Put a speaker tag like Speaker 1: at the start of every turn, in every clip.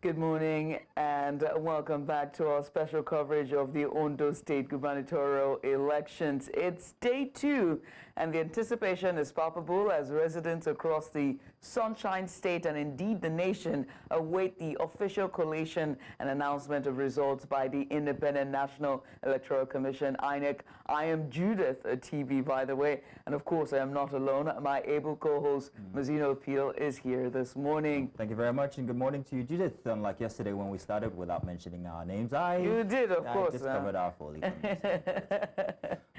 Speaker 1: Good morning and welcome back to our special coverage of the Ondo State Gubernatorial Elections. It's day 2 and the anticipation is palpable as residents across the Sunshine State and indeed the nation await the official collation and announcement of results by the Independent National Electoral Commission, INEC. I am Judith, Atibi, by the way, and of course I am not alone. My able co-host Mazino is here this morning.
Speaker 2: Thank you very much and good morning to you, Judith. Unlike yesterday when we started without mentioning our names,
Speaker 1: you did, of course.
Speaker 2: I just covered our fully.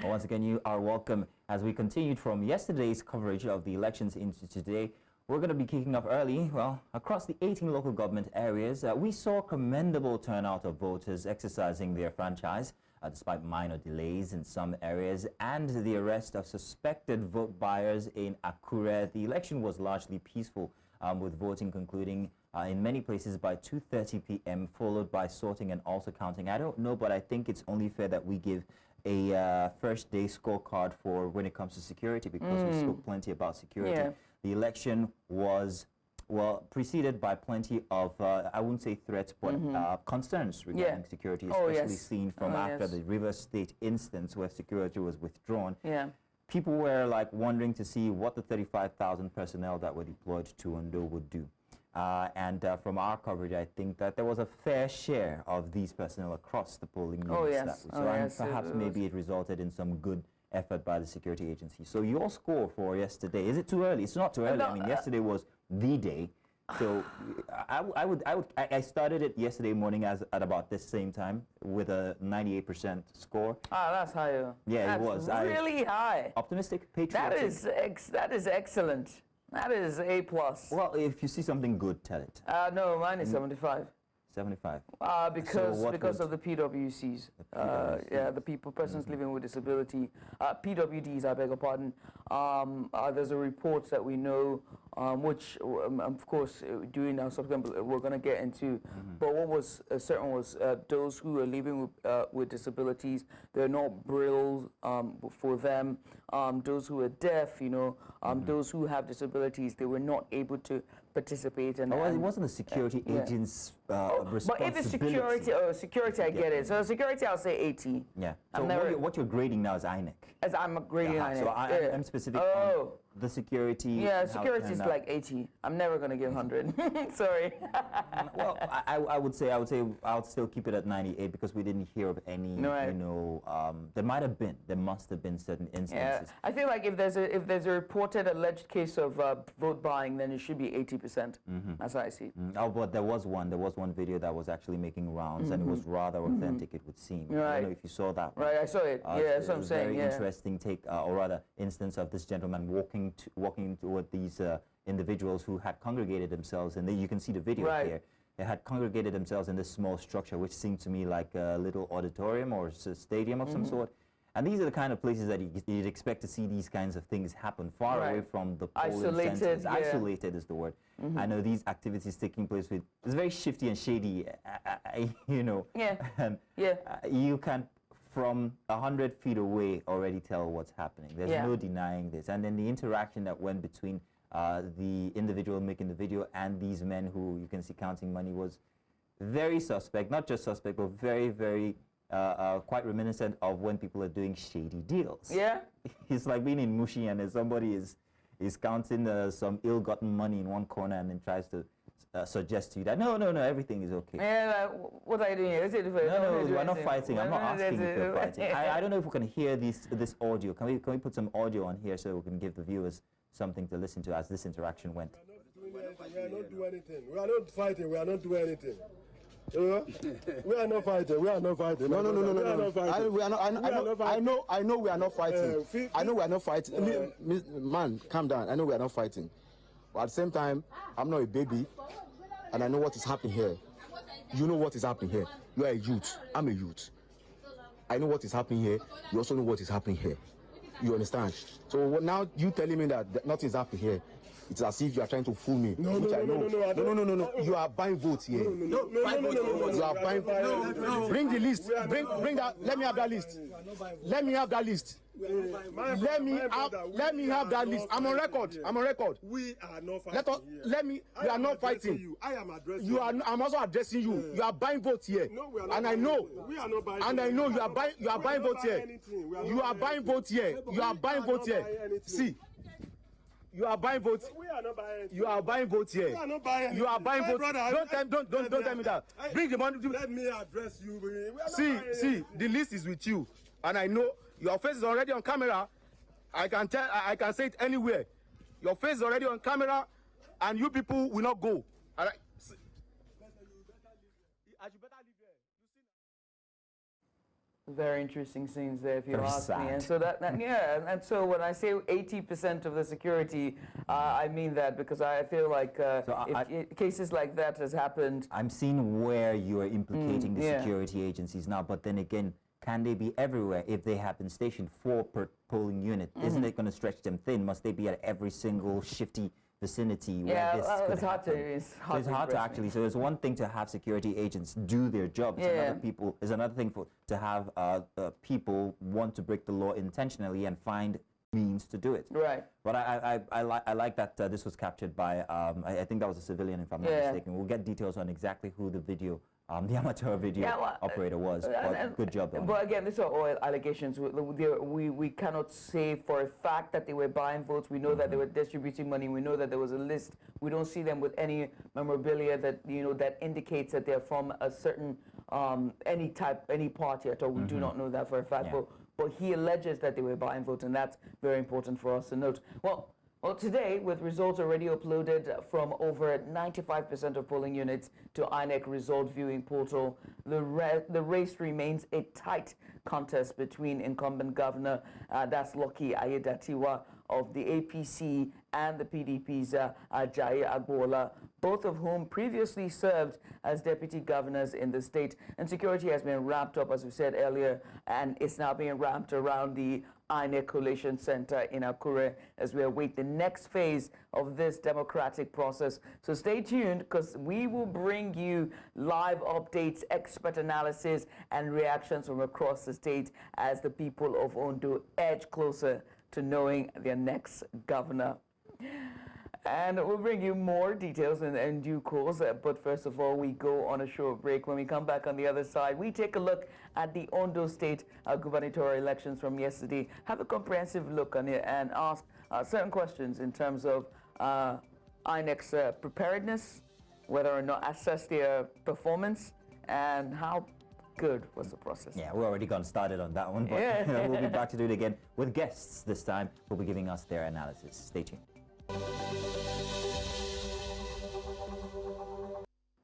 Speaker 2: Once again, you are welcome. As we continued from yesterday's coverage of the elections into today, we're going to be kicking off early. Well, across the 18 local government areas, we saw commendable turnout of voters exercising their franchise, despite minor delays in some areas and the arrest of suspected vote buyers in Akure. The election was largely peaceful, with voting concluding in many places by 2:30 p.m., followed by sorting and also counting. I don't know, but I think it's only fair that we give a first day scorecard for when it comes to security, because we spoke plenty about security.
Speaker 1: Yeah.
Speaker 2: The election was, well, preceded by plenty of, I wouldn't say threats, but concerns regarding security, especially seen from after the Rivers State instance where security was withdrawn.
Speaker 1: Yeah.
Speaker 2: People were like wondering to see what the 35,000 personnel that were deployed to Ondo would do. From our coverage, I think that there was a fair share of these personnel across the polling units. Perhaps maybe it resulted in some good effort by the security agency. So your score for yesterday, is it too early? It's not too early. I mean, yesterday was the day. So I started it yesterday morning at about this same time with a 98% score.
Speaker 1: Ah, that's higher.
Speaker 2: Yeah,
Speaker 1: that's
Speaker 2: it was.
Speaker 1: Really high.
Speaker 2: Optimistic, patriotic.
Speaker 1: That is excellent. That is A+.
Speaker 2: Well, if you see something good, tell it.
Speaker 1: No, mine is 75.
Speaker 2: 75.
Speaker 1: Because of the PWCs. Yeah, the persons living with disability. PWDs, I beg your pardon. There's a report that we know, which, of course, during our subsequent, we're going to get into. But what was certain was those who are living with disabilities, they're not Braille for them. Those who are deaf, you know, those who have disabilities, they were not able to participate. And
Speaker 2: it wasn't the security agents' responsibility.
Speaker 1: But if it's security, I get it. So security, I'll say 80.
Speaker 2: Yeah. So what you're grading now is INEC.
Speaker 1: As I'm grading INEC.
Speaker 2: So I'm specific on the security.
Speaker 1: Yeah, security is like 80. I'm never going to give 100. Sorry.
Speaker 2: Well, I would say I'll still keep it at 98 because we didn't hear of any. There must have been certain instances.
Speaker 1: Yeah. I feel like if there's a reported alleged case of vote buying, then it should be 80%. That's how I see it.
Speaker 2: Oh, but there was one video that was actually making rounds, and it was rather authentic, it would seem.
Speaker 1: Right.
Speaker 2: I don't know if you saw that.
Speaker 1: Right, I saw it. That's what I'm saying.
Speaker 2: Very interesting take, or rather, instance of this gentleman walking toward these individuals who had congregated themselves, and you can see the video here. They had congregated themselves in this small structure, which seemed to me like a little auditorium or a stadium of some sort. And these are the kind of places that you'd expect to see these kinds of things happen, far away from the polling centers. Isolated is the word. I know these activities taking place with, it's very shifty and shady, you know. You can, from 100 feet away, already tell what's happening. There's no denying this. And then the interaction that went between the individual making the video and these men who you can see counting money was very suspect. Not just suspect, but very, very quite reminiscent of when people are doing shady deals. Yeah. It's like being in Mushi and somebody is counting some ill-gotten money in one corner and then tries to suggest to you that no, everything is okay.
Speaker 1: Yeah, what are you doing here?
Speaker 2: No, we're not fighting. I'm not asking if you're fighting. I don't know if we can hear this audio. Can we put some audio on here so we can give the viewers something to listen to as this interaction went?
Speaker 3: We are not doing anything. We are not fighting. We are not doing anything. We are not fighting. We are not fighting. No. We are not fighting.
Speaker 4: I know we are not fighting. I know we are not fighting. Man, calm down. I know we are not fighting. But at the same time, I'm not a baby, and I know what is happening here. You know what is happening here. You are a youth. I'm a youth. I know what is happening here. You also know what is happening here. You understand? So now you telling me that nothing is happening here. It's as if you are trying to fool me. No. You are buying votes here.
Speaker 3: No.
Speaker 4: You are buying. Bring the list. Bring that. Let me have that list. Let me have that list. Let me have that list. I'm on record.
Speaker 3: Here.
Speaker 4: I'm on record.
Speaker 3: We are not fighting here.
Speaker 4: We are not fighting.
Speaker 3: You. I am addressing
Speaker 4: you. I'm also addressing you. You are buying votes here.
Speaker 3: No, we are not.
Speaker 4: And I know.
Speaker 3: We are not buying.
Speaker 4: And I know you are buying votes here. You are buying votes here. You are buying votes here. See. You are buying votes.
Speaker 3: We are not buying.
Speaker 4: You are buying votes here.
Speaker 3: We are not buying.
Speaker 4: You are buying votes. Don't tell me that. Bring the money.
Speaker 3: Let me address you.
Speaker 4: See, the list is with you, and I know your face is already on camera. I can say it anywhere. Your face is already on camera, and you people will not go. All right.
Speaker 1: Very interesting scenes there, if you
Speaker 2: Very
Speaker 1: ask me.
Speaker 2: sad.
Speaker 1: And so and so when I say 80% of the security, I mean that because I feel like cases like that has happened.
Speaker 2: I'm seeing where you are implicating the security agencies now, but then again, can they be everywhere if they have been stationed 4 per polling unit? Isn't it going to stretch them thin? Must they be at every single shifty vicinity where this could
Speaker 1: it's hard
Speaker 2: happen?
Speaker 1: it's hard
Speaker 2: to actually. So it's one thing to have security agents do their job. It's another thing to have people want to break the law intentionally and find means to do it.
Speaker 1: Right.
Speaker 2: But I like that this was captured by I think that was a civilian, if I'm not mistaken. We'll get details on exactly who the video. The amateur video operator was, but good job on
Speaker 1: But again, these are all allegations. We cannot say for a fact that they were buying votes. We know that they were distributing money. We know that there was a list. We don't see them with any memorabilia that that indicates that they're from a certain any party at all. We do not know that for a fact.
Speaker 2: Yeah.
Speaker 1: But he alleges that they were buying votes, and that's very important for us to note. Well, today, with results already uploaded from over 95% of polling units to INEC result viewing portal, the race remains a tight contest between incumbent governor, that's Lucky Aiyedatiwa of the APC, and the PDP's Ajayi Agboola, both of whom previously served as deputy governors in the state. And security has been ramped up, as we said earlier, and it's now being ramped around the INEC Collation Centre in Akure as we await the next phase of this democratic process. So stay tuned, because we will bring you live updates, expert analysis, and reactions from across the state as the people of Ondo edge closer to knowing their next governor. And we'll bring you more details in due course. But first of all, we go on a short break. When we come back on the other side, we take a look at the Ondo State Gubernatorial Elections from yesterday, have a comprehensive look on it, and ask certain questions in terms of INEC's preparedness, whether or not assess their performance, and how good was the process.
Speaker 2: Yeah, we already got started on that one, but we'll be back to do it again with guests this time who'll be giving us their analysis. Stay tuned.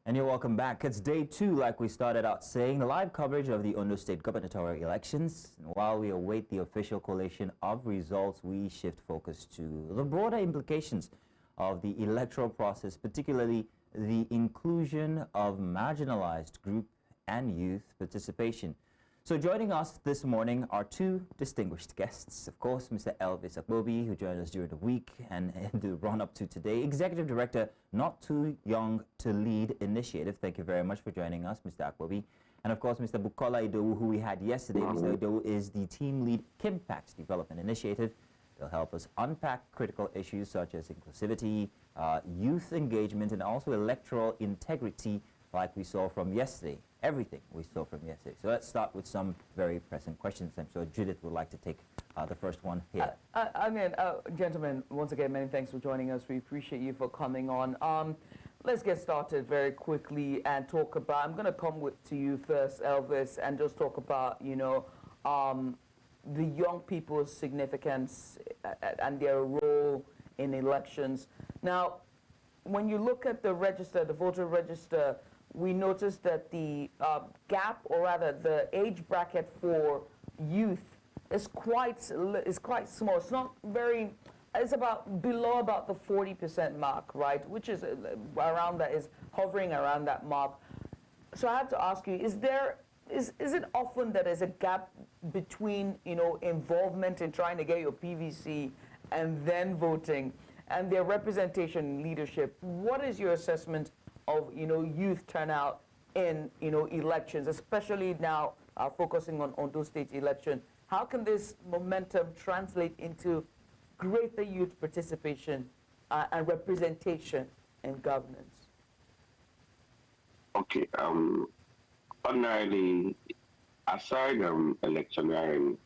Speaker 2: And you're welcome back. It's day 2, like we started out saying, the live coverage of the Ondo State Gubernatorial Elections. And while we await the official collation of results, we shift focus to the broader implications of the electoral process, particularly the inclusion of marginalized group and youth participation. So joining us this morning are 2 distinguished guests. Of course, Mr. Elvis Akbobi, who joined us during the week and the run-up to today, Executive Director, Not Too Young to Lead Initiative. Thank you very much for joining us, Mr. Akbobi. And of course, Mr. Bukola Idowu, who we had yesterday. Mr. Idowu is the Team Lead Kimpact Development Initiative. They'll help us unpack critical issues such as inclusivity, youth engagement, and also electoral integrity, like we saw from yesterday. Everything we saw from yesterday. So let's start with some very pressing questions. I'm sure Judith would like to take the first one here.
Speaker 1: Gentlemen, once again, many thanks for joining us. We appreciate you for coming on. Let's get started very quickly and talk about, I'm going to come to you first, Elvis, and just talk about, the young people's significance and their role in elections. Now, when you look at the register, the voter register, we noticed that the gap, or rather the age bracket for youth is quite small. It's not very, it's below about the 40% mark, right? Which is around that, is hovering around that mark. So I have to ask you, is it often that there's a gap between, involvement in trying to get your PVC and then voting, and their representation in leadership? What is your assessment of youth turnout in elections, especially now focusing on Ondo State election? how can this momentum translate into greater youth participation and representation in governance?
Speaker 5: Okay. Ordinarily, aside electioneering,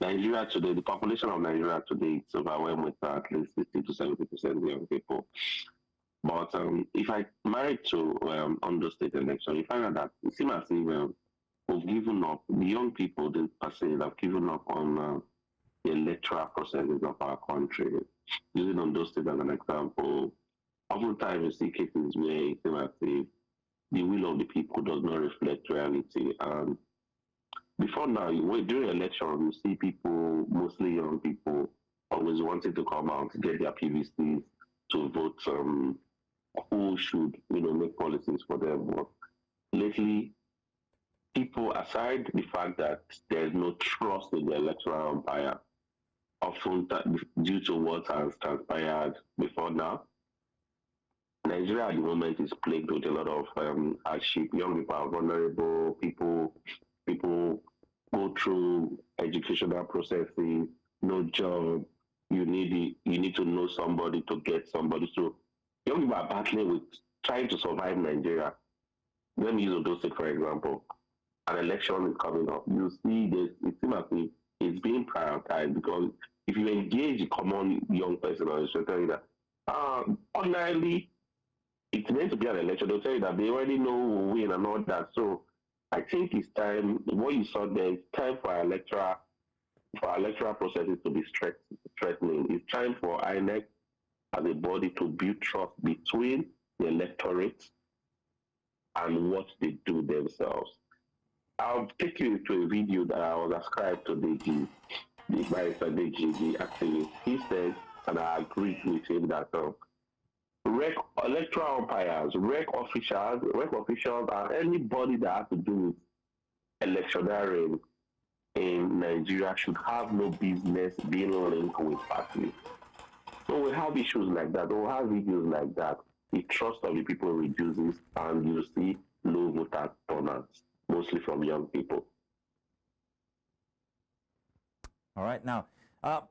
Speaker 5: Nigeria today, the population of Nigeria today is overwhelmed with at least 60 to 70% young people. But if I married to Ondo State election, you find out that it seems as if we've given up, the young people, per se, have given up on the electoral processes of our country. Using Ondo State as an example, oftentimes you see cases where it seems as if the will of the people does not reflect reality. Before now, during election, you see people, mostly young people, always wanting to come out to get their PVCs to vote who should, make policies for them. But lately, people, aside the fact that there's no trust in the electoral umpire, often due to what has transpired before now, Nigeria at the moment is plagued with a lot of hardship. Young people are vulnerable. People go through educational processes, no job. You need to know somebody to get somebody. So young people are battling with trying to survive Nigeria. Let me use Ondo State, for example. An election is coming up. You see this, it seems as if it's being prioritized, because if you engage a common young person on the street, tell you that ordinarily it's meant to be an election. They'll tell you that they already know who will win and all that. So I think it's time, what you saw there, it's time for electoral processes to be threatening. It's time for INEC as a body to build trust between the electorate and what they do themselves. I'll take you to a video that I was ascribed to the barrister Deji, the activist. He said, and I agree with him, that electoral umpires, rec officials, and anybody that has to do with electioneering in Nigeria should have no business being linked with parties. So we have issues like that, we'll have videos like that. The trust of the people reduces, and you see low voter turnouts, mostly from young people.
Speaker 2: All right, now,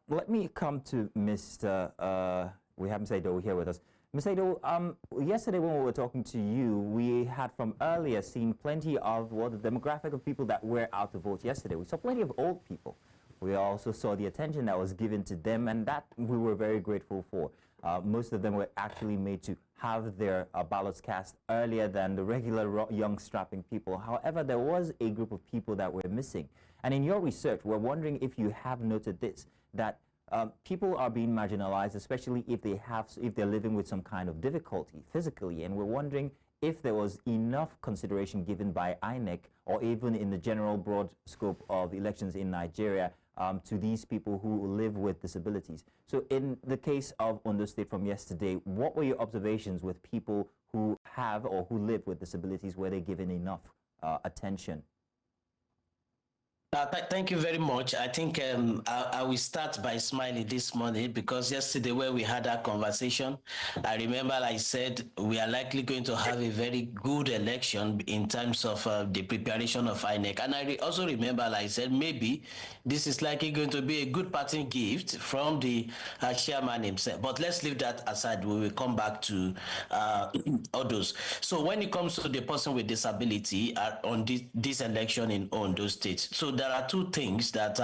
Speaker 2: let me come to Mr. We have Mr. Ido here with us. Mr. Ido, yesterday when we were talking to you, we had from earlier seen plenty of the demographic of people that were out to vote yesterday. We saw plenty of old people. We also saw the attention that was given to them, and that we were very grateful for. Most of them were actually made to have their ballots cast earlier than the regular young strapping people. However, there was a group of people that were missing. And in your research, we're wondering if you have noted this, that people are being marginalized, especially if they're living with some kind of difficulty physically. And we're wondering if there was enough consideration given by INEC, or even in the general broad scope of elections in Nigeria, to these people who live with disabilities. So in the case of Ondo State from yesterday, what were your observations with people who have or who live with disabilities? Were they given enough attention?
Speaker 6: Thank you very much. I think I will start by smiling this morning, because yesterday when we had that conversation, I remember I said we are likely going to have a very good election in terms of the preparation of INEC. And I also remember I said maybe this is likely going to be a good parting gift from the chairman himself. But let's leave that aside. We will come back to others. So when it comes to the person with disability on this election in Ondo State, so there are two things that,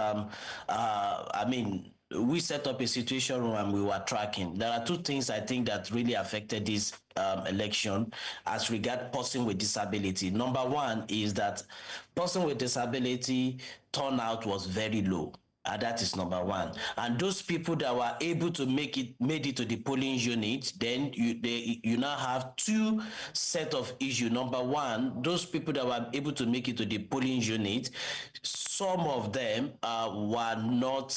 Speaker 6: we set up a situation room and we were tracking. There are two things I think that really affected this election as regard person with disability. Number one is that person with disability turnout was very low. That is number one. And those people that were able to made it to the polling unit, then you now have two set of issues. Number one, those people that were able to make it to the polling unit, some of them were not.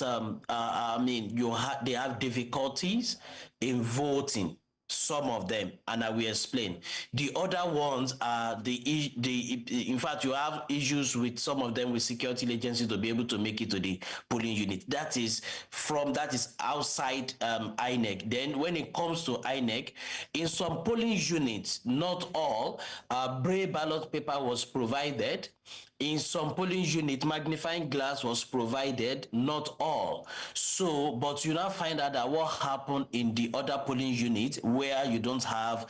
Speaker 6: They have difficulties in voting. Some of them, and I will explain. The other ones are in fact, you have issues with some of them with security agencies to be able to make it to the polling unit. That is outside INEC. Then when it comes to INEC, in some polling units, not all, Braille ballot paper was provided, In some polling unit, magnifying glass was provided, not all. So, but you now find out that what happened in the other polling unit where you don't have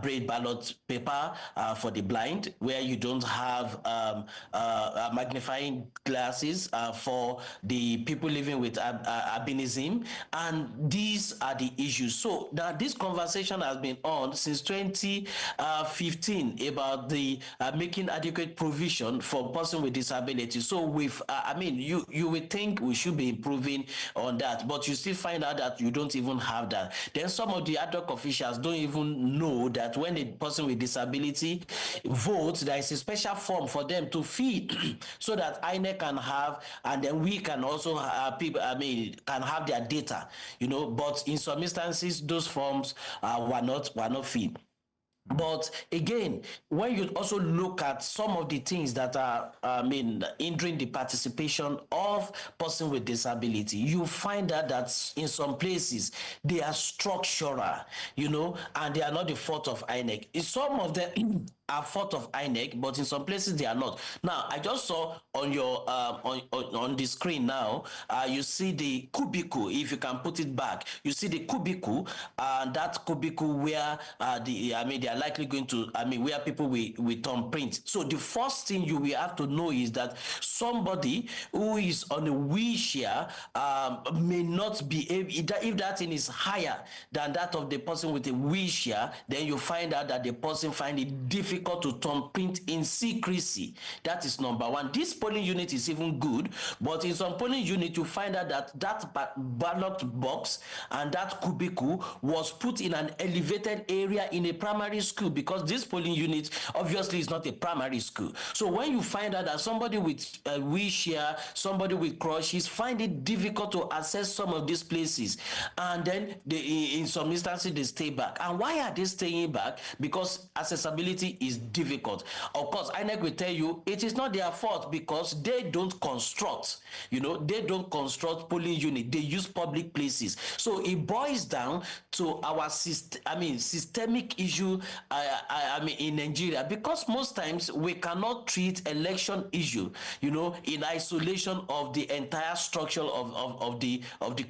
Speaker 6: braille ballot paper for the blind, where you don't have magnifying glasses for the people living with albinism, and these are the issues. So now this conversation has been on since 2015 about the making adequate provision for person with disability. So with I mean, you would think we should be improving on that, but you still find out that you don't even have that. Then some of the ad hoc officials don't even know that when a person with disability votes, there is a special form for them to fill so that INEC can have, and then we can also people, I mean, can have their data, you know. But in some instances, those forms were not filled. But again, when you also look at some of the things that are, hindering the participation of person with disability, you find out that in some places they are structural, you know, and they are not the fault of INEC. In some of them are fault of INEC, but in some places they are not. Now, I just saw on your on the screen now, you see the cubicle. If you can put it back, you see the cubicle, and that cubicle where they are likely going to, where people will thumbprint. So the first thing you will have to know is that somebody who is on a wheelchair may not be able, if that thing is higher than that of the person with a wheelchair, then you find out that the person find it difficult to thumbprint in secrecy. That is number one. This polling unit is even good, but in some polling unit you find out that that ballot box and that cubicle was put in an elevated area in a primary school, because this polling unit obviously is not a primary school. So when you find out that somebody with a wheelchair, somebody with crutches, find it difficult to access some of these places, and then in some instances they stay back. And why are they staying back? Because accessibility is difficult. Of course, INEC will tell you it is not their fault, because they don't construct, they don't construct polling unit. They use public places. So it boils down to our systemic issue in Nigeria, because most times we cannot treat election issue, in isolation of the entire structure of the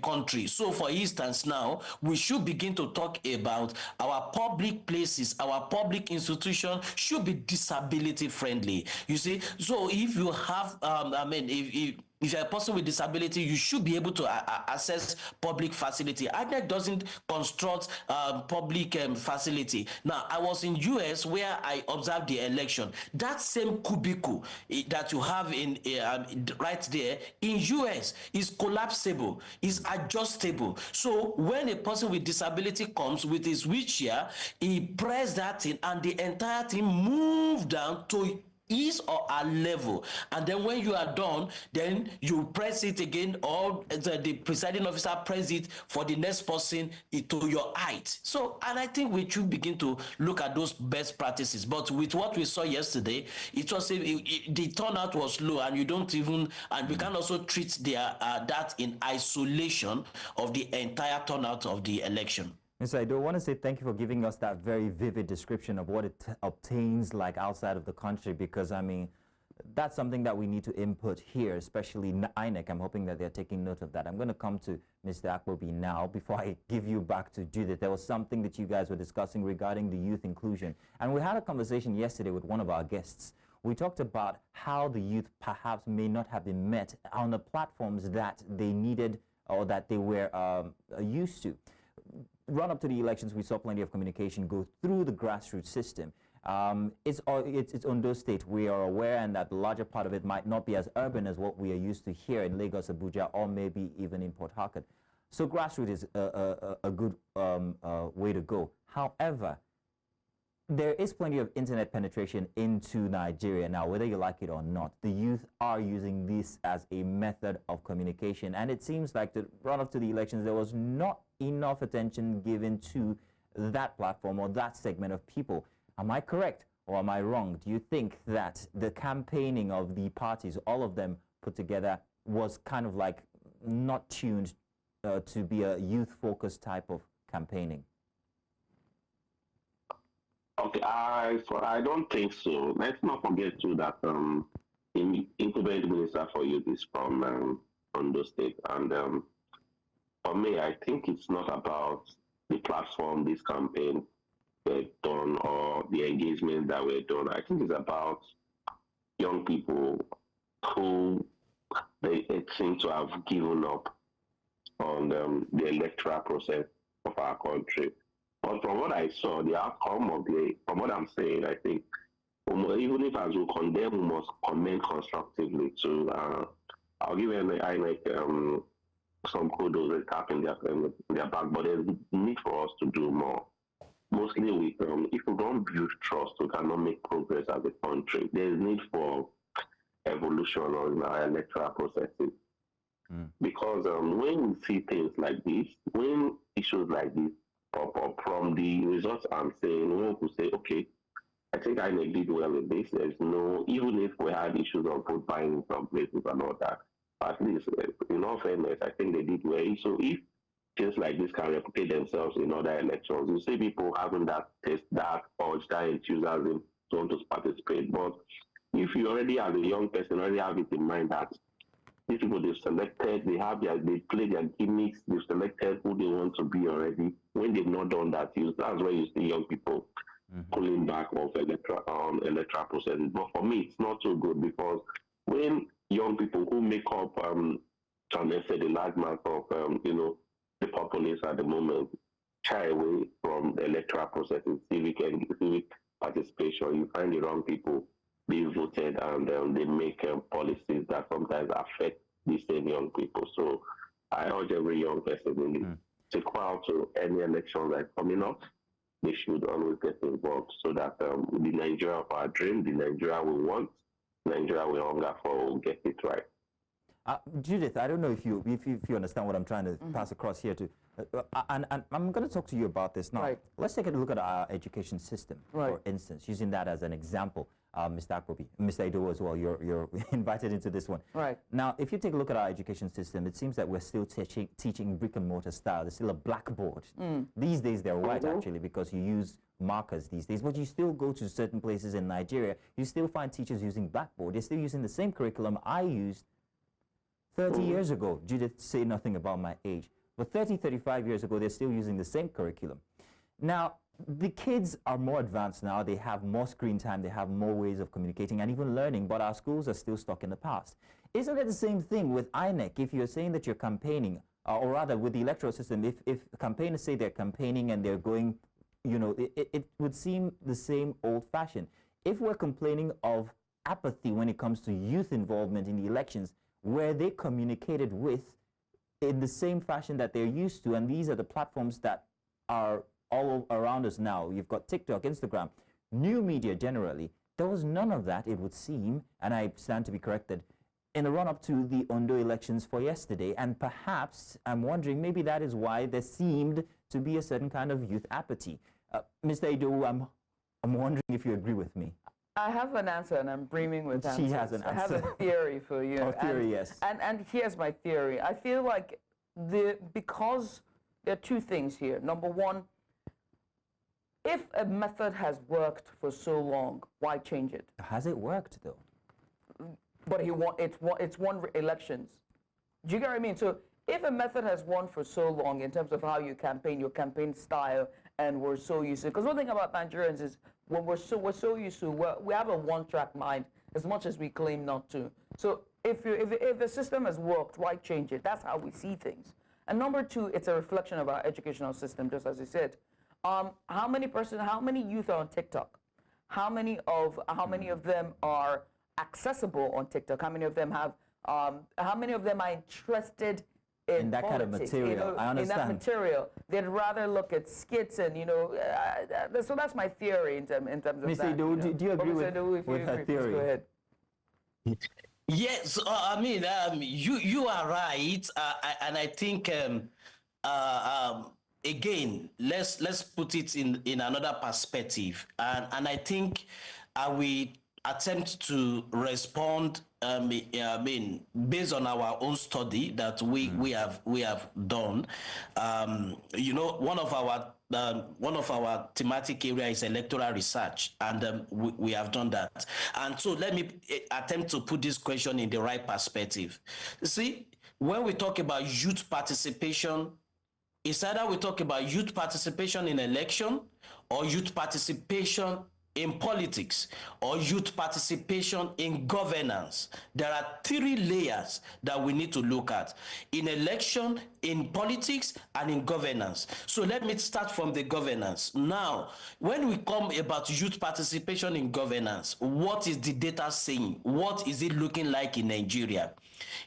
Speaker 6: country. So for instance, now we should begin to talk about our public places, our public institutions should be disability friendly. You see, so if you have if you're a person with disability, you should be able to access public facility. INEC doesn't construct public facility. Now, I was in US where I observed the election. That same cubicle that you have in right there in US is collapsible, is adjustable. So when a person with disability comes with his wheelchair, he press that thing and the entire thing move down to his or her level, and then when you are done, then you press it again, or the presiding officer press it for the next person to your height. So, and I think we should begin to look at those best practices. But with what we saw yesterday, it was the turnout was low, and you don't even, and we can also treat that in isolation of the entire turnout of the election.
Speaker 2: Mr. I do want to say thank you for giving us that very vivid description of what it obtains like outside of the country, because that's something that we need to input here, especially INEC. I'm hoping that they're taking note of that. I'm going to come to Mr. Akpobi now before I give you back to Judith. There was something that you guys were discussing regarding the youth inclusion, and we had a conversation yesterday with one of our guests. We talked about how the youth perhaps may not have been met on the platforms that they needed or that they were used to. Run up to the elections, we saw plenty of communication go through the grassroots system. It's Ondo State. We are aware, and that the larger part of it might not be as urban as what we are used to here in Lagos, Abuja, or maybe even in Port Harcourt. So grassroots is a good way to go. However, there is plenty of internet penetration into Nigeria now, whether you like it or not. The youth are using this as a method of communication, and it seems like the run up to the elections, there was not enough attention given to that platform or that segment of people. Am I correct or am I wrong? Do you think that the campaigning of the parties, all of them put together, was kind of like not tuned to be a youth-focused type of campaigning?
Speaker 5: Okay, I don't think so. Let's not forget too that incumbent minister for youth is from Ondo State. And for me, I think it's not about the platform this campaign were done or the engagement that were done. I think it's about young people who they seem to have given up on the electoral process of our country. But from what I saw, the outcome of from what I'm saying, I think even if as we condemn, we must comment constructively to. I'll give INEC some kudos and tap in their back, but there's need for us to do more. Mostly with if we don't build trust, we cannot make progress as a country. There's need for evolution on our electoral processes. Because when we see things like this, when issues like this pop up, from the results I'm saying, when we say, okay, I think INEC did well in this. There's no, even if we had issues of vote buying in some places and all that, at least in all fairness, I think they did well. So if things like this can replicate themselves in other elections, you see people having that taste, that urge, that enthusiasm to want to participate. But if you already, as a young person, already have it in mind that these people they've selected, they play their gimmicks, they've selected who they want to be already. When they've not done that, that's where you see young people pulling back off electoral processes. But for me, it's not so good, because when young people who make up, let's say, the large mass of, the populace at the moment, shy away from the electoral processes, civic participation, you find the wrong people being voted, and they make policies that sometimes affect the same young people. So I urge every young person to go out to any election that's coming up. They should always get involved, so that the Nigeria of our dream, the Nigeria we want, Nigeria we hunger for, will get it right.
Speaker 2: Judith, I don't know if you understand what I'm trying to pass across here too. And I'm going to talk to you about this now.
Speaker 1: Right.
Speaker 2: Let's take a look at our education system, for instance, using that as an example. Mr. Akure, Mr. Ido as well, you're invited into this one.
Speaker 1: Right. Now,
Speaker 2: if you take a look at our education system, it seems that we're still teaching brick and mortar style. There's still a blackboard. These days they're white, actually, because you use markers these days. But you still go to certain places in Nigeria, you still find teachers using blackboard. They're still using the same curriculum I used 30 years ago. Judith, say nothing about my age. But 30, 35 years ago, they're still using the same curriculum. Now, the kids are more advanced now. They have more screen time. They have more ways of communicating and even learning, but our schools are still stuck in the past. Isn't it the same thing with INEC? If you're saying that you're campaigning, or rather with the electoral system, if campaigners say they're campaigning and they're going, it would seem the same old-fashioned. If we're complaining of apathy when it comes to youth involvement in the elections, where they communicated with in the same fashion that they're used to, and these are the platforms that are all around us now. You've got TikTok, Instagram, new media generally. There was none of that, it would seem, and I stand to be corrected, in the run-up to the Ondo elections for yesterday. And perhaps, I'm wondering, maybe that is why there seemed to be a certain kind of youth apathy. Mr. Ido, I'm wondering if you agree with me.
Speaker 1: I have an answer, and I'm brimming with answers.
Speaker 2: She has an answer.
Speaker 1: I have a theory for you.
Speaker 2: Oh, theory, yes.
Speaker 1: And here's my theory. I feel like because there are two things here. Number one, if a method has worked for so long, why change it?
Speaker 2: Has it worked, though?
Speaker 1: But it's won elections. Do you get what I mean? So if a method has won for so long in terms of how you campaign, your campaign style, and we're so used to, because one thing about Nigerians is when we're so used to, we have a one-track mind as much as we claim not to. So if the system has worked, why change it? That's how we see things. And number two, it's a reflection of our educational system, just as you said. How many youth are on TikTok? How many of them are accessible on TikTok? How many of them have? How many of them are interested in
Speaker 2: that
Speaker 1: politics,
Speaker 2: kind of material? I understand.
Speaker 1: In that material, they'd rather look at skits and so that's my theory in terms of
Speaker 2: Mr.
Speaker 1: that.
Speaker 2: Do you agree with her theory?
Speaker 1: Go ahead.
Speaker 6: Yes, you are right, and I think again, let's put it in another perspective, and I think we attempt to respond. Based on our own study that we have done. One of our one of our thematic area is electoral research, and we have done that. And so let me attempt to put this question in the right perspective. See, when we talk about youth participation, it's either we talk about youth participation in election, or youth participation in politics, or youth participation in governance. There are 3 layers that we need to look at: in election, in politics, and in governance. So let me start from the governance. Now, when we come about youth participation in governance, what is the data saying? What is it looking like in Nigeria?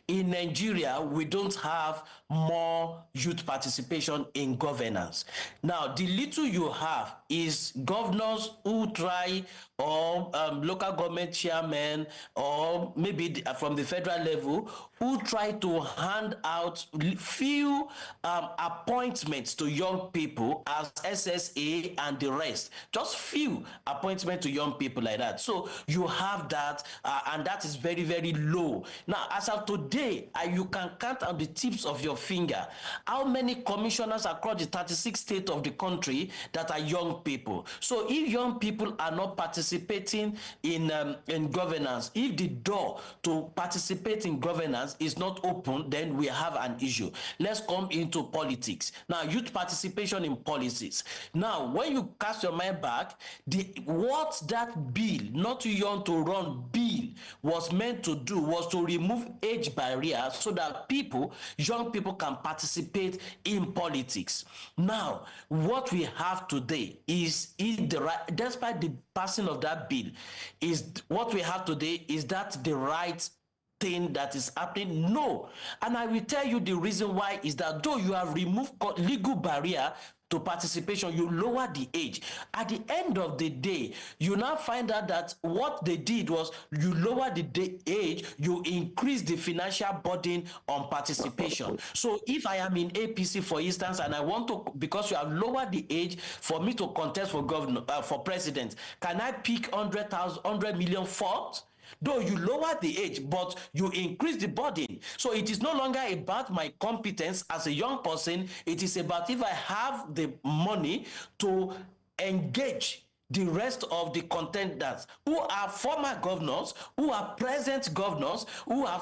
Speaker 6: In Nigeria, we don't have more youth participation in governance. Now, the little you have is governors who try, or local government chairmen, or maybe from the federal level, who try to hand out few appointments to young people as SSA and the rest. Just few appointments to young people like that. So you have that, and that is very, very low. Now, as of today, you can count on the tips of your finger how many commissioners across the 36 states of the country that are young people. So if young people are not participating in governance, if the door to participate in governance is not open, then we have an issue. Let's come into politics. Now, youth participation in policies. Now, when you cast your mind back, what that bill, not too young to run bill, was meant to do was to remove age barriers so that young people can participate in politics. Now, what we have today is despite the passing of that bill, is what we have today, is that the right thing that is happening? No. And I will tell you the reason why is that though you have removed legal barrier to participation, you lower the age. At the end of the day, you now find out that what they did was you lower the age, you increase the financial burden on participation. So if I am in APC, for instance, and I want to, because you have lowered the age for me to contest for governor, for president, can I pick 100 million votes? Though you lower the age, but you increase the burden. So it is no longer about my competence as a young person. It is about if I have the money to engage the rest of the contenders who are former governors, who are present governors, who are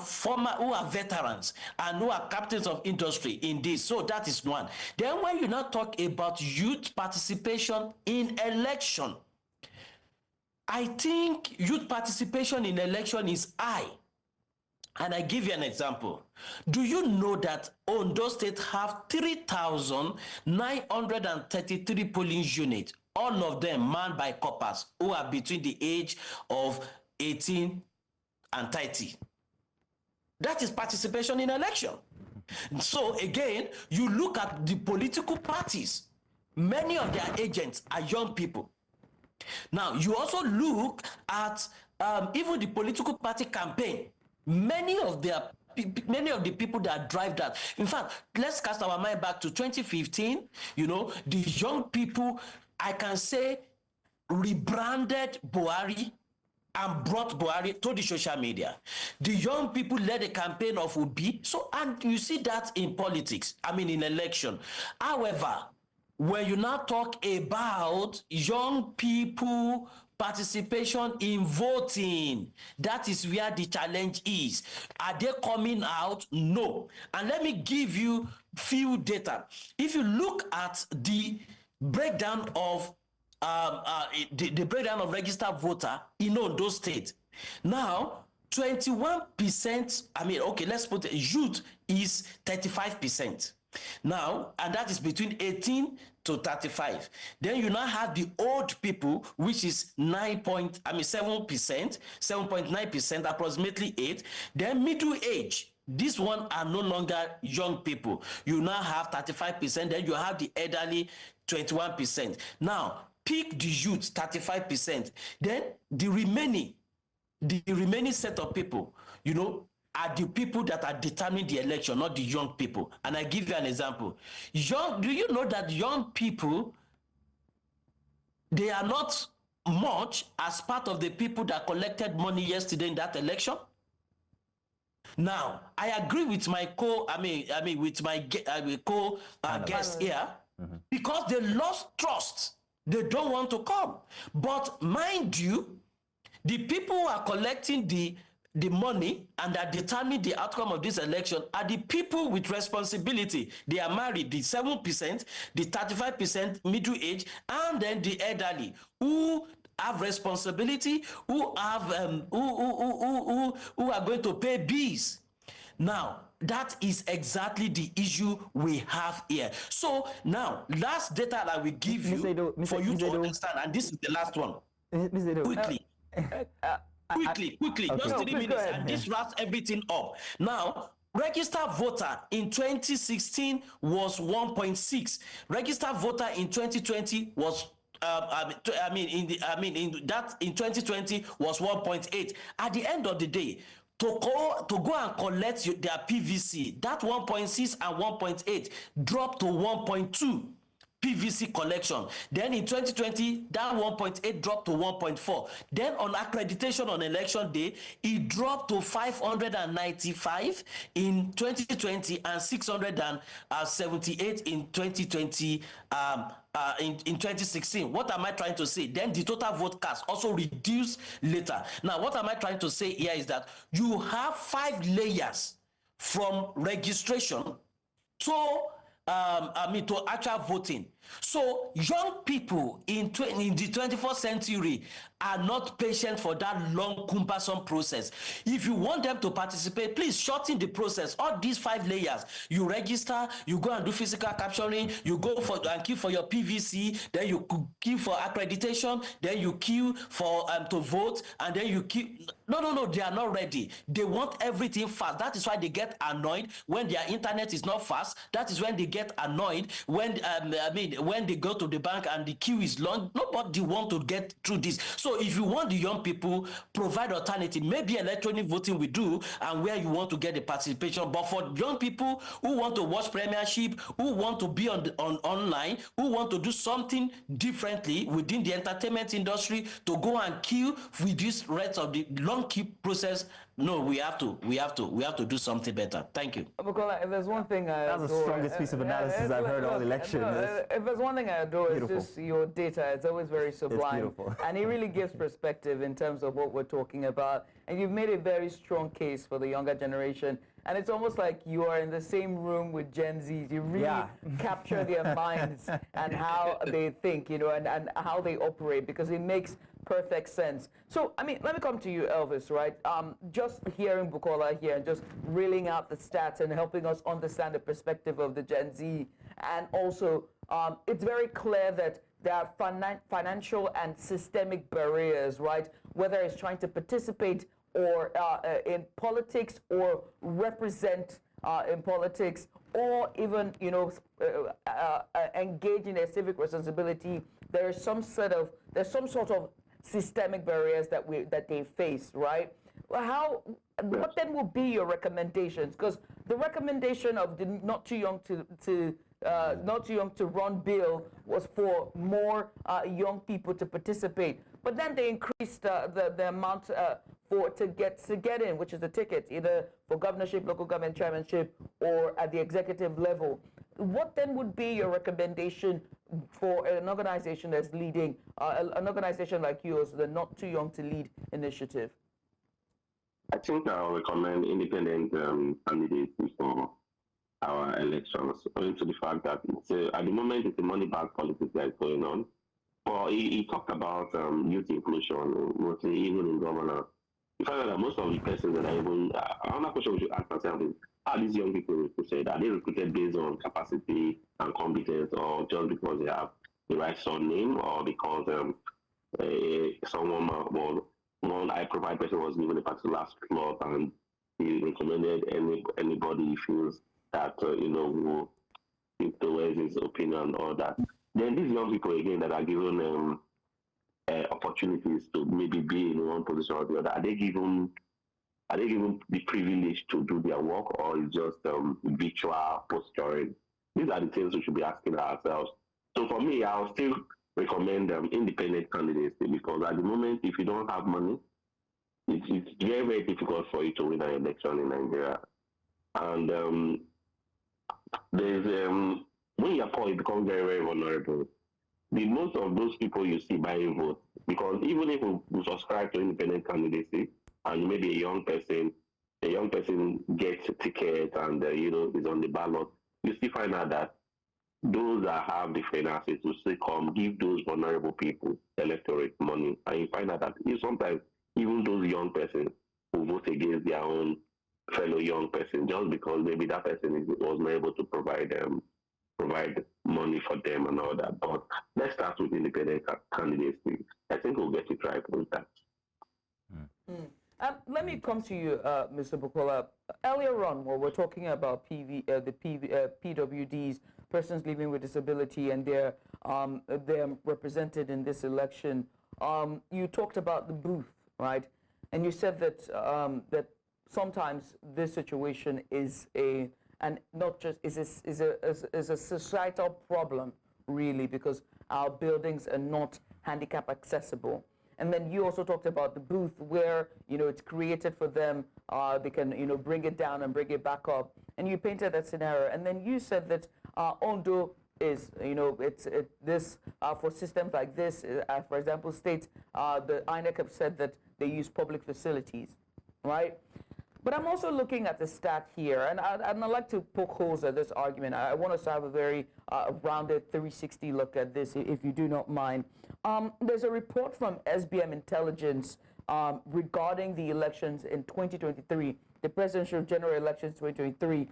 Speaker 6: veterans, and who are captains of industry in this. So that is one. Then when you now talk about youth participation in election, I think youth participation in election is high. And I give you an example. Do you know that Ondo State have 3,933 polling units, all of them manned by coppers who are between the age of 18 and 30? That is participation in election. So again, you look at the political parties, many of their agents are young people. Now, you also look at even the political party campaign. Many of the people that drive that. In fact, let's cast our mind back to 2015. You know, the young people, I can say, rebranded Buhari and brought Buhari to the social media. The young people led a campaign of Obi. So, and you see that in politics, I mean in election. However, when you now talk about young people participation in voting, that is where the challenge is. Are they coming out? No. And let me give you few data. If you look at the breakdown of the breakdown of registered voter in Ondo State, now 21%. I mean, okay, let's put it, youth is 35%. Now, and that is between 18 to 35. Then you now have the old people, which is 7%, 7.9%, approximately 8. Then middle age, these ones are no longer young people. You now have 35%. Then you have the elderly, 21%. Now, pick the youth, 35%. Then the remaining set of people, you know, are the people that are determining the election, not the young people. And I give you an example. Do you know that young people, they are not much as part of the people that collected money yesterday in that election? Now, I agree with my guest here because they lost trust. They don't want to come. But mind you, the people who are collecting the money and are determining the outcome of this election are the people with responsibility. They are married, the 7%, the 35% middle age, and then the elderly who have responsibility, who have who are going to pay bills. Now, that is exactly the issue we have here. So now, last data that we give you for you to understand, and this is the last one. Quickly. Quickly,
Speaker 1: okay.
Speaker 6: just 3 minutes, and this wraps everything up. Now, registered voter in 2016 was 1.6. Registered voter in 2020 was in 2020 was 1.8. At the end of the day, to go and collect their PVC, that 1.6 and 1.8 dropped to 1.2. PVC collection. Then in 2020, that 1.8 dropped to 1.4. Then on accreditation on election day, it dropped to 595 in 2020 and 678 in 2020. In 2016. What am I trying to say? Then the total vote cast also reduced later. Now, what am I trying to say here is that you have 5 layers from registration to to actual voting. So young people in the 21st century are not patient for that long, cumbersome process. If you want them to participate, please shorten the process. All these 5 layers, you register, you go and do physical capturing, you go for and queue for your PVC, then you queue for accreditation, then you queue for to vote, and then you queue. No, they are not ready. They want everything fast. That is why they get annoyed when their internet is not fast. That is when they get annoyed when when they go to the bank and the queue is long. Nobody want to get through this. So if you want the young people, provide alternative. Maybe electronic voting we do, and where you want to get the participation. But for young people who want to watch Premiership, who want to be on online, who want to do something differently within the entertainment industry, to go and queue with this rest of the long queue process, no, we have to do something better. Thank you.
Speaker 1: Bukola, if there's one thing I
Speaker 2: That's the strongest piece of analysis I've heard all election.
Speaker 1: If there's one thing I adore,
Speaker 2: beautiful.
Speaker 1: It's just your data. It's always very sublime.
Speaker 2: It's beautiful.
Speaker 1: And it really gives perspective in terms of what we're talking about. And you've made a very strong case for the younger generation. And it's almost like you are in the same room with Gen Zs. You really capture their minds and how they think, and how they operate, because it makes perfect sense. So, I mean, let me come to you, Elvis, right? Just hearing Bukola here and just reeling out the stats and helping us understand the perspective of the Gen Z. And also, it's very clear that there are financial and systemic barriers, right? Whether it's trying to participate or in politics, or represent in politics, or even engage in their civic responsibility. There's some sort of systemic barriers that they face, right? What then will be your recommendations? Because the recommendation of the not too young to run bill was for more young people to participate, but then they increased the amount to get in, which is the ticket, either for governorship, local government chairmanship, or at the executive level. What then would be your recommendation for an organization that's leading, an organization like yours, the Not Too Young to Lead initiative?
Speaker 5: I think I'll recommend independent candidates for our elections, owing to the fact that at the moment it's a money bag politics that is going on. But he talked about youth inclusion, mostly even in governance. You find out that most of the persons that are even, another question we should ask ourselves is, how these young people recruited? Are they recruited based on capacity and competence, or just because they have the right surname, or because one high-profile person was given a particular slot and he recommended anybody he feels that will influence his opinion, or that? Then these young people again that are given opportunities to maybe be in one position or the other, are they given the privilege to do their work, or is just virtual posturing? These are the things we should be asking ourselves. So for me, I'll still recommend independent candidates, because at the moment, if you don't have money, it's very, very difficult for you to win an election in Nigeria. And there's when you're poor, you become very, very vulnerable. The most of those people you see buying votes, because even if you subscribe to independent candidacy and maybe a young person gets a ticket and is on the ballot, you still find out that those that have the finances to still come give those vulnerable people electorate money, and you find out that sometimes even those young persons who vote against their own fellow young person just because maybe that person was not able to provide money for them and all that. But let's start with independent candidacy. I think we'll get it right with that.
Speaker 1: Let me come to you, Mr. Bukola. Earlier on, when we're talking about PWDs, persons living with disability, and they're represented in this election, you talked about the booth, right? And you said that that sometimes this situation is a societal problem, really, because our buildings are not handicap accessible. And then you also talked about the booth where, it's created for them. They can, bring it down and bring it back up. And you painted that scenario. And then you said that Ondo is, for systems like this, for example, states, the INEC have said that they use public facilities, right? But I'm also looking at the stat here, and I'd like to poke holes at this argument. I want us to have a very rounded 360 look at this, if you do not mind. There's a report from SBM Intelligence regarding the elections in 2023, the presidential general elections 2023,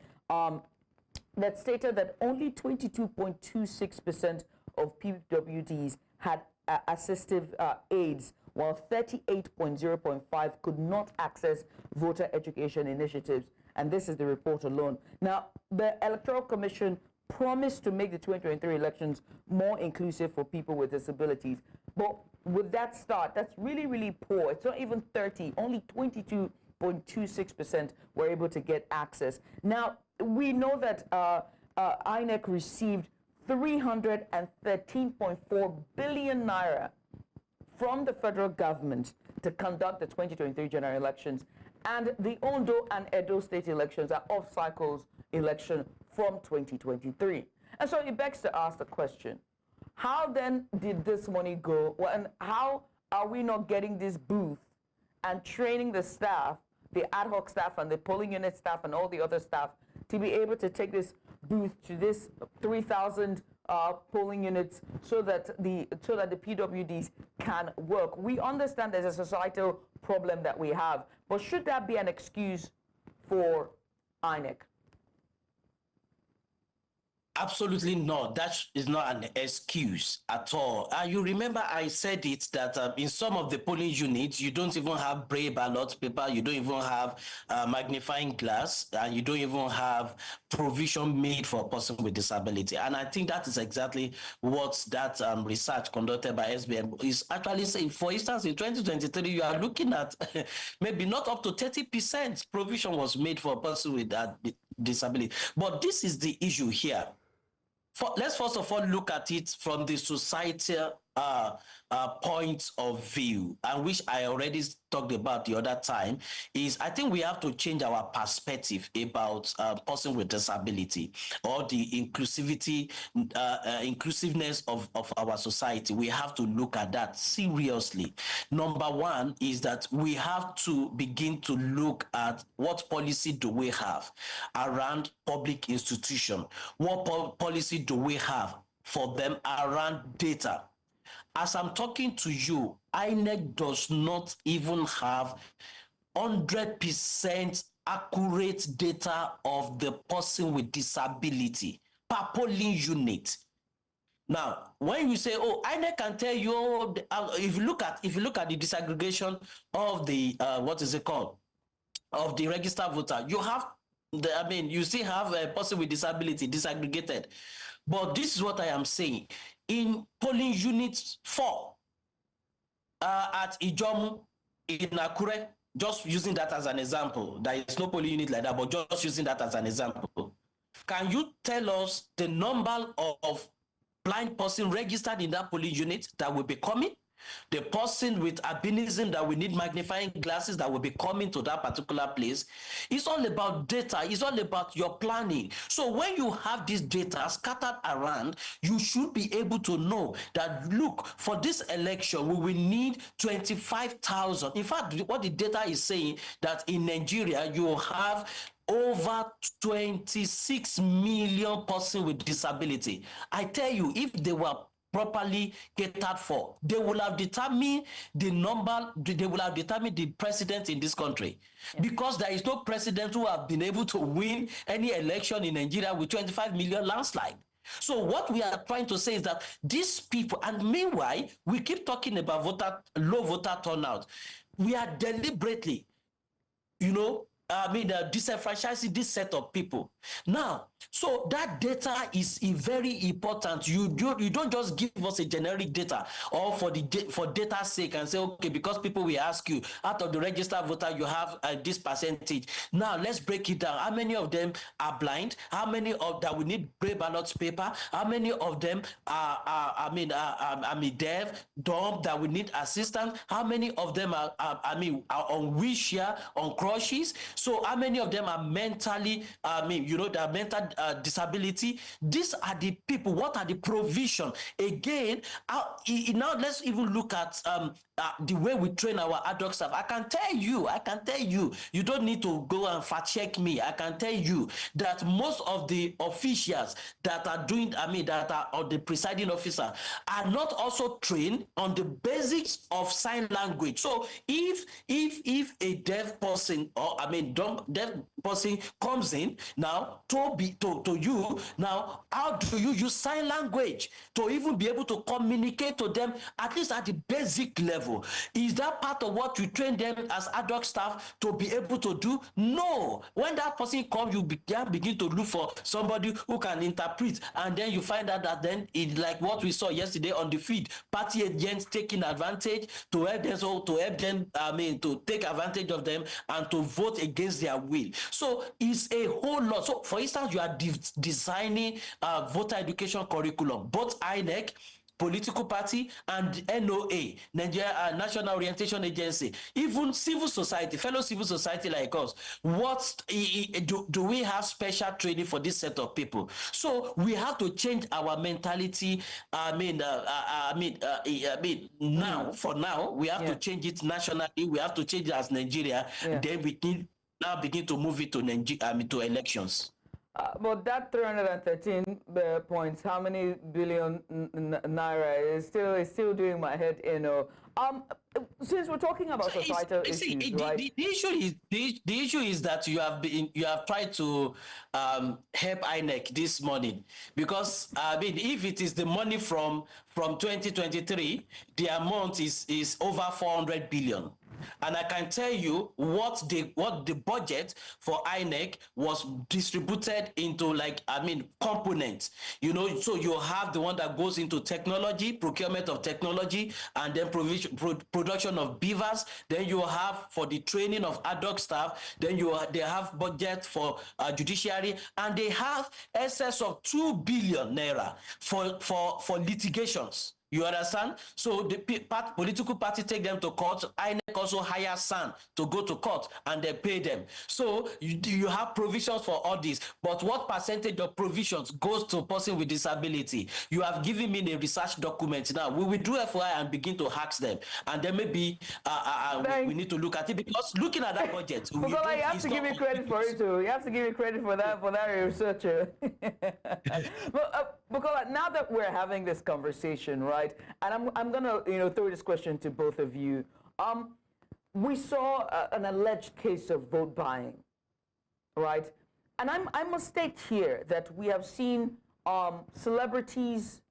Speaker 1: that stated that only 22.26% of PWDs had assistive aids, while 38.0.5 could not access voter education initiatives. And this is the report alone. Now, the Electoral Commission promised to make the 2023 elections more inclusive for people with disabilities. But with that start, that's really, really poor. It's not even 30, only 22.26% were able to get access. Now, we know that INEC received 313.4 billion naira from the federal government to conduct the 2023 general elections, and the Ondo and Edo state elections are off-cycles election from 2023. And so it begs to ask the question, how then did this money go? Well, and how are we not getting this booth and training the staff, the ad hoc staff and the polling unit staff and all the other staff to be able to take this booth to this 3,000 polling units so that the PWDs can work? We understand there's a societal problem that we have, but should that be an excuse for INEC?
Speaker 6: Absolutely not. That is not an excuse at all. You remember I said it that in some of the polling units, you don't even have braille ballot paper, you don't even have magnifying glass, and you don't even have provision made for a person with disability. And I think that is exactly what that research conducted by SBM is actually saying. For instance, in 2023, you are looking at maybe not up to 30% provision was made for a person with that disability. But this is the issue here. Let's first of all look at it from the societal point of view, and which I already talked about the other time, is I think we have to change our perspective about person with disability or the inclusiveness of our society. We have to look at that seriously. Number one is that we have to begin to look at what policy do we have around public institution, what policy do we have for them around data. As I'm talking to you, INEC does not even have 100% accurate data of the person with disability per polling unit. Now, when you say, "Oh, INEC can tell you," if you look at the disaggregation of the what is it called, of the registered voter, you have you still have a person with disability disaggregated. But this is what I am saying. In polling unit 4 at Ijomu in Akure, just using that as an example, there is no polling unit like that, but just using that as an example, can you tell us the number of blind person registered in that polling unit that will be coming? The person with albinism that we need magnifying glasses that will be coming to that particular place. It's all about data. It's all about your planning. So when you have this data scattered around, you should be able to know that, look, for this election, we will need 25,000. In fact, what the data is saying that in Nigeria, you have over 26 million persons with disability. I tell you, if they were properly catered for, they will have determined the number, they will have determined the president in this country. Yeah. Because there is no president who have been able to win any election in Nigeria with 25 million landslide. So what we are trying to say is that these people, and meanwhile, we keep talking about low voter turnout. We are deliberately, disenfranchising this set of people. Now, so that data is very important. You don't just give us a generic data or for data's sake and say, okay, because people will ask you, out of the registered voter, you have this percentage. Now, let's break it down. How many of them are blind? How many of that we need gray ballot paper? How many of them are deaf, dumb, that we need assistance? How many of them are on wheelchair, on crutches? So how many of them are mentally, the mental disability? These are the people. What are the provision? Again, now let's even look at the way we train our ad hoc staff. I can tell you, you don't need to go and fact check me. I can tell you that most of the officials that are doing, that are on the presiding officer, are not also trained on the basics of sign language. So if a deaf person or deaf person comes in now to you, now how do you use sign language to even be able to communicate to them at least at the basic level? Is that part of what you train them as ad hoc staff to be able to do? No. When that person comes, you begin to look for somebody who can interpret, and then you find out that then it's like what we saw yesterday on the feed, party agents taking advantage to help them, to take advantage of them and to vote against their will. So it's a whole lot. So for instance, you are designing voter education curriculum, both INEC, political party, and NOA, Nigeria National Orientation Agency, even civil society, fellow civil society like us. What do we have special training for this set of people? So we have to change our mentality. Now, for now, we have to change it nationally. We have to change it as Nigeria. Then we can now begin to move it to to elections.
Speaker 1: But that 313 points, how many billion naira is still doing my head in. Since we're talking about societal issues, right?
Speaker 6: The issue is that you have tried to help INEC this morning, because if it is the money from 2023, the amount is over 400 billion. And I can tell you what the budget for INEC was distributed into, components. So you have the one that goes into technology, procurement of technology, and then production of beavers. Then you have for the training of ad hoc staff. Then they have budget for judiciary, and they have excess of 2 billion naira for litigations. You understand? So the political party take them to court. INEC also hire SAN to go to court, and they pay them. So you have provisions for all this. But what percentage of provisions goes to a person with disability? You have given me a research document. Now we will do FYI and begin to hack them, and then maybe we need to look at it, because looking at that budget,
Speaker 1: you have to give me credit for it too. You have to give me credit for that researcher. Because now that we're having this conversation, right? And I'm gonna throw this question to both of you. We saw an alleged case of vote buying, right? And I must state here that we have seen celebrities,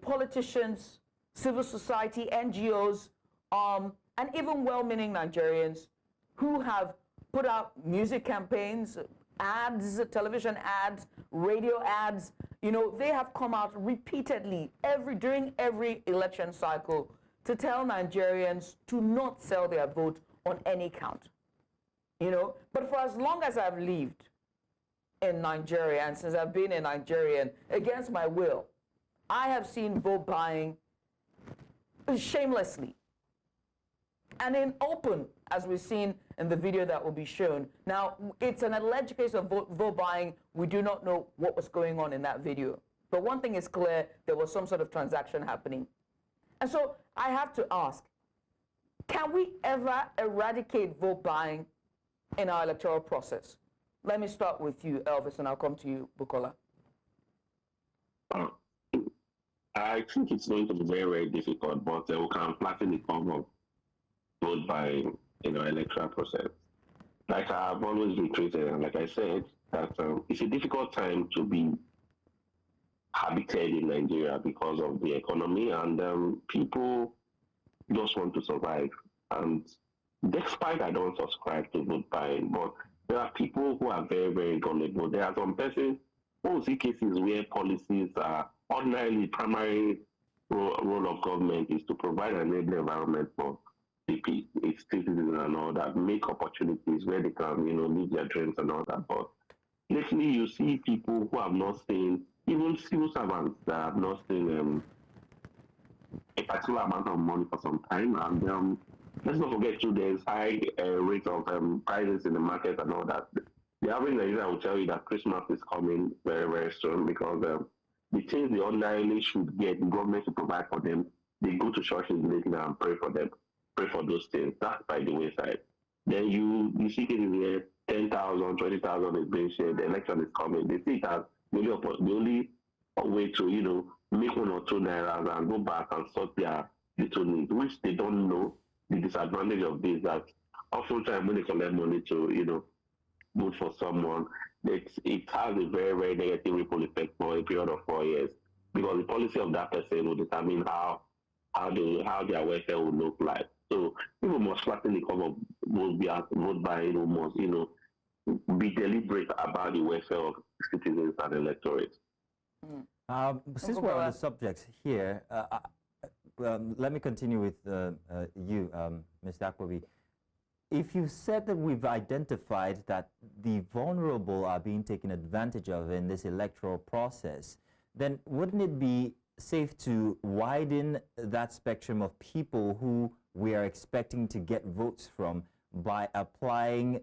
Speaker 1: politicians, civil society, NGOs, and even well-meaning Nigerians who have put out music campaigns, ads, television ads, radio ads. They have come out repeatedly during every election cycle to tell Nigerians to not sell their vote on any count. But for as long as I've lived in Nigeria, and since I've been a Nigerian against my will, I have seen vote buying shamelessly and in open, as we've seen in the video that will be shown. Now, it's an alleged case of vote buying. We do not know what was going on in that video. But one thing is clear, there was some sort of transaction happening. And so I have to ask, can we ever eradicate vote buying in our electoral process? Let me start with you, Elvis, and I'll come to you, Bukola.
Speaker 5: I think it's going to be very, very difficult, but we can flatten the curve of vote buying in our electoral process. Like I've always reiterated, and like I said, that it's a difficult time to be habited in Nigeria because of the economy, and people just want to survive. And despite I don't subscribe to vote buying, but there are people who are very, very vulnerable. There are some persons who see cases where policies are ordinarily primary role of government is to provide an enabling environment for its citizens and all that, make opportunities where they can, live their dreams and all that. But lately, you see people who have not seen, even civil servants that have not seen a particular amount of money for some time, and let's not forget too, there's high rate of prices in the market and all that. The average Nigerian will tell you that Christmas is coming very, very soon because the things they ordinarily should get the government to provide for them, they go to churches lately and pray for them, pray for those things. That's by the wayside. Then you see cases where 10,000, 20,000 is being shared, the election is coming. They see it as the only way to, make 1 or 2 naira and go back and sort their little needs, which they don't know. The disadvantage of this that oftentimes when they collect money to, vote for someone, it has a very, very negative ripple effect for a period of 4 years because the policy of that person will determine how their welfare will look like. So people must flatten the curve of vote buying, must, be deliberate about the welfare of citizens and electorates.
Speaker 2: Since we're on the subject here, let me continue with you, Mr. Akure. If you said that we've identified that the vulnerable are being taken advantage of in this electoral process, then wouldn't it be safe to widen that spectrum of people who we are expecting to get votes from by applying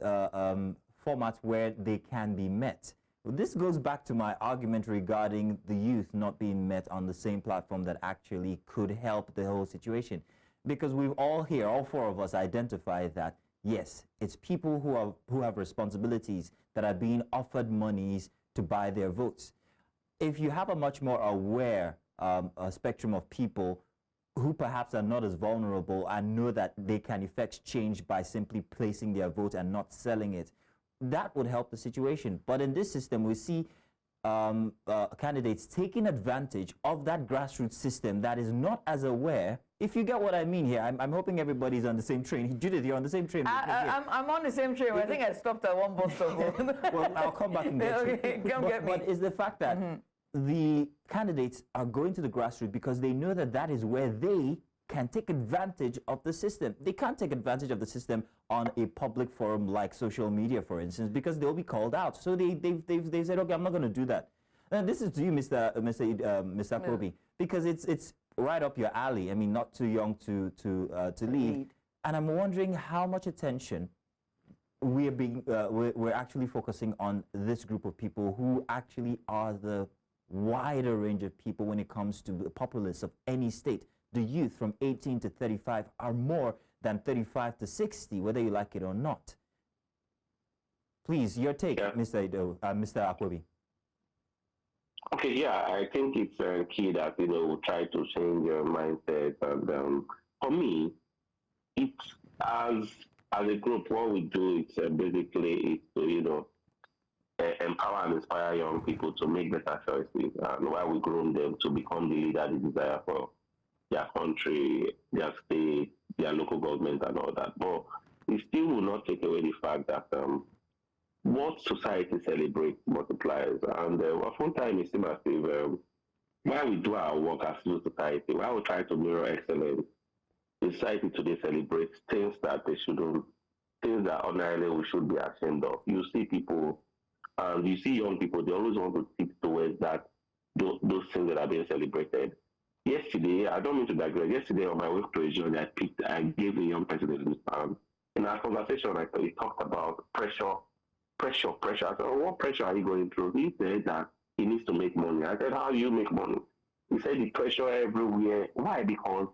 Speaker 2: formats where they can be met? This goes back to my argument regarding the youth not being met on the same platform that actually could help the whole situation. Because we've all here, all 4 of us, identified that, yes, it's people who have responsibilities that are being offered monies to buy their votes. If you have a much more aware spectrum of people who perhaps are not as vulnerable and know that they can effect change by simply placing their vote and not selling it, that would help the situation. But in this system, we see candidates taking advantage of that grassroots system that is not as aware. If you get what I mean here, I'm hoping everybody's on the same train. Judith, you're on the same train.
Speaker 1: I'm on the same train. I think I stopped at one bus stop.
Speaker 2: Well, I'll come back and get you.
Speaker 1: Okay, come get me.
Speaker 2: But it's the fact that the candidates are going to the grassroots because they know that that is where they can take advantage of the system. They can't take advantage of the system on a public forum like social media, for instance, because they'll be called out. So they've said, okay, I'm not going to do that. And this is to you, Mr. Akure, because it's right up your alley. I mean, not too young to lead. And I'm wondering how much attention we're actually focusing on this group of people who actually are the wider range of people when it comes to the populace of any state. The youth from 18 to 35 are more than 35 to 60, whether you like it or not. Please, your take, Mr. Akure.
Speaker 5: Okay, yeah, I think it's key that, we try to change your mindset. And for me, it's as a group, what we do, it's basically to, empower and inspire young people to make better choices, and while we groom them to become the leader they desire for their country, their state, their local government, and all that. But it still will not take away the fact that what society celebrates multiplies. And oftentimes it seems as if while we do our work as civil society, while we try to mirror excellence, the society today celebrates things that they shouldn't, things that ordinarily we should be ashamed of. You see people, and you see young people, they always want to tip towards that, those things that are being celebrated. yesterday, I don't mean to digress, yesterday on my way to a job, I gave a young person in our conversation, he talked about pressure. I said, oh, what pressure are you going through? He said that he needs to make money. I said, how do you make money? He said the pressure everywhere. Why? Because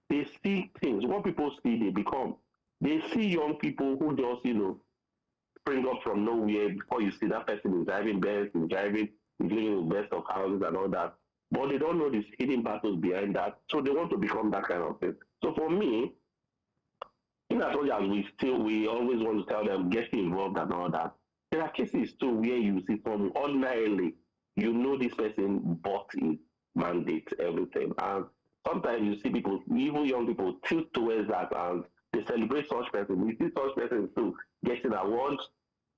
Speaker 5: they see things. What people see, they become. They see young people who just, spring up from nowhere. Before you see that person is driving best, is living in the best of houses and all that. But they don't know these hidden battles behind that. So they want to become that kind of thing. So for me, in as much as we always want to tell them, get involved and all that, there are cases too where you see someone ordinarily, this person bought his mandate, everything. And sometimes you see people, even young people, tilt towards that and they celebrate such person. We see such persons too getting awards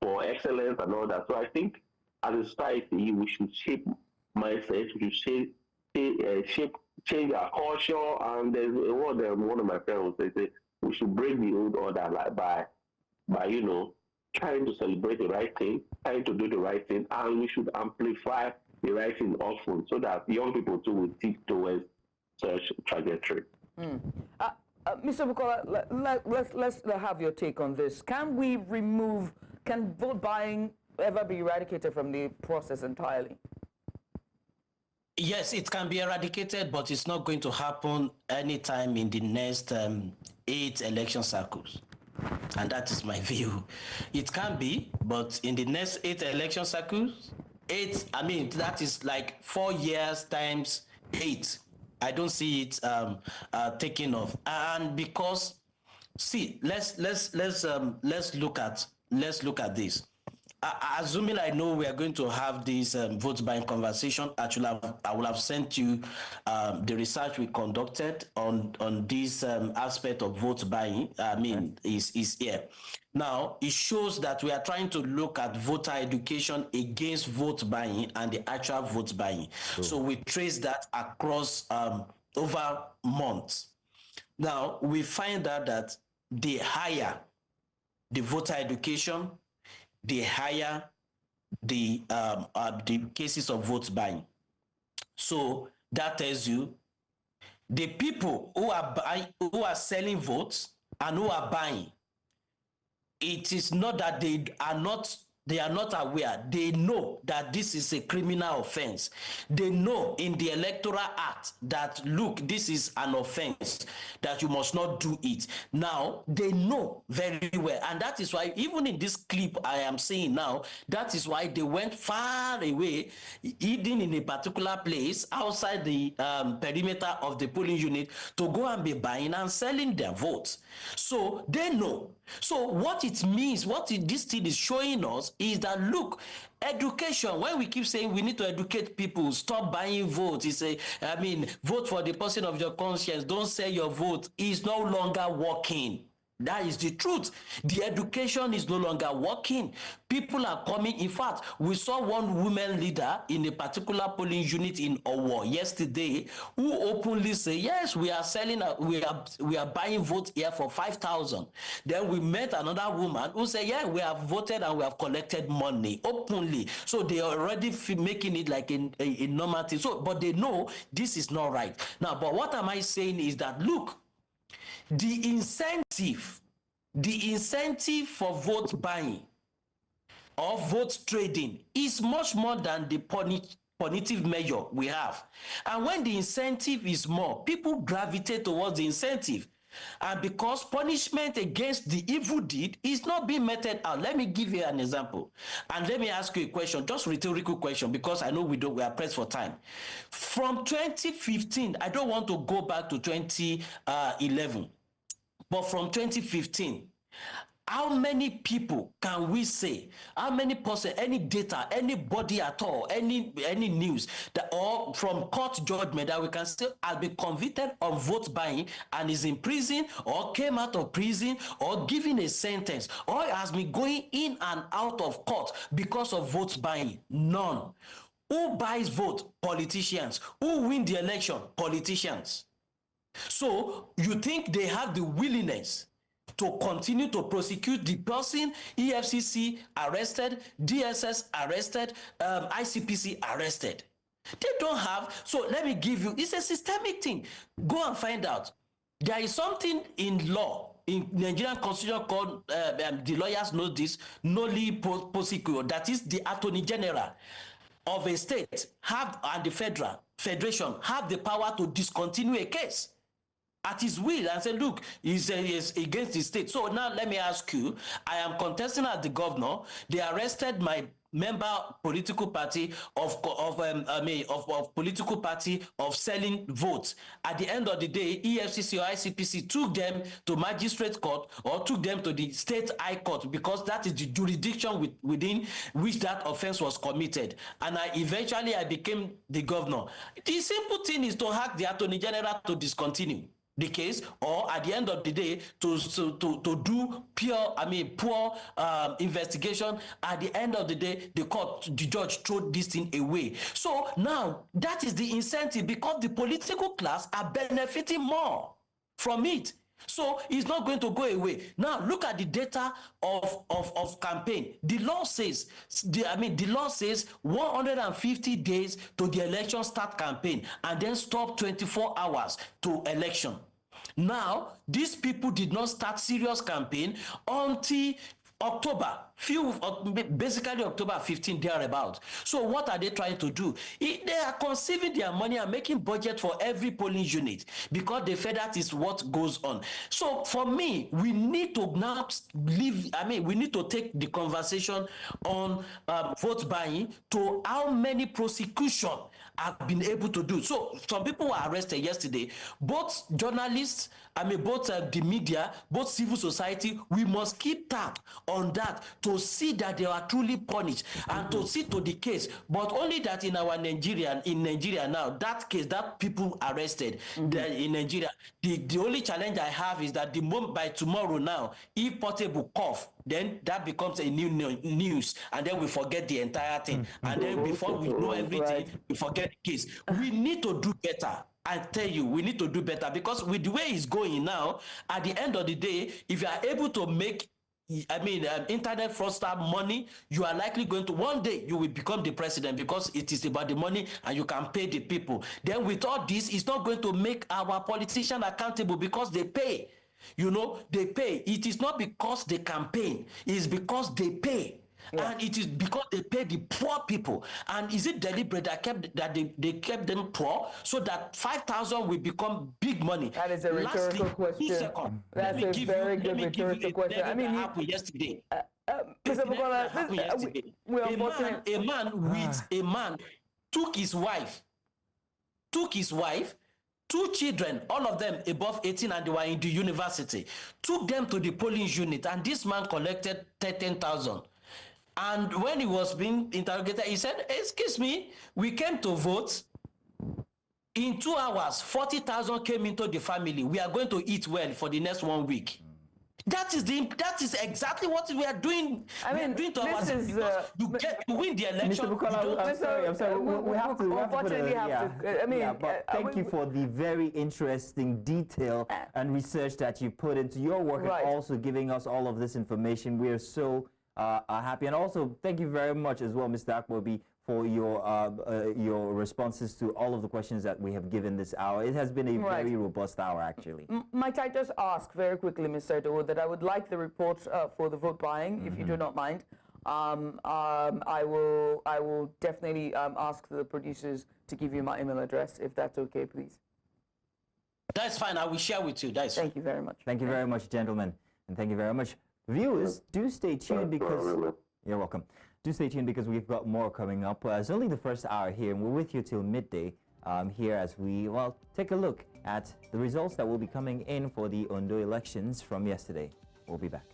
Speaker 5: for excellence and all that. So I think as a society, we should shape mindset, we should change our culture. And there's a word that one of my friends would say, we should break the old order by trying to celebrate the right thing, trying to do the right thing, and we should amplify the right thing often so that young people too will seek towards such trajectory.
Speaker 1: Mr. Bukola, let's have your take on this. Can vote buying ever be eradicated from the process entirely?
Speaker 6: Yes, it can be eradicated, but it's not going to happen anytime in the next 8 election cycles. And that is my view. It can be, but in the next 8 election cycles, that is like 4 years times 8. I don't see it taking off. And because, see, let's look at this. Assuming I know we are going to have this vote buying conversation, actually I will have sent you the research we conducted on this aspect of vote buying. Is here. Now, it shows that we are trying to look at voter education against vote buying and the actual vote buying. Sure. So we trace that across over months. Now, we find out that the higher the voter education, the higher the cases of vote buying. So that tells you the people who are selling votes and who are buying, it is not that they are not aware. They know that this is a criminal offense. They know in the Electoral Act that, look, this is an offense, that you must not do it. Now, they know very well. And that is why, even in this clip I am seeing now, that is why they went far away, hidden in a particular place outside the perimeter of the polling unit to go and be buying and selling their votes. So they know. So what it means, this thing is showing us is that, look, education, when we keep saying we need to educate people, stop buying votes, vote for the person of your conscience, don't sell your vote, is no longer working. That is the truth. The education is no longer working. People are coming. In fact, we saw one woman leader in a particular polling unit in Owo yesterday who openly say, yes, we are selling, we are buying votes here for 5,000. Then we met another woman who said, yeah, we have voted and we have collected money openly. So they are already making it like a normal thing. So, but they know this is not right. Now, but what am I saying is that, look, the incentive for vote buying or vote trading is much more than the punitive measure we have. And when the incentive is more, people gravitate towards the incentive. And because punishment against the evil deed is not being meted out. Let me give you an example. And let me ask you a question, just a rhetorical question, because I know we are pressed for time. From 2015, I don't want to go back to 2011, but from 2015, how many people can we say, how many person, any data, anybody at all, any news that, or from court judgment that we can say has been convicted of vote buying and is in prison or came out of prison or given a sentence or has been going in and out of court because of vote buying? None. Who buys vote? Politicians. Who win the election? Politicians. So you think they have the willingness to continue to prosecute the person? EFCC arrested, DSS arrested, ICPC arrested. They don't have. So let me give you, it's a systemic thing. Go and find out. There is something in law, in Nigerian constitution called, the lawyers know this, noli prosequio, that is the Attorney General of a state and the federation have the power to discontinue a case at his will and say, look, he's against the state. So now let me ask you, I am contesting as the governor. They arrested my member political party of political party of selling votes. At the end of the day, EFCC or ICPC took them to magistrate court or took them to the state high court because that is the jurisdiction within which that offense was committed. And eventually I became the governor. The simple thing is to ask the Attorney General to discontinue the case, or at the end of the day to do poor investigation. At the end of the day, the judge threw this thing away. So now that is the incentive, because the political class are benefiting more from it. So it's not going to go away. Now look at the data of campaign. The law says, the law says 150 days to the election start campaign and then stop 24 hours to election. Now, these people did not start serious campaign until October, basically October 15, thereabout. So what are they trying to do? They are conceiving their money and making budget for every polling unit because they feel that is what goes on. So for me, we need to now we need to take the conversation on vote buying to how many prosecution have been able to do. So some people were arrested yesterday, both journalists, both the media, both civil society. We must keep tab on that to see that they are truly punished and to see to the case. But only that in Nigeria now, that case, that people arrested in Nigeria, the only challenge I have is that the moment by tomorrow now, if Portable cough, then that becomes a new news, and then we forget the entire thing. And then before we know everything, we forget the case. We need to do better. I tell you, we need to do better, because with the way it's going now, at the end of the day, if you are able to make internet fraudster money, you are likely going to, one day you will become the president, because it is about the money and you can pay the people. Then with all this, it's not going to make our politicians accountable, because they pay. They pay. It is not because they campaign, it is because they pay. Yeah. And it is because they pay the poor people. And is it deliberate that they kept them poor so that 5,000 will become big money?
Speaker 1: That is a rhetorical question. That's a very good rhetorical question.
Speaker 6: Yesterday.
Speaker 1: Mr. Bukola,
Speaker 6: a man took his wife, 2 children, all of them above 18, and they were in the university, took them to the polling unit, and this man collected 13,000. And when he was being interrogated, he said, excuse me, we came to vote. In 2 hours, 40,000 came into the family. We are going to eat well for the next 1 week. That is exactly what we are doing. We are doing to ourselves, because you win the election.
Speaker 2: Mr. Bukola, I'm sorry. We have to. But thank you for the very interesting detail and research that you put into your work, and also giving us all of this information. We are so happy, and also thank you very much as well, Mr. Akure, for your responses to all of the questions that we have given this hour. It has been a very robust hour, actually.
Speaker 1: Might I just ask very quickly, Mr. Atibi, that I would like the report for the vote buying, if you do not mind. I will definitely ask the producers to give you my email address, if that's okay, please.
Speaker 6: That's fine. I will share with you.
Speaker 1: Thank you very much.
Speaker 2: Thank you very much, gentlemen, and thank you very much, viewers. Do stay tuned, because you're welcome. Do stay tuned, because we've got more coming up. It's only the first hour here, and we're with you till midday here as we, take a look at the results that will be coming in for the Ondo elections from yesterday. We'll be back.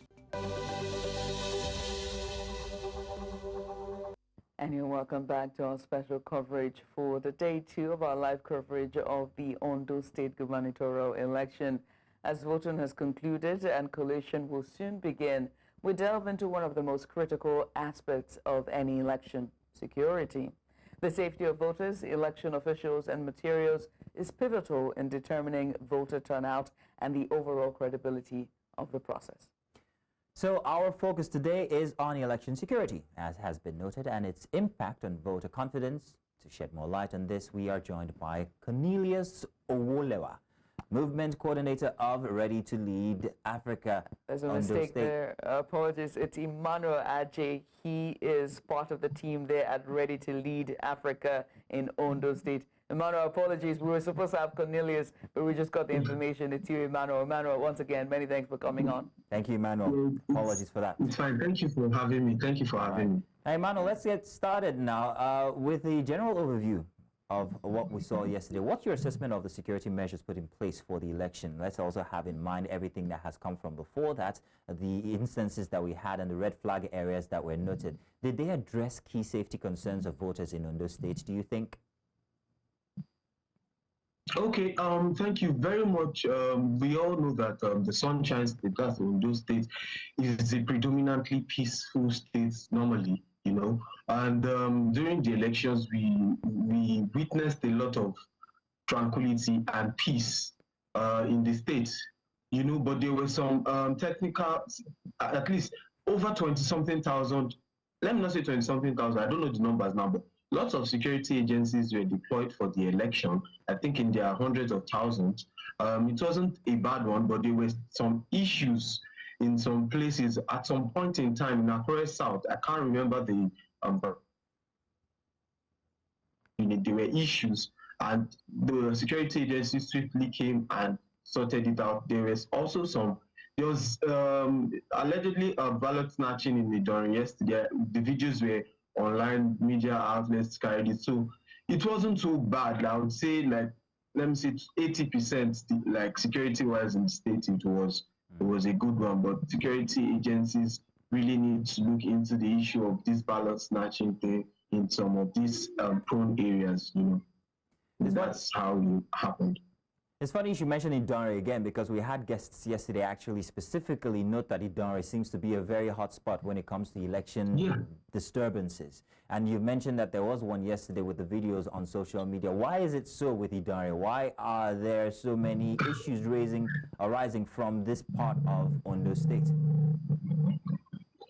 Speaker 1: And you're welcome back to our special coverage for the day 2 of our live coverage of the Ondo State Gubernatorial Election. As voting has concluded and collation will soon begin, we delve into one of the most critical aspects of any election: security. The safety of voters, election officials, and materials is pivotal in determining voter turnout and the overall credibility of the process.
Speaker 2: So our focus today is on election security, as has been noted, and its impact on voter confidence, To shed more light on this, we are joined by Cornelius Owolewa, Movement Coordinator of Ready to Lead Africa.
Speaker 1: There's a mistake there. Apologies. It's Emmanuel Ajayi. He is part of the team there at Ready to Lead Africa in Ondo State. Emmanuel, apologies. We were supposed to have Cornelius, but we just got the information. It's you, Emmanuel. Emmanuel, once again, many thanks for coming on.
Speaker 2: Thank you, Emmanuel. Apologies for that.
Speaker 7: It's fine. Thank you for having me. Thank you for having me.
Speaker 2: Hey, Emmanuel, let's get started now with the general overview of what we saw yesterday. What's your assessment of the security measures put in place for the election? Let's also have in mind everything that has come from before that, the instances that we had and the red flag areas that were noted. Did they address key safety concerns of voters in Ondo State, do you think?
Speaker 7: Okay, thank you very much. We all know that the Sunshine State, that's Ondo State, is a predominantly peaceful state normally, you know. And during the elections, we witnessed a lot of tranquility and peace in the state, you know. But there were some technical, at least over 20-something thousand. Let me not say 20-something thousand. I don't know the numbers now, but lots of security agencies were deployed for the election. I think in their hundreds of thousands. It wasn't a bad one, but there were some issues in some places at some point in time in Akure South. I can't remember the there were issues, and the security agency swiftly came and sorted it out. There was also there was allegedly a ballot snatching in the Idorin yesterday. The videos were online, media outlets carried it, so it wasn't so bad. I would say, like, let me say 80%, like, security-wise in the state, it was a good one. But security agencies really need to look into the issue of this ballot snatching thing in some of these prone areas, you know. That's how it happened.
Speaker 2: It's funny you should mention Idorin again, because we had guests yesterday actually specifically note that Idorin seems to be a very hot spot when it comes to election disturbances. And you mentioned that there was one yesterday with the videos on social media. Why is it so with Idorin? Why are there so many issues arising from this part of Ondo State?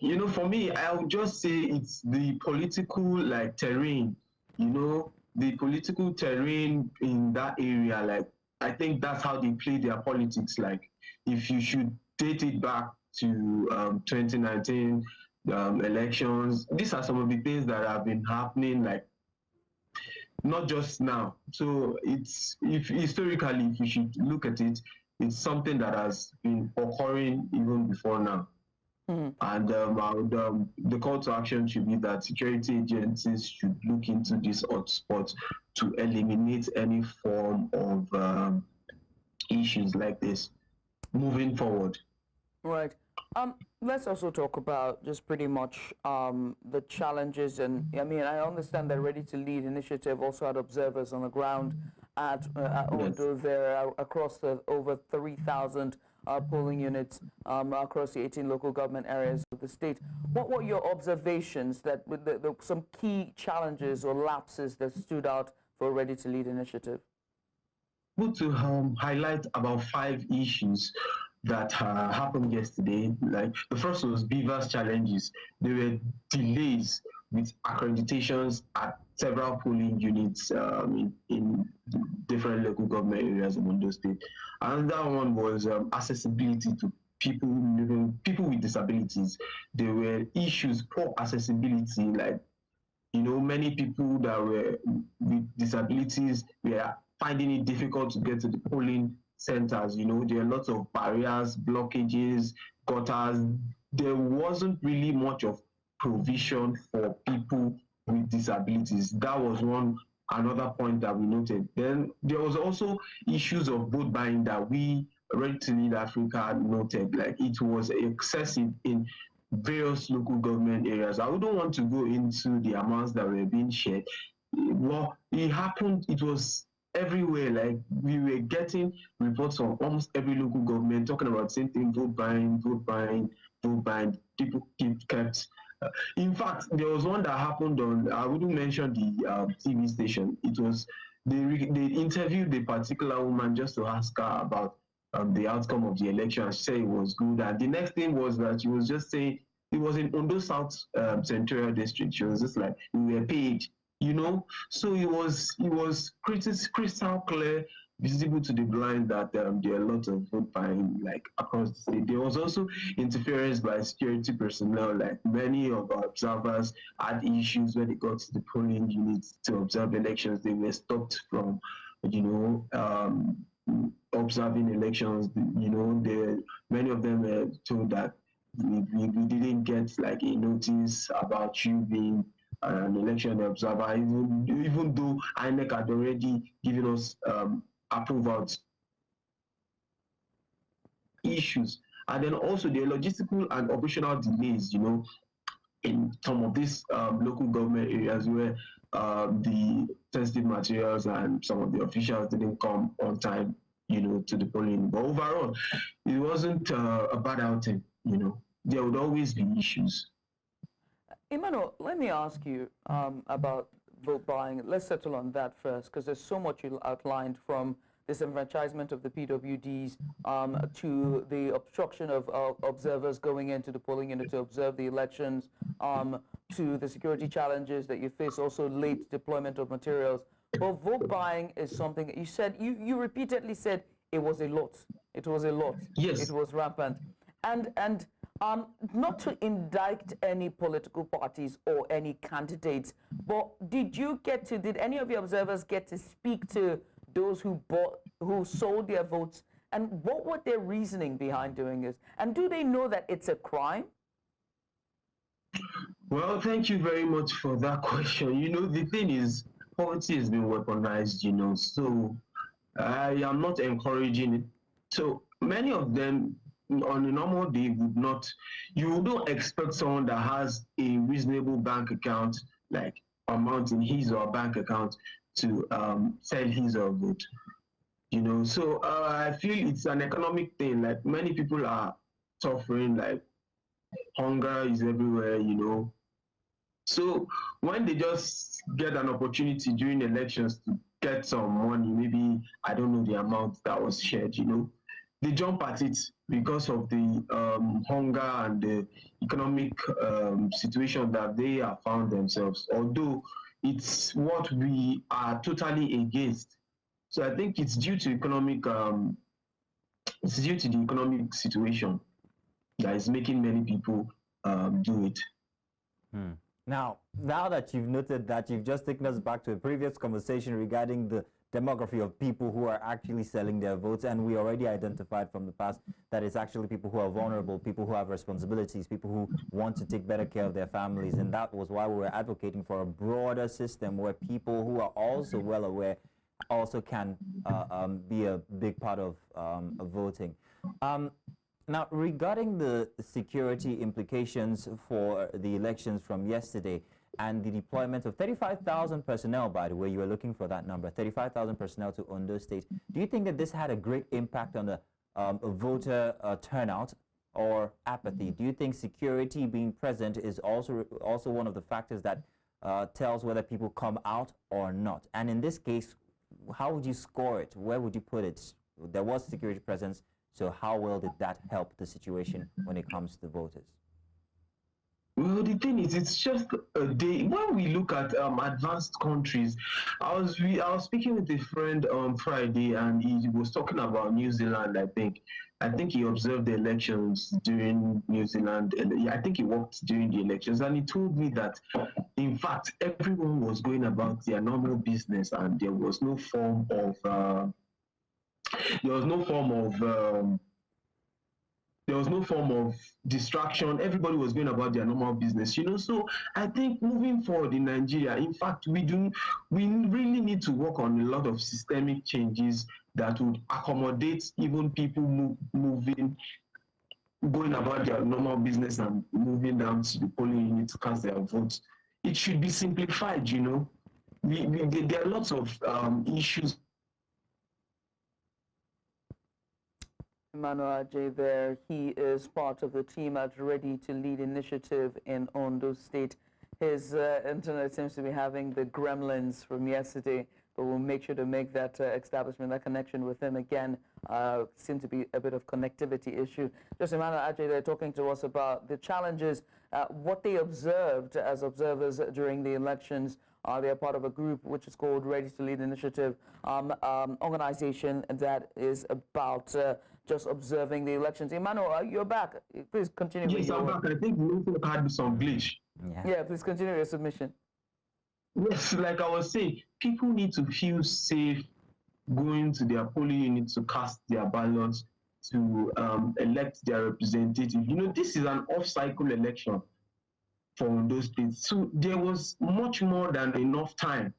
Speaker 7: You know, for me, I would just say it's the political, like, terrain, you know, the political terrain in that area. Like, I think that's how they play their politics. Like, if you should date it back to 2019 elections, these are some of the things that have been happening, like, not just now. So it's, historically, if you should look at it, it's something that has been occurring even before now. And the call to action should be that security agencies should look into these hotspots to eliminate any form of issues like this moving forward.
Speaker 1: Right. Let's also talk about just pretty much the challenges. And I mean, I understand that Ready to Lead initiative also had observers on the ground at Ondo there across the over 3,000 polling units across the 18 local government areas of the state. What were your observations that some key challenges or lapses that stood out for Ready to Lead initiative?
Speaker 7: I want to highlight about 5 issues that happened yesterday. Like, the first was beavers challenges. There were delays with accreditations at several polling units in different local government areas of Ondo State. Another one was accessibility to people with disabilities. There were issues, poor accessibility, like, you know, many people that were with disabilities were finding it difficult to get to the polling centers. You know, there are lots of barriers, blockages, gutters. There wasn't really much of provision for people with disabilities. That was another point that we noted. Then there was also issues of vote buying that we, Ready to Lead Africa, noted. Like, it was excessive in various local government areas. I wouldn't want to go into the amounts that were being shared. Well, it happened, it was everywhere. Like, we were getting reports from almost every local government talking about the same thing: vote buying, vote buying, vote buying. People kept. In fact, there was one that happened on, I wouldn't mention the TV station. It was, they interviewed a particular woman just to ask her about the outcome of the election, and she said it was good. And the next thing was that she was just saying, it was in Ondo South Senatorial District. She was just like, we were paid you know. So it was crystal clear, visible to the blind that there are a lot of vote buying like across the state. There was also interference by security personnel. Like many of our observers had issues when they got to the polling units to observe elections. They were stopped from, observing elections. Many of them were told that we didn't get like a notice about you being an election observer, even though INEC had already given us approval issues. And then also the logistical and operational delays, in some of these local government areas where the sensitive materials and some of the officials didn't come on time, to the polling. But overall, it wasn't a bad outing, There would always be issues.
Speaker 1: Emmanuel, let me ask you about vote buying. Let's settle on that first, because there's so much you outlined, from disenfranchisement of the PWDs to the obstruction of observers going into the polling unit to observe the elections, to the security challenges that you face, also late deployment of materials. But vote buying is something you said, you repeatedly said it was a lot. It was a lot.
Speaker 7: Yes.
Speaker 1: It was rampant. And not to indict any political parties or any candidates, but did any of your observers get to speak to those who sold their votes, and what were their reasoning behind doing this? And do they know that it's a crime?
Speaker 7: Well, thank you very much for that question. The thing is, poverty has been weaponized, so I am not encouraging it. So many of them on a normal day you don't expect someone that has a reasonable bank account, like amount in his or bank account, to sell his or vote. So I feel it's an economic thing. Like many people are suffering, like hunger is everywhere, So when they just get an opportunity during elections to get some money, maybe I don't know the amount that was shared, they jump at it because of the hunger and the economic situation that they have found themselves. Although it's what we are totally against. So I think it's due to the economic situation that is making many people do it.
Speaker 2: Now that you've noted that, you've just taken us back to a previous conversation regarding the demography of people who are actually selling their votes, and we already identified from the past that it's actually people who are vulnerable, people who have responsibilities, people who want to take better care of their families, and that was why we were advocating for a broader system where people who are also well aware also can be a big part of voting. Now, regarding the security implications for the elections from yesterday and the deployment of 35,000 personnel, by the way, you were looking for that number, 35,000 personnel to Ondo State, do you think that this had a great impact on the voter turnout or apathy? Do you think security being present is also one of the factors that tells whether people come out or not? And in this case, how would you score it? Where would you put it? There was security presence, so how well did that help the situation when it comes to the voters?
Speaker 7: Well, the thing is, it's just a day. When we look at advanced countries, I was speaking with a friend on Friday, and he was talking about New Zealand. I think he observed the elections during New Zealand, and I think he worked during the elections, and he told me that, in fact, everyone was going about their normal business, and there was no form of distraction. Everybody was going about their normal business, So I think moving forward in Nigeria, in fact, we really need to work on a lot of systemic changes that would accommodate even people going about their normal business and moving down to the polling unit to cast their votes. It should be simplified, There are lots of issues.
Speaker 1: Emmanuel Ajayi there. He is part of the team at Ready to Lead initiative in Ondo State. His internet seems to be having the gremlins from yesterday, but we'll make sure to make that establishment, that connection with him again. Seems to be a bit of connectivity issue. Just Emmanuel Ajayi there talking to us about the challenges, what they observed as observers during the elections, They're part of a group which is called Ready to Lead Initiative, organization that is about just observing the elections. Emmanuel, you're back. Please continue.
Speaker 7: Yes, I'm back. I think we also had some glitch.
Speaker 1: Yeah, please continue your submission.
Speaker 7: Yes, like I was saying, people need to feel safe going to their polling units to cast their ballots, to elect their representative. You know, this is an off-cycle election for Ondo State. So there was much more than enough time.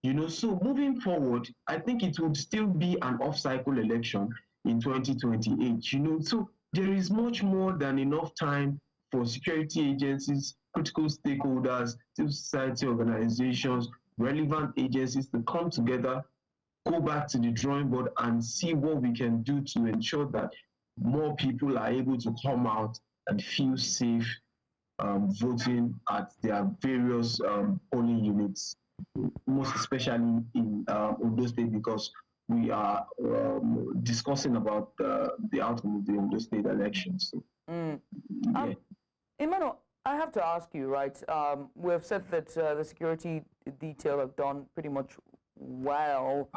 Speaker 7: You know, so moving forward, I think it would still be an off-cycle election in 2028. You know, so there is much more than enough time for security agencies, critical stakeholders, civil society organizations, relevant agencies to come together, go back to the drawing board and see what we can do to ensure that more people are able to come out and feel safe voting at their various polling units, most especially in Ondo State, because we are discussing about the outcome of the Ondo State elections. So, yeah.
Speaker 1: Emmanuel, I have to ask you, right? We've said that the security detail have done pretty much well,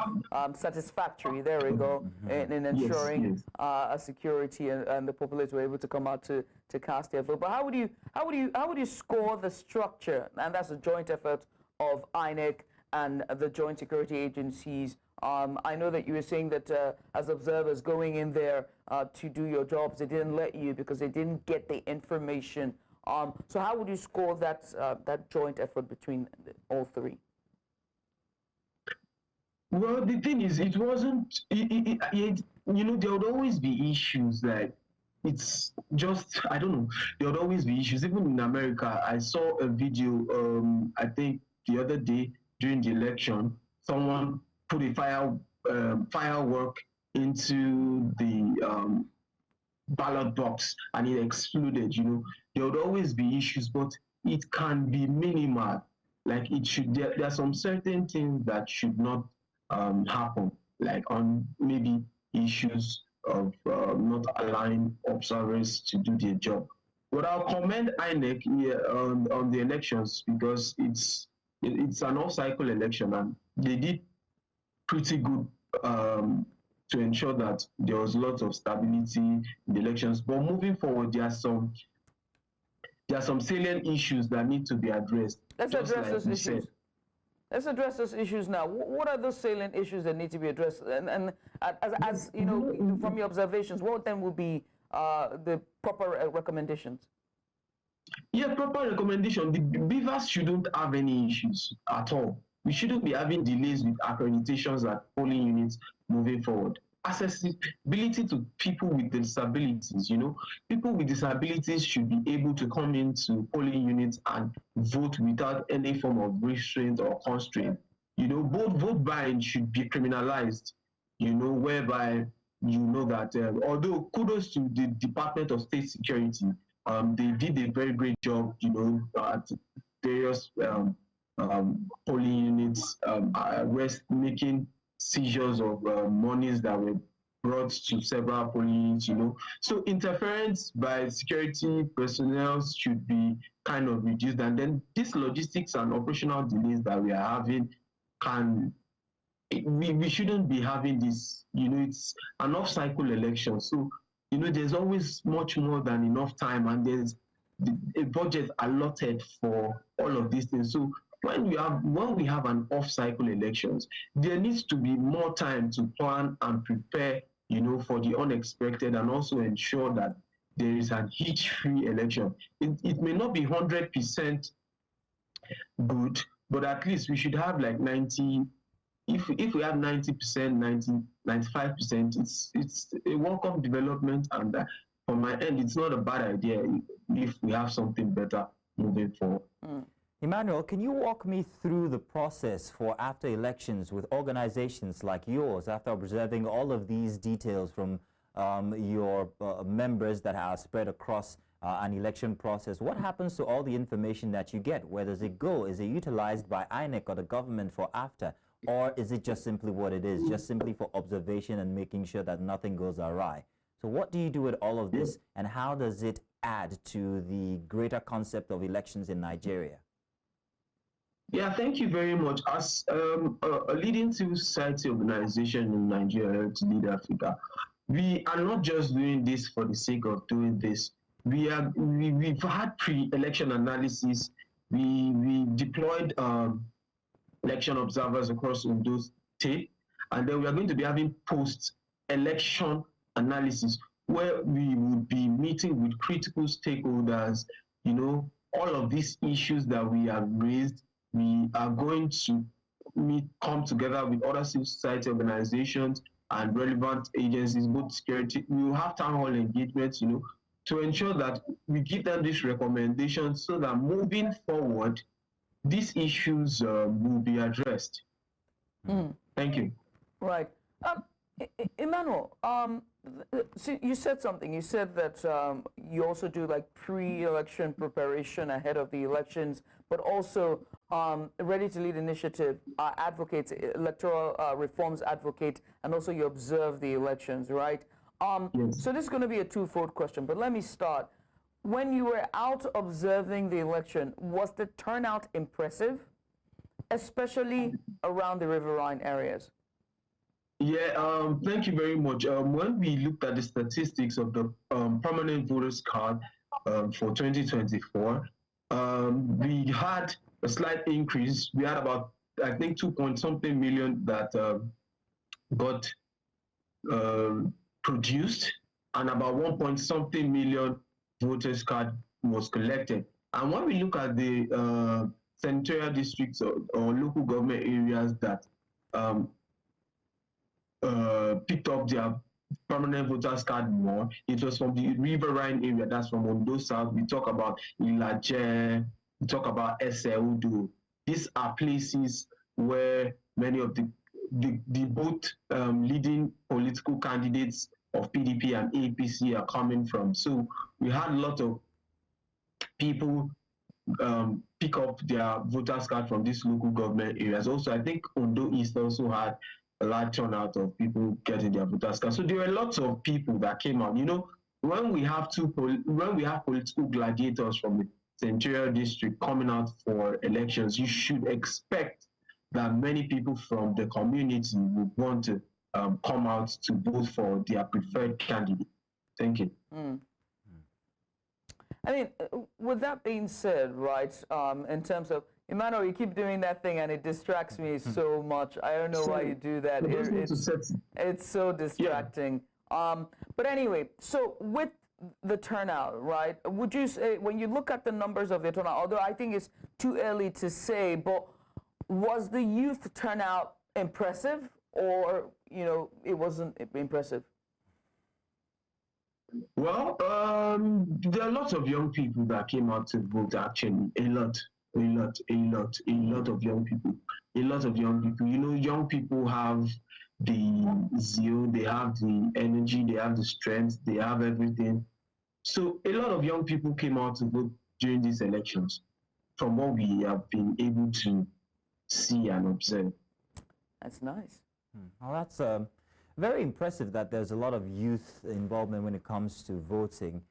Speaker 1: satisfactory, there we go, in ensuring a security and the populace were able to come out to cast their vote. But how would you score the structure? And that's a joint effort of INEC and the joint security agencies. I know that you were saying that as observers going in there to do your jobs, they didn't let you because they didn't get the information. So how would you score that joint effort between all three?
Speaker 7: Well, the thing is, it wasn't, you know, there would always be issues like, it's just, I don't know, there would always be issues. Even in America, I saw a video, I think the other day during the election, someone put a firework into the ballot box and it exploded. You know, there would always be issues, but it can be minimal. Like it should, there are some certain things that should not happen, like on maybe issues of not allowing observers to do their job. But I'll commend INEC on the elections because it's an off-cycle election and they did pretty good to ensure that there was lots of stability in the elections. But moving forward, there are some salient issues that need to be addressed.
Speaker 1: Let's address those issues. Let's address those issues now. What are those salient issues that need to be addressed? And as you know, from your observations, what then will be the proper recommendations?
Speaker 7: Yeah, proper recommendation. The beavers shouldn't have any issues at all. We shouldn't be having delays with accreditations at polling units moving forward. Accessibility to people with disabilities, you know, people with disabilities should be able to come into polling units and vote without any form of restraint or constraint. You know, vote buying should be criminalized, you know, whereby you know that, although kudos to the Department of State Security, they did a very great job, you know, at various polling units, making seizures of monies that were brought to several polling units, you know. So interference by security personnel should be kind of reduced, and then these logistics and operational delays that we are having we shouldn't be having this, you know. It's an off-cycle election, so you know there's always much more than enough time, and there's a budget allotted for all of these things. So when we have an off-cycle elections, there needs to be more time to plan and prepare, you know, for the unexpected, and also ensure that there is an hitch-free election. It may not be 100% good, but at least we should have like 90. If we have 90%, 95%, it's a welcome development, and from my end, it's not a bad idea if we have something better moving forward.
Speaker 2: Emmanuel, can you walk me through the process for after elections with organizations like yours, after observing all of these details from your members that are spread across an election process? What happens to all the information that you get? Where does it go? Is it utilized by INEC or the government for after? Or is it just simply what it is, just simply for observation and making sure that nothing goes awry? So what do you do with all of this, and how does it add to the greater concept of elections in Nigeria?
Speaker 7: Yeah, thank you very much. As a leading civil society organization in Nigeria, to lead Africa, we are not just doing this for the sake of doing this. We've had pre-election analysis. We deployed election observers across Ondo State, and then we are going to be having post-election analysis where we would be meeting with critical stakeholders. You know, all of these issues that we have raised, we are going to come together with other civil society organizations and relevant agencies, both security. We will have town hall engagements, you know, to ensure that we give them these recommendations so that moving forward, these issues will be addressed. Thank you.
Speaker 1: Right. Emmanuel, so you said something. You said that you also do like pre-election preparation ahead of the elections, but also Ready to Lead initiative advocates, electoral reforms advocate, and also you observe the elections, right?
Speaker 7: Yes.
Speaker 1: So this is going to be a two-fold question, but let me start. When you were out observing the election, was the turnout impressive, especially around the riverine areas?
Speaker 7: Yeah, thank you very much. When we looked at the statistics of the permanent voters card for 2024, we had a slight increase. We had about, I think, 2-point-something million that got produced, and about 1-point-something million voters card was collected. And when we look at the senatorial districts or local government areas that picked up their permanent voters card more, it was from the riverine area. That's from Ondo South. We talk about Ilaje, we talk about Udo. These are places where many of the both leading political candidates of PDP and APC are coming from. So we had a lot of people pick up their voters card from these local government areas. Also, I think Ondo East also had a large turnout of people getting their voters card. So there were lots of people that came out. You know, when we have political gladiators from the senatorial district coming out for elections, you should expect that many people from the community would want to come out to vote for their preferred candidate. Thank you.
Speaker 1: I mean, with that being said, right, in terms of, Emmanuel, you keep doing that thing and it distracts me so much. I don't know why you do that. It's so distracting. Yeah. But anyway, so with the turnout, right, would you say, when you look at the numbers of the turnout, although I think it's too early to say, but was the youth turnout impressive, or, you know, it wasn't impressive?
Speaker 7: Well, there are lots of young people that came out to vote, actually. A lot of young people. A lot of young people. You know, young people have the zeal, they have the energy, they have the strength, they have everything. So a lot of young people came out to vote during these elections, from what we have been able to see and observe.
Speaker 1: That's nice.
Speaker 2: Well, that's very impressive that there's a lot of youth involvement when it comes to voting,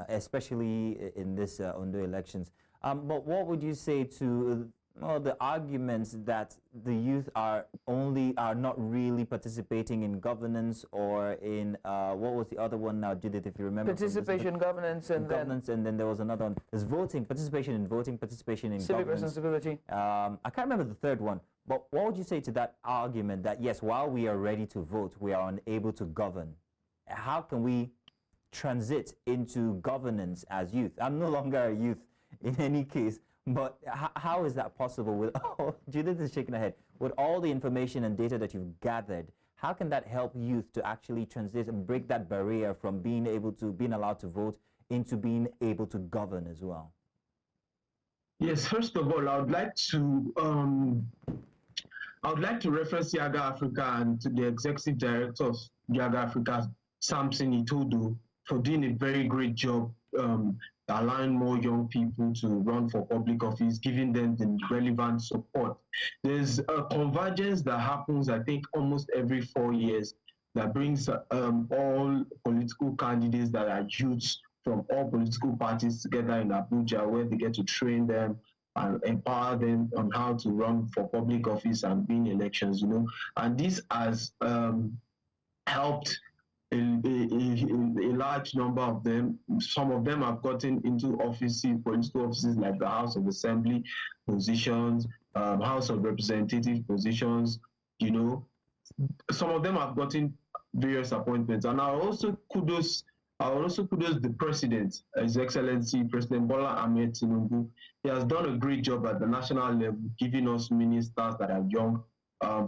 Speaker 2: especially in this Ondo elections. But what would you say to the arguments that the youth are not really participating in governance, or in what was the other one now, Judith, if you remember?
Speaker 1: Participation, governance, and
Speaker 2: then there was another one. There's voting, participation in
Speaker 1: civic responsibility.
Speaker 2: I can't remember the third one. But what would you say to that argument that, yes, while we are ready to vote, we are unable to govern? How can we transit into governance as youth? I'm no longer a youth in any case, but how is that possible? With Judith is shaking her head. With all the information and data that you've gathered, how can that help youth to actually transit and break that barrier from being allowed to vote into being able to govern as well?
Speaker 7: Yes, first of all, I would like to reference Yaga Africa and to the executive director of Yaga Africa, Samson Itodo, for doing a very great job allowing more young people to run for public office, giving them the relevant support. There's a convergence that happens, I think, almost every 4 years that brings all political candidates that are youths from all political parties together in Abuja, where they get to train them and empower them on how to run for public office and win elections, and this has helped a large number of them. Some of them have gotten into political offices like the House of Assembly positions, House of Representative positions, some of them have gotten various appointments. And I'll also kudos the President, His Excellency President Bola Ahmed Tinubu. He has done a great job at the national level, giving us ministers that are young.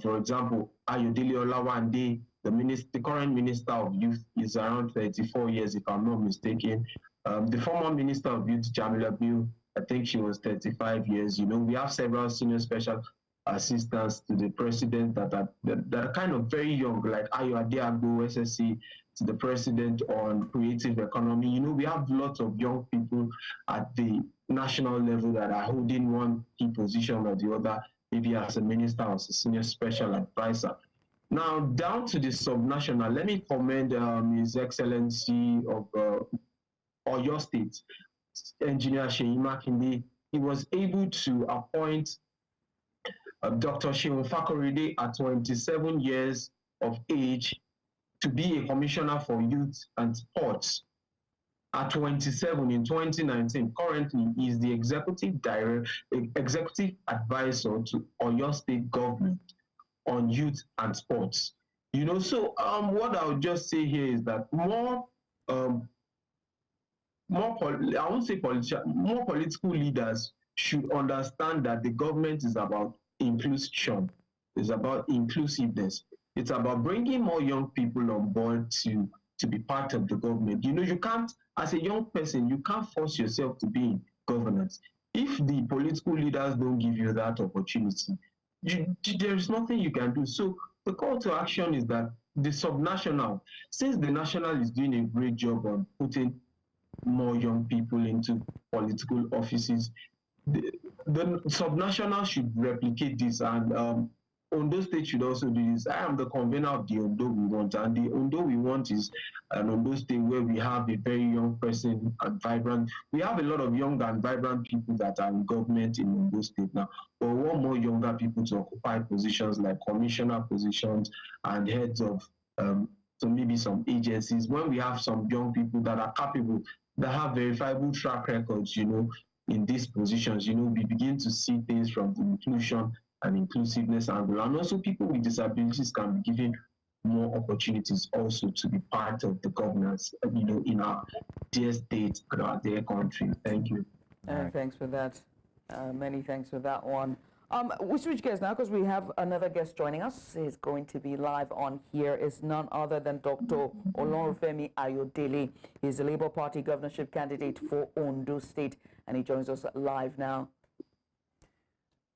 Speaker 7: For example, Ayodele Olawande, the current Minister of Youth, is around 34 years, if I'm not mistaken. The former Minister of Youth, Jamila Bill, I think she was 35 years. We have several senior special assistants to the President that are kind of very young, like Ajayi SSC, to the President on creative economy. We have lots of young people at the national level that are holding one key position or the other, maybe as a minister or as a senior special advisor. Now, down to the subnational, let me commend His Excellency of Ondo State, Engineer Seyi Makinde. He was able to appoint Dr. Seun Fakorede at 27 years of age to be a commissioner for youth and sports. At 27 in 2019, currently he is the executive advisor to Ondo State government on youth and sports. So what I would just say here is that more political leaders should understand that the government is about inclusion, it's about inclusiveness. It's about bringing more young people on board to be part of the government. You can't, as a young person, you can't force yourself to be in governance. If the political leaders don't give you that opportunity, there's nothing you can do. So the call to action is that the subnational, since the national is doing a great job on putting more young people into political offices, the subnational should replicate this, and Ondo State should also do this. I am the convener of the Ondo We Want, and the Ondo We Want is an Ondo State where we have a very young person and vibrant. We have a lot of young and vibrant people that are in government in Ondo State now, but we want more younger people to occupy positions like commissioner positions and heads of so maybe some agencies. When we have some young people that are capable, that have verifiable track records, in these positions, we begin to see things from the inclusion and inclusiveness angle. And also people with disabilities can be given more opportunities also to be part of the governance, in our dear state and our dear country. Thank you.
Speaker 1: Thanks for that. Many thanks for that one. We switch gears now because we have another guest joining us. He's going to be live on here. Is none other than Dr. Olorunfemi Ayodele. He's the Labour Party governorship candidate for Ondo State, and he joins us live now.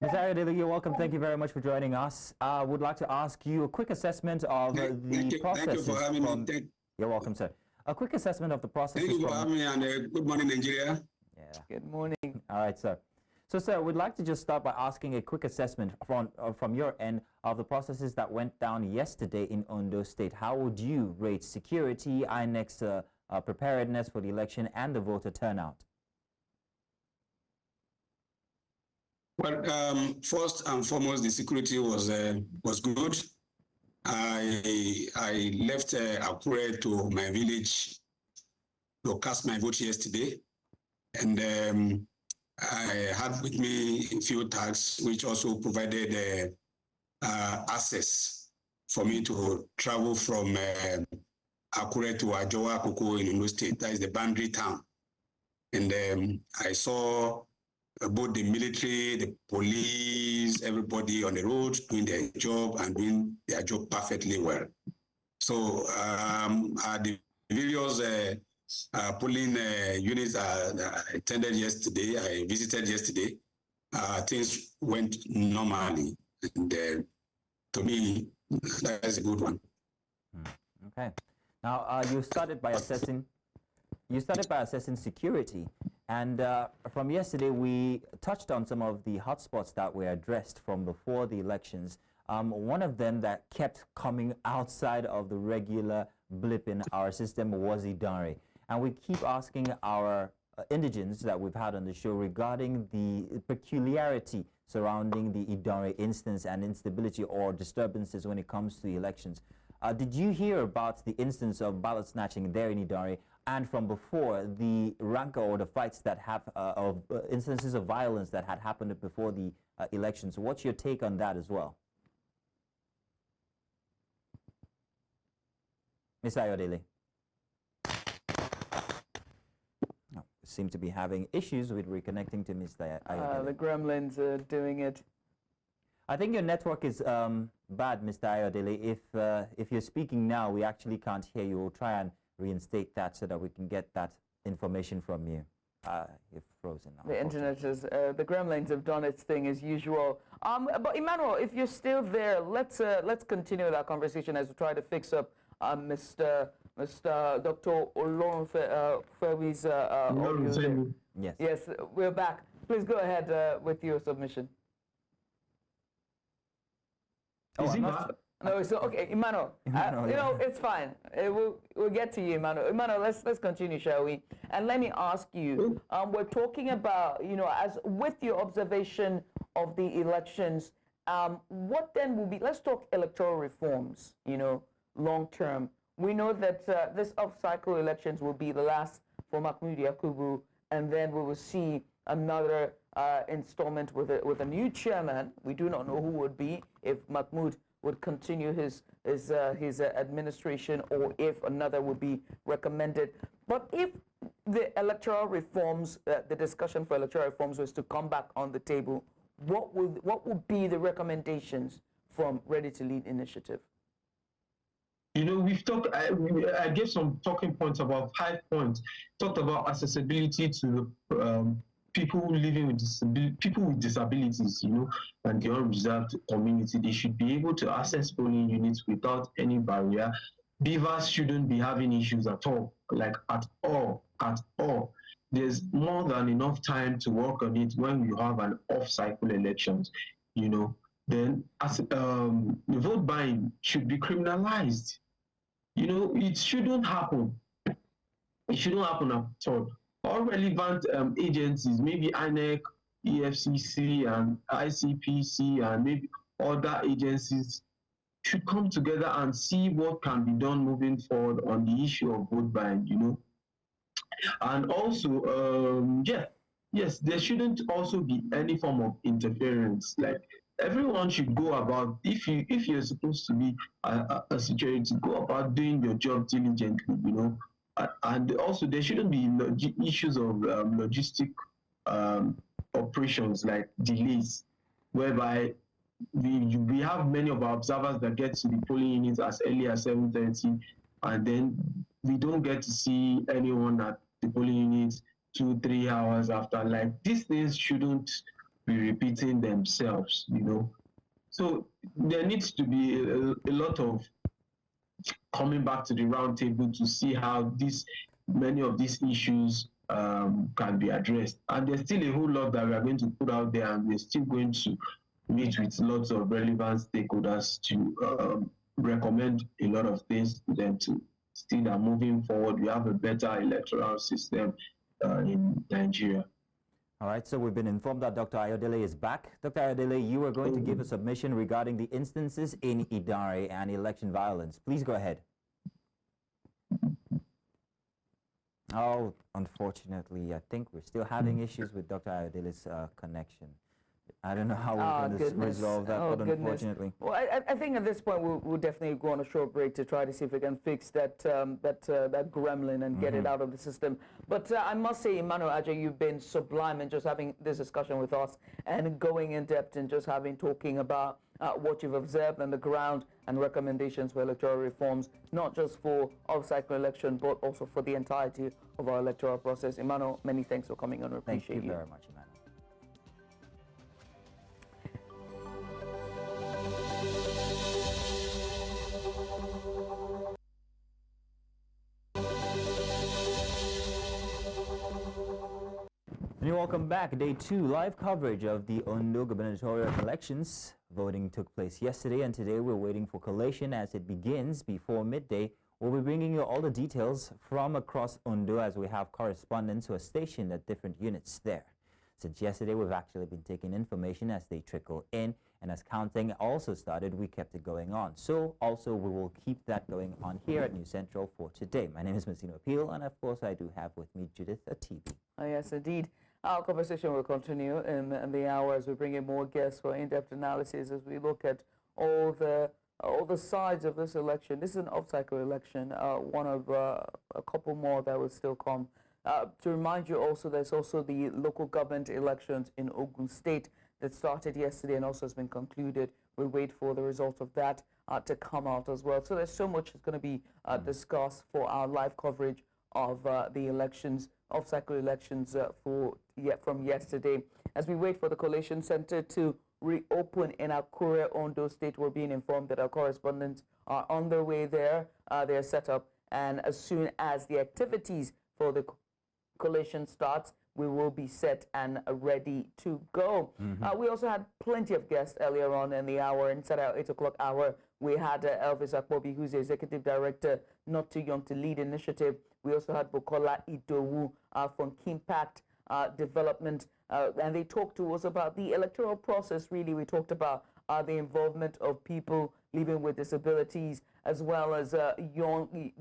Speaker 2: Ms. Ayodele, you're welcome. Thank you very much for joining us. I would like to ask you a quick assessment of the processes.
Speaker 8: Thank you for having me.
Speaker 2: You're welcome, sir. A quick assessment of the processes.
Speaker 8: Thank you for having me, and good morning, Nigeria.
Speaker 2: Yeah.
Speaker 1: Good morning.
Speaker 2: All right, sir. So, sir, we'd like to just start by asking a quick assessment from your end of the processes that went down yesterday in Ondo State. How would you rate security, INEC's preparedness for the election, and the voter turnout?
Speaker 8: Well, first and foremost, the security was good. I left Akure to my village to cast my vote yesterday, and I had with me a few tags, which also provided access for me to travel from Akure to Ajayi in Ondo State. That is the boundary town. And I saw both the military, the police, everybody on the road doing their job and doing their job perfectly well. So the various polling units I attended yesterday, I visited yesterday, things went normally. And to me, that's a good one.
Speaker 2: Okay. Now, you started by assessing security. And from yesterday, we touched on some of the hotspots that were addressed from before the elections. One of them that kept coming outside of the regular blip in our system was Idare. And we keep asking our indigents that we've had on the show regarding the peculiarity surrounding the Idare instance and instability or disturbances when it comes to elections. Did you hear about the instance of ballot snatching there in Idare, and from before the rancor or the fights that have instances of violence that had happened before the elections? What's your take on that as well? Ms. Aiyedatiwa. Oh, seem to be having issues with reconnecting to Ms. Aiyedatiwa.
Speaker 1: The gremlins are doing it.
Speaker 2: I think your network is bad, Mr. Aiyedatiwa. If you're speaking now, we actually can't hear you. We'll try and reinstate that so that we can get that information from you. You're frozen now.
Speaker 1: The internet is, the gremlins have done its thing as usual. But Emmanuel, if you're still there, let's continue that conversation as we try to fix up Mr. Dr. Olorunfemi's audio.
Speaker 2: Yes.
Speaker 1: Yes, we're back. Please go ahead with your submission.
Speaker 7: Is he back?
Speaker 1: No, so okay, Emmanuel. You know, it's fine. We'll get to you, Emmanuel. Emmanuel, let's continue, shall we? And let me ask you. We're talking about, you know, as with your observation of the elections, what then will be? Let's talk electoral reforms. You know, long term. We know that this off-cycle elections will be the last for Mahmoud Yakubu, and then we will see another installment with a new chairman. We do not know who would be, if Mahmoud would continue his administration or if another would be recommended. But if the electoral reforms, the discussion for electoral reforms was to come back on the table, what would be the recommendations from Ready to Lead initiative?
Speaker 7: You know, we've talked, I gave some talking points about 5 points, talked about accessibility to people living with disabilities, you know, and the unreserved community. They should be able to access polling units without any barrier. Beavers shouldn't be having issues at all, like at all. There's more than enough time to work on it when you have an off-cycle elections, you know. Then as the vote buying should be criminalized. You know, it shouldn't happen. It shouldn't happen at all. All relevant agencies, maybe INEC, EFCC, and ICPC, and maybe other agencies should come together and see what can be done moving forward on the issue of vote buying, you know. And also, yes, there shouldn't also be any form of interference. Like, everyone should go about, if you're supposed to be a security, go about doing your job diligently, you know. And also, there shouldn't be issues of logistic operations like delays, whereby we have many of our observers that get to the polling units as early as 7:30, and then we don't get to see anyone at the polling units 2-3 hours after. Like, these things shouldn't be repeating themselves, you know. So there needs to be a lot of coming back to the round table to see how many of these issues can be addressed. And there's still a whole lot that we are going to put out there, and we're still going to meet with lots of relevant stakeholders to recommend a lot of things to them to see that moving forward, we have a better electoral system in Nigeria.
Speaker 2: All right, so we've been informed that Dr. Aiyedatiwa is back. Dr. Aiyedatiwa, you were going to give a submission regarding the instances in Idare and election violence. Please go ahead. Oh, unfortunately, I think we're still having issues with Dr. Aiyedatiwa's connection. I don't know how we're going to resolve that, but unfortunately.
Speaker 1: Well, I think at this point we'll definitely go on a short break to try to see if we can fix that gremlin and get it out of the system. But I must say, Emmanuel, Ajayi, you've been sublime in just having this discussion with us and going in depth and just talking about what you've observed on the ground and recommendations for electoral reforms, not just for off-cycle election, but also for the entirety of our electoral process. Emmanuel, many thanks for coming on. We appreciate you.
Speaker 2: Thank you very much, Emmanuel. And welcome back. Day 2, live coverage of the Ondo Gubernatorial Elections. Voting took place yesterday, and today we're waiting for collation as it begins before midday We'll be bringing you all the details from across Ondo as we have correspondents who are stationed at different units there. Since yesterday, we've actually been taking information as they trickle in, and as counting also started, we kept it going on. So also we will keep that going on here at News Central for today. My name is Mazino, and of course I do have with me Judith Atibi.
Speaker 1: Oh, yes, indeed. Our conversation will continue in the hour as we bring in more guests for in-depth analysis as we look at all the sides of this election. This is an off-cycle election, one of a couple more that will still come. To remind you also, there's also the local government elections in Ogun State that started yesterday and also has been concluded. We wait for the results of that to come out as well. So there's so much that's going to be discussed for our live coverage of the elections, off-cycle elections from yesterday. As we wait for the Collation Centre to reopen in Akure, Ondo State, we're being informed that our correspondents are on their way there. They're set up, and as soon as the activities for the collation starts, we will be set and ready to go. We also had plenty of guests earlier on in the hour. Inside our 8 o'clock hour, we had Elvis Akpobi, who's the Executive Director, Not Too Young to Lead Initiative. We also had Bukola Idowu from Kimpact Development, and they talked to us about the electoral process. Really, we talked about the involvement of people living with disabilities, as well as the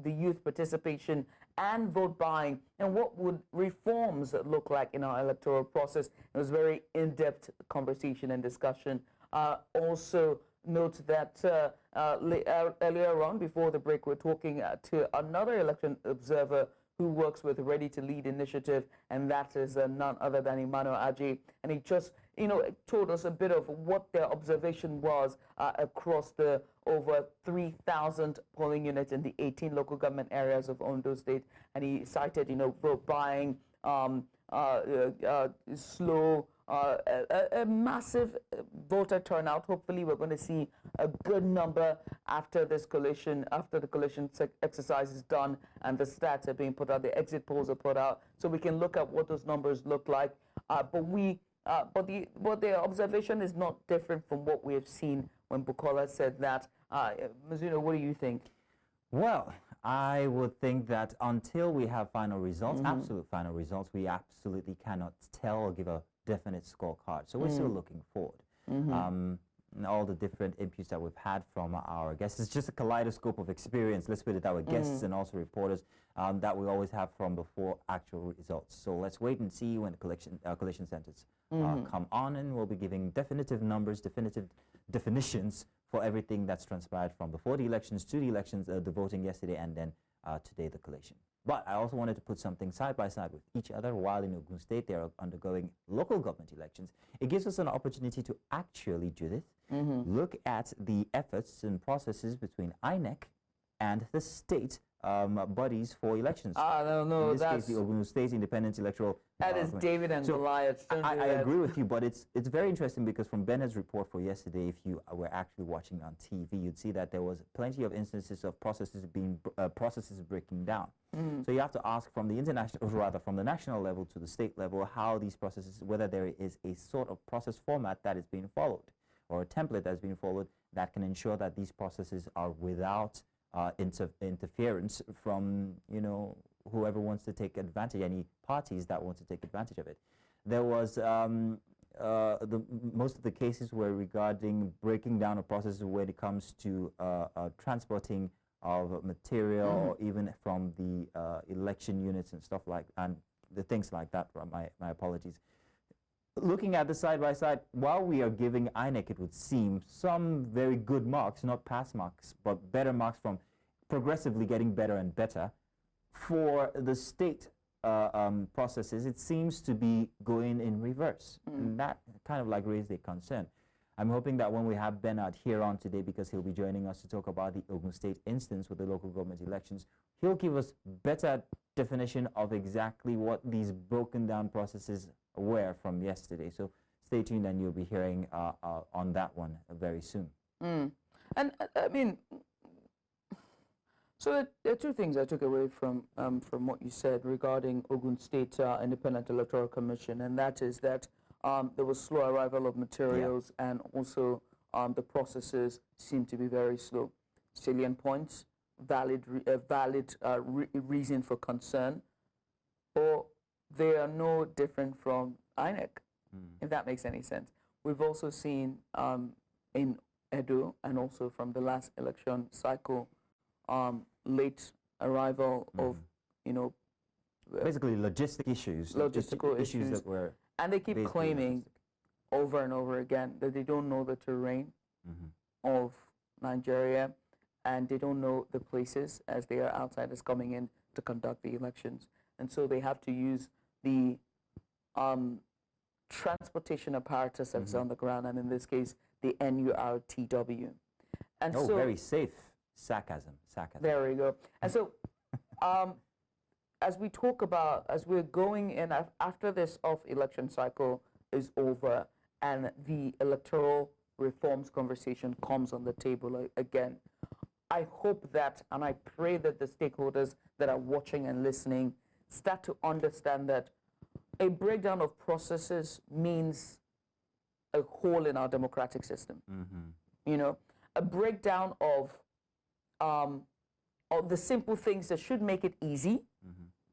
Speaker 1: youth participation and vote buying, and what would reforms look like in our electoral process. It was a very in-depth conversation and discussion. Also note that earlier on, before the break, we're talking to another election observer who works with Ready to Lead Initiative, and that is none other than Emmanuel Ajayi. And he just, told us a bit of what their observation was across the over 3,000 polling units in the 18 local government areas of Ondo State. And he cited, vote buying, slow, a massive voter turnout. Hopefully, we're going to see a good number after the collation exercise is done and the stats are being put out, the exit polls are put out, so we can look at what those numbers look like. But the observation is not different from what we have seen when Bukola said that. Mazino, what do you think?
Speaker 2: Well, I would think that until we have final results, absolute final results, we absolutely cannot tell or give a definite scorecard. So we're still looking forward. All the different inputs that we've had from our guests, it's just a kaleidoscope of experience, let's put it that way, guests and also reporters that we always have from before actual results. So let's wait and see when the collation centers come on, and we'll be giving definitive numbers, definitive definitions for everything that's transpired from before the elections to the elections, the voting yesterday, and then today the collation. But I also wanted to put something side by side with each other. While in Ogun State they are undergoing local government elections, it gives us an opportunity to actually, Judith, look at the efforts and processes between INEC and the state bodies for elections.
Speaker 1: No,
Speaker 2: in this case, the Ogun State Independent Electoral.
Speaker 1: That is David and Goliath.
Speaker 2: I agree with you, but it's very interesting because from Bennett's report for yesterday, if you were actually watching on TV, you'd see that there was plenty of instances of processes breaking down. So you have to ask from the national level to the state level, how these processes, whether there is a sort of process format that is being followed, or a template that's being followed that can ensure that these processes are without interference from whoever wants to take advantage, any parties that want to take advantage of it. There was most of the cases were regarding breaking down of processes when it comes to transporting of material, or even from the election units and stuff and the things like that. My apologies. Looking at the side by side, while we are giving INEC, it would seem, some very good marks, not pass marks, but better marks from progressively getting better and better. For the state processes, it seems to be going in reverse. And that kind of raised a concern. I'm hoping that when we have Bernard here on today, because he'll be joining us to talk about the Ogun State instance with the local government elections, he'll give us better definition of exactly what these broken down processes were from yesterday. So stay tuned, and you'll be hearing on that one very soon.
Speaker 1: And I mean, so there are two things I took away from what you said regarding Ogun State Independent Electoral Commission, and that is that there was slow arrival of materials, and also the processes seem to be very slow. Salient points valid reason for concern, or they are no different from INEC, if that makes any sense. We've also seen in Edo and also from the last election cycle, late arrival of,
Speaker 2: basically logistic issues.
Speaker 1: Logistical issues
Speaker 2: that were.
Speaker 1: And they keep claiming over and over again that they don't know the terrain of Nigeria, and they don't know the places as they are outsiders coming in to conduct the elections. And so they have to use the transportation apparatus that's on the ground, and in this case, the NURTW. And so,
Speaker 2: very safe. Sarcasm.
Speaker 1: There we go. And so, as we talk about, as we're going in, after this off-election cycle is over and the electoral reforms conversation comes on the table again, I hope that, and I pray that the stakeholders that are watching and listening start to understand that a breakdown of processes means a hole in our democratic system. You know, a breakdown of the simple things that should make it easy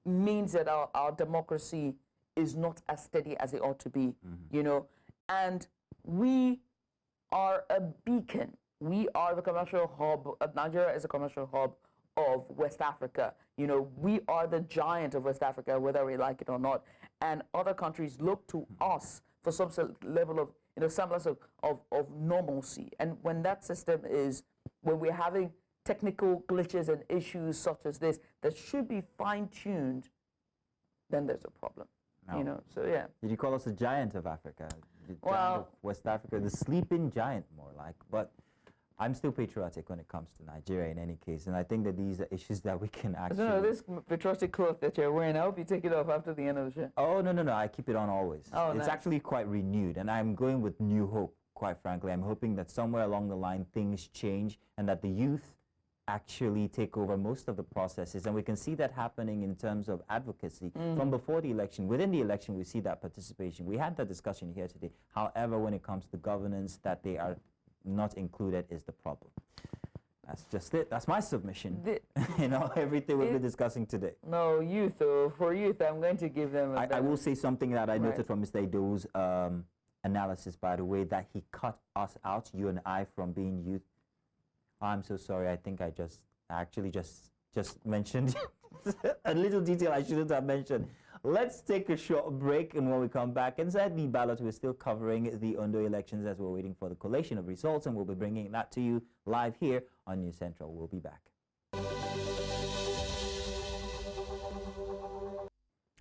Speaker 1: means that our democracy is not as steady as it ought to be, you know. And we are a beacon. We are the commercial hub. Nigeria is a commercial hub of West Africa. You know, we are the giant of West Africa, whether we like it or not. And other countries look to us for some level of, you know, semblance of normalcy. And when that system is, when we're having technical glitches and issues such as this that should be fine-tuned, then there's a problem. No. You know, so yeah.
Speaker 2: Did you call us a giant of Africa? The giant of West Africa, the sleeping giant, more like. But I'm still patriotic when it comes to Nigeria in any case, and I think that these are issues that we can actually... No,
Speaker 1: this patriotic cloth that you're wearing, I hope you take it off after the end of the show.
Speaker 2: Oh, no, I keep it on always.
Speaker 1: Oh,
Speaker 2: it's actually quite renewed, and I'm going with new hope, quite frankly. I'm hoping that somewhere along the line things change and that the youth actually take over most of the processes, and we can see that happening in terms of advocacy from before the election. Within the election, we see that participation. We had that discussion here today. However, when it comes to governance, that they are not included is the problem. That's just it. That's my submission. You know, everything we'll be discussing today.
Speaker 1: No, youth, for youth, I'm going to give them
Speaker 2: I will say something that I noted from Mr. Edo's analysis, by the way, that he cut us out, you and I, from being youth. I'm so sorry. I think I actually just mentioned a little detail I shouldn't have mentioned. Let's take a short break, and when we come back inside the ballot, we're still covering the Ondo elections as we're waiting for the collation of results, and we'll be bringing that to you live here on News Central. We'll be back.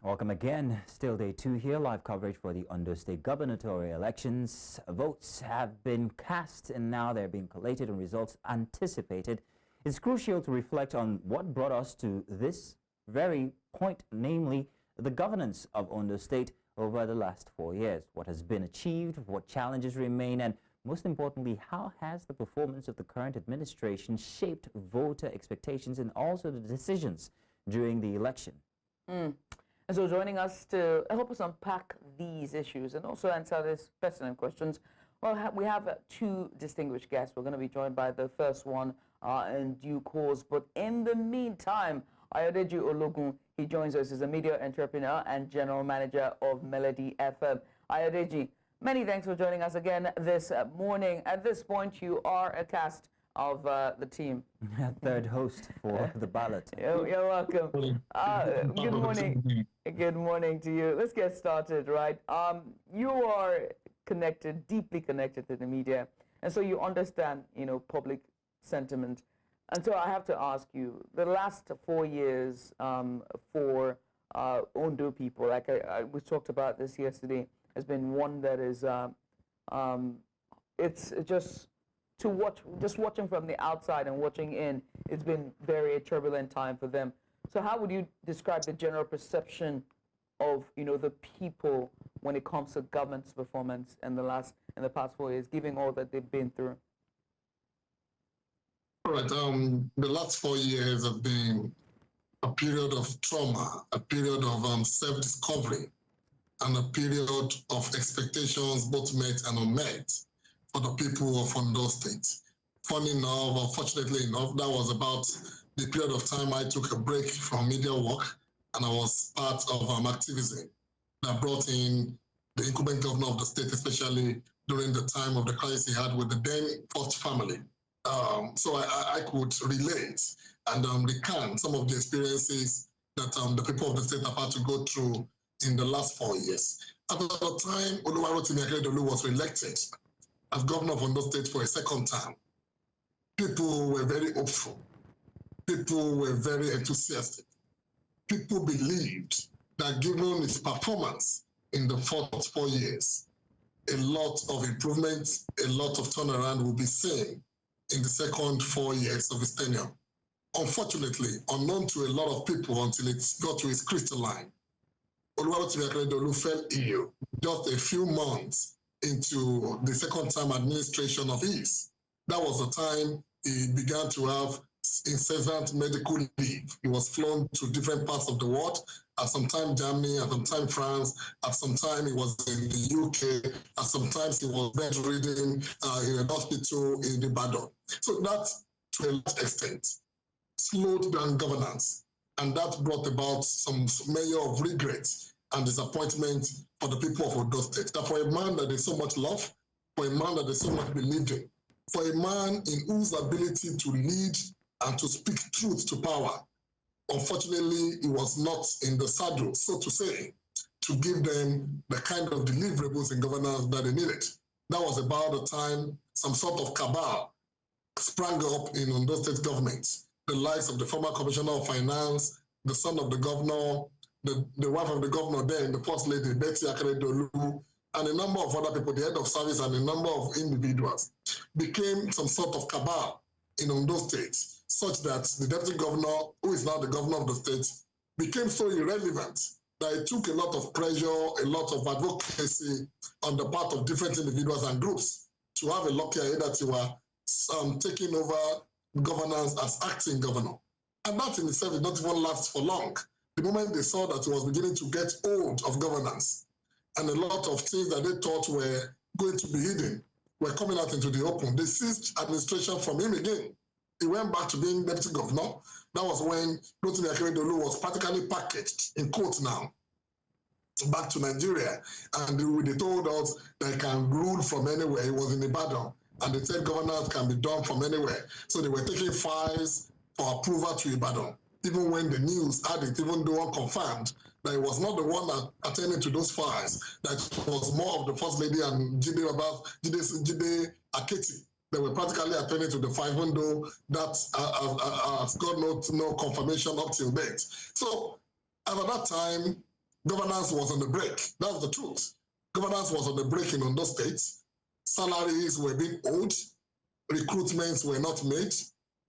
Speaker 2: Welcome again. Still day 2 here, live coverage for the Ondo State Gubernatorial Elections. Votes have been cast and now they're being collated and results anticipated. It's crucial to reflect on what brought us to this very point, namely the governance of Ondo State over the last 4 years. What has been achieved, what challenges remain, and most importantly, how has the performance of the current administration shaped voter expectations and also the decisions during the election?
Speaker 1: And so joining us to help us unpack these issues and also answer these pertinent questions, well, we have 2 distinguished guests. We're going to be joined by the first one in due course. But in the meantime, Ajayi Ologun, he joins us as a media entrepreneur and general manager of Melody FM. Ajayi, many thanks for joining us again this morning. At this point, you are a cast of the team.
Speaker 2: Third host for the ballot.
Speaker 1: You're welcome. Good morning. Good morning to you. Let's get started, right? You are connected, deeply connected to the media, and so you understand, you know, public sentiment. And so I have to ask you, the last 4 years for Ondo people, like we talked about this yesterday, has been one that is, it's just watching from the outside and watching in, it's been a turbulent time for them. So how would you describe the general perception of, you know, the people when it comes to government's performance in the past 4 years, given all that they've been through?
Speaker 9: All right. The last 4 years have been a period of trauma, a period of self-discovery, and a period of expectations both met and unmet for the people of Ondo State. Funny enough, unfortunately enough, that was about the period of time I took a break from media work, and I was part of activism that brought in the incumbent governor of the state, especially during the time of the crisis he had with the then first family. So I could relate and recount some of the experiences that the people of the state have had to go through in the last 4 years. At the time, Oluwarotimi Akeredolu was elected as governor of Ondo State for a second term. People were very hopeful. People were very enthusiastic. People believed that given his performance in the first 4 years, a lot of improvements, a lot of turnaround will be seen in the second 4 years of his tenure. Unfortunately, unknown to a lot of people until it got to his crystalline, Oluwarotimi Akeredolu fell ill just a few months into the second term administration of his. That was the time he began to have incessant medical leave. He was flown to different parts of the world, at some time Germany, at some time France, at some time he was in the UK, at some times he was bedridden in a hospital in Ballot. So that, to a large extent, slowed down governance, and that brought about some measure of regret and disappointment for the people of Ondo State. That for a man that is so much loved, for a man that is so much believed in, for a man in whose ability to lead and to speak truth to power, unfortunately, he was not in the saddle, so to say, to give them the kind of deliverables in governance that they needed. That was about the time some sort of cabal sprang up in Ondo State government. The likes of the former Commissioner of Finance, the son of the governor, the wife of the governor then, the First Lady, Betty Akeredolu, and a number of other people, the head of service and a number of individuals, became some sort of cabal in Ondo State, such that the deputy governor, who is now the governor of the state, became so irrelevant that it took a lot of pressure, a lot of advocacy on the part of different individuals and groups to have a Lucky Aiyedatiwa taking over governance as acting governor. And that in itself did not even last for long. The moment they saw that he was beginning to get old of governance, and a lot of things that they thought were going to be hidden were coming out into the open, they seized administration from him again. He went back to being deputy governor. That was when Rotimi Akeredolu was practically packaged, in quotes now, back to Nigeria. And they told us that he can rule from anywhere. He was in Ibadan. And they said governance can be done from anywhere. So they were taking files for approval to Ibadan, even when the news had it, even though unconfirmed, that it was not the one that attended to those files, that it was more of the First Lady and Jide Aketi that were practically attending to the file, even though that has got no confirmation up till date. So at that time, governance was on the break. That's the truth. Governance was on the break in Ondo State. Salaries were being owed, recruitments were not made,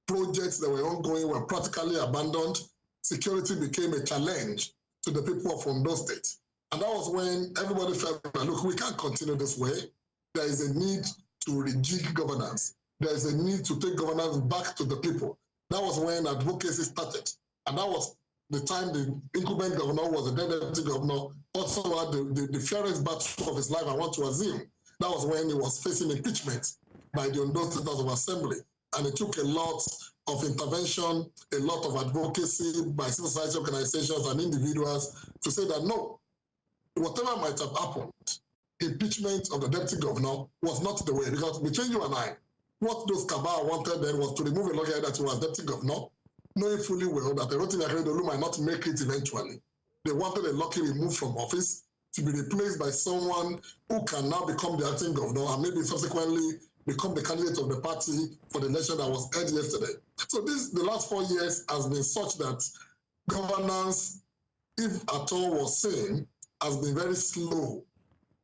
Speaker 9: projects that were ongoing were practically abandoned, security became a challenge to the people of Ondo State. And that was when everybody felt, look, we can't continue this way. There is a need to rejig governance. There is a need to take governance back to the people. That was when advocacy started. And that was the time the incumbent governor was the deputy governor, also had the fairest battle of his life, I want to assume. That was when he was facing impeachment by the Ondo State House of Assembly. And it took a lot of intervention, a lot of advocacy by civil society organizations and individuals to say that no, whatever might have happened, impeachment of the deputy governor was not the way, because between you and I, what those cabal wanted then was to remove a lawyer that was deputy governor, knowing fully well that the Rotimi Akeredolu might not make it eventually. They wanted a Lucky removed from office to be replaced by someone who can now become the acting governor and maybe subsequently become the candidate of the party for the election that was held yesterday. So the last 4 years has been such that governance, if at all was seen, has been very slow.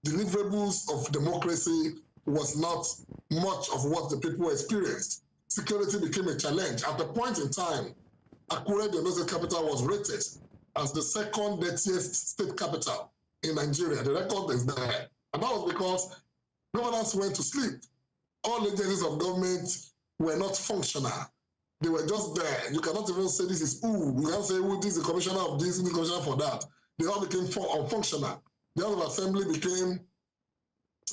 Speaker 9: Deliverables of democracy was not much of what the people experienced. Security became a challenge. At the point in time, Akure, the Ondo State capital, was rated as the second dirtiest state capital in Nigeria. The record is there. And that was because governance went to sleep. All agencies of government were not functional. They were just there. You cannot even say this is who. You can't say who this is the commissioner of this, the commissioner for that. They all became unfunctional. The House of Assembly became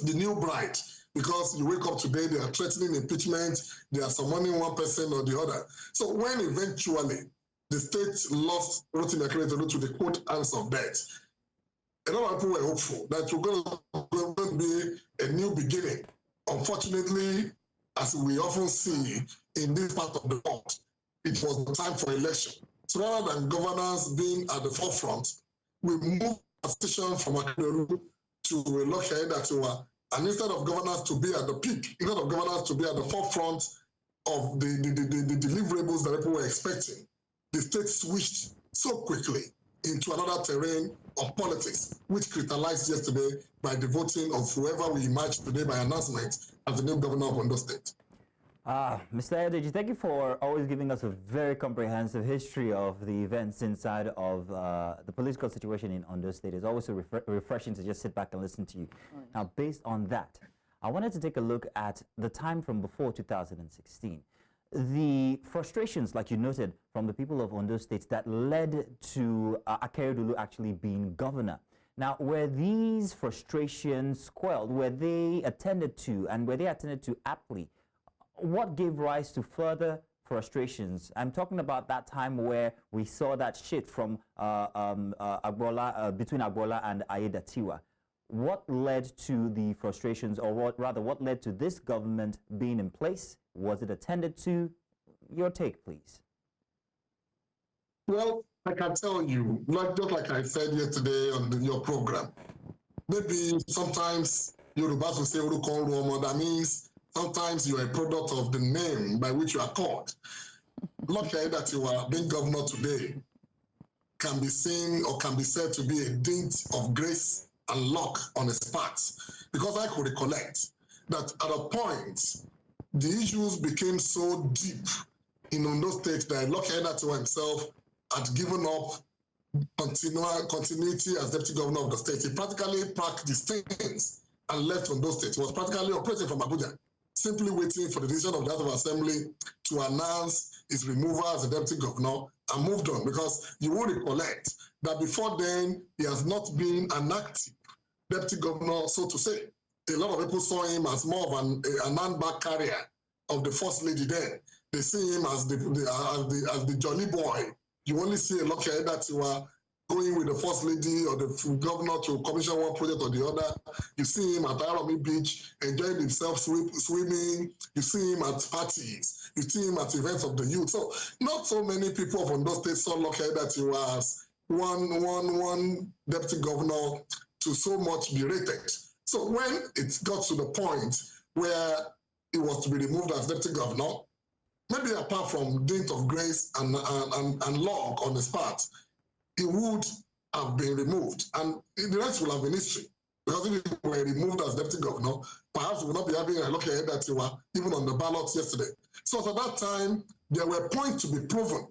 Speaker 9: the new bride because you wake up today, they are threatening impeachment, they are summoning one person or the other. So when eventually the state lost Rotimi Akeredolu to the quote hands of death, a lot of people were hopeful that we're going to be a new beginning. Unfortunately, as we often see in this part of the world, it was the time for election. So rather than governance being at the forefront, we moved the station from Akeredolu to Lucky Aiyedatiwa, and instead of governance to be at the peak, instead of governance to be at the forefront of the deliverables that people were expecting, the state switched so quickly into another terrain of politics, which crystallized yesterday by the voting of whoever we emerged today by announcement as the new governor of Ondo State.
Speaker 2: Mr. Ajayi, thank you for always giving us a very comprehensive history of the events inside of the political situation in Ondo State. It's always so refreshing to just sit back and listen to you. Right. Now, based on that, I wanted to take a look at the time from before 2016. The frustrations, like you noted, from the people of Ondo State that led to Akeredolu actually being governor. Now, were these frustrations quelled? Were they attended to, and were they attended to aptly? What gave rise to further frustrations? I'm talking about that time where we saw that shift from Agboola, between Agboola and Aiyedatiwa. What led to the frustrations, or what led to this government being in place? Was it attended to? Your take, please.
Speaker 9: Well, I can tell you, just like I said yesterday on your program, maybe sometimes Yorubas will say Orúkọ Ọmọ, that means sometimes you are a product of the name by which you are called. Lucky Aiyedatiwa, being governor today, can be seen or can be said to be a dint of grace and luck on his part. Because I could recollect that at a point, the issues became so deep in Ondo State that Lucky Aiyedatiwa himself had given up continuity as deputy governor of the state. He practically packed the stains and left Ondo State. He was practically operating from Abuja, simply waiting for the decision of the House of Assembly to announce his removal as a deputy governor, and moved on, because you will recollect that before then, he has not been an active deputy governor, so to say. A lot of people saw him as more of an handbag carrier of the first lady then. They see him as the jolly boy. You only see a Lucky Aiyedatiwa going with the first lady or the governor to commission one project or the other. You see him at Ajayi Beach enjoying himself swimming. You see him at parties. You see him at events of the youth. So not so many people of Ondo State saw Lucky Aiyedatiwa as one deputy governor to so much be rated. So when it got to the point where he was to be removed as deputy governor, maybe apart from dint of grace and luck on his part, he would have been removed, and the rest will have been history. Because if he were removed as deputy governor, perhaps we would not be having a Lucky Aiyedatiwa even on the ballot yesterday. So at that time, there were points to be proven.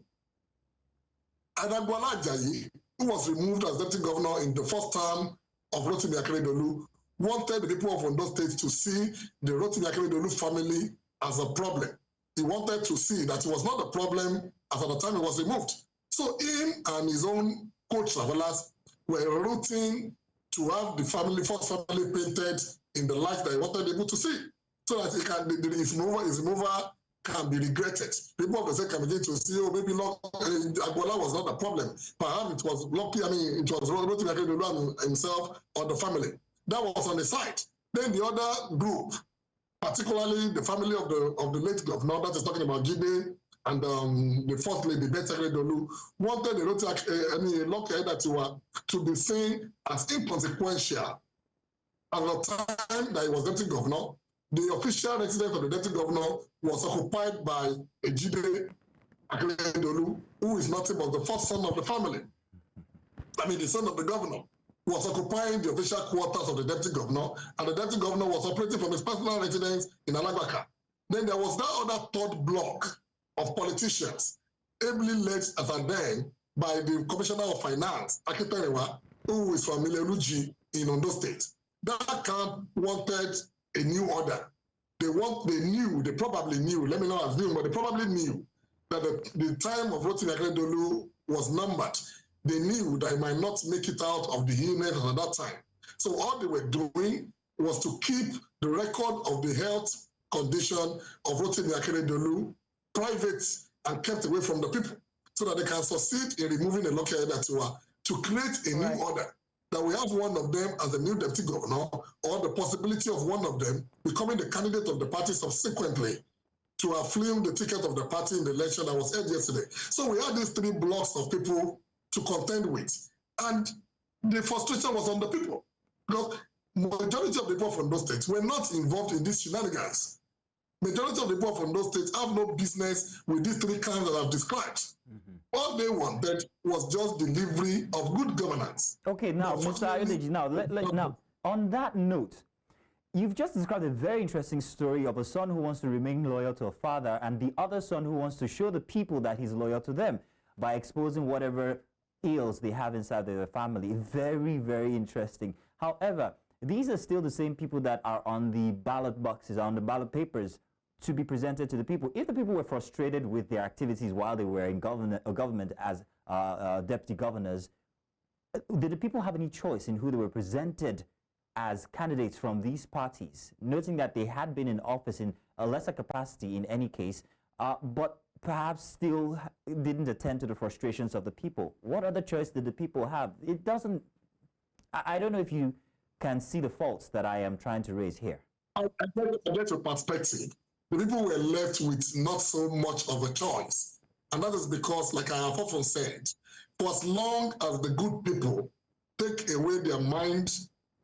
Speaker 9: And Ajayi, who was removed as deputy governor in the first term of Rotimi Akeredolu, wanted the people of Ondo State to see the Rotimi Akeredolu family as a problem. He wanted to see that it was not a problem as at the time he was removed. So him and his own co-travelers were rooting to have the first family painted in the light that he wanted people to see, so that his removal can be regretted. People of the state can begin to see, oh, maybe Agboola was not a problem. Perhaps it was Lucky, it was Rotimi Akeredolu himself or the family. That was on the side. Then the other group, particularly the family of the late governor, that is talking about Judith and the first lady, Beth Akeredolu, wanted the Lucky Aiyedatiwa to be seen as inconsequential. At the time that he was deputy governor, the official residence of the deputy governor was occupied by a Judith Akeredolu, who is nothing but the first son of the family. The son of the governor, was occupying the official quarters of the deputy governor, and the deputy governor was operating from his personal residence in Alagbaka. Then there was that other third block of politicians, ably led as a then by the Commissioner of Finance, Akure, who is from Ileoluji in Ondo State. That camp wanted a new order. They probably knew, let me not assume, but they probably knew that the time of Rotimi Akeredolu was numbered. They knew that he might not make it out of the INEC at that time. So all they were doing was to keep the record of the health condition of Rotimi Akeredolu private and kept away from the people, so that they can succeed in removing a Lucky Aiyedatiwa to create a new order. That we have one of them as the new deputy governor, or the possibility of one of them becoming the candidate of the party subsequently to have filmed the ticket of the party in the election that was held yesterday. So we had these three blocks of people to contend with. And the frustration was on the people, because majority of the people from those states were not involved in these shenanigans. Majority of the people from those states have no business with these three kinds that I've described. All they wanted was just delivery of good governance.
Speaker 2: Okay, now, Mr. Aiyedatiwa, now, on that note, you've just described a very interesting story of a son who wants to remain loyal to a father and the other son who wants to show the people that he's loyal to them by exposing whatever ills they have inside their family. Very, very interesting. However, these are still the same people that are on the ballot boxes, on the ballot papers to be presented to the people. If the people were frustrated with their activities while they were in government as deputy governors, did the people have any choice in who they were presented as candidates from these parties, noting that they had been in office in a lesser capacity in any case, but perhaps still didn't attend to the frustrations of the people? What other choice did the people have? It doesn't, I don't know if you can see the faults that I am trying to raise here.
Speaker 9: I get your perspective. The people were left with not so much of a choice. And that is because, like I have often said, for as long as the good people take away their mind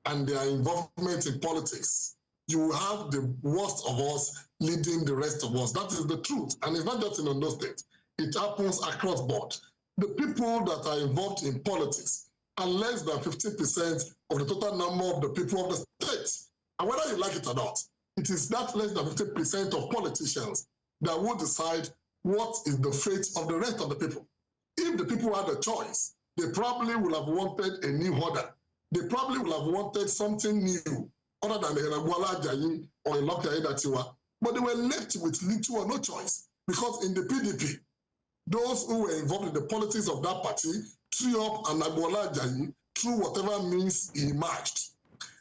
Speaker 9: and their involvement in politics, you have the worst of us leading the rest of us. That is the truth. And it's not just in Ondo State. It happens across board. The people that are involved in politics are less than 50% of the total number of the people of the state. And whether you like it or not, it is that less than 50% of politicians that will decide what is the fate of the rest of the people. If the people had a choice, they probably would have wanted a new order. They probably would have wanted something new, other than the Agboola, Ajayi or Lucky Aiyedatiwa. But they were left with little or no choice, because in the PDP, those who were involved in the politics of that party threw up an Agboola Ajayi through whatever means he emerged.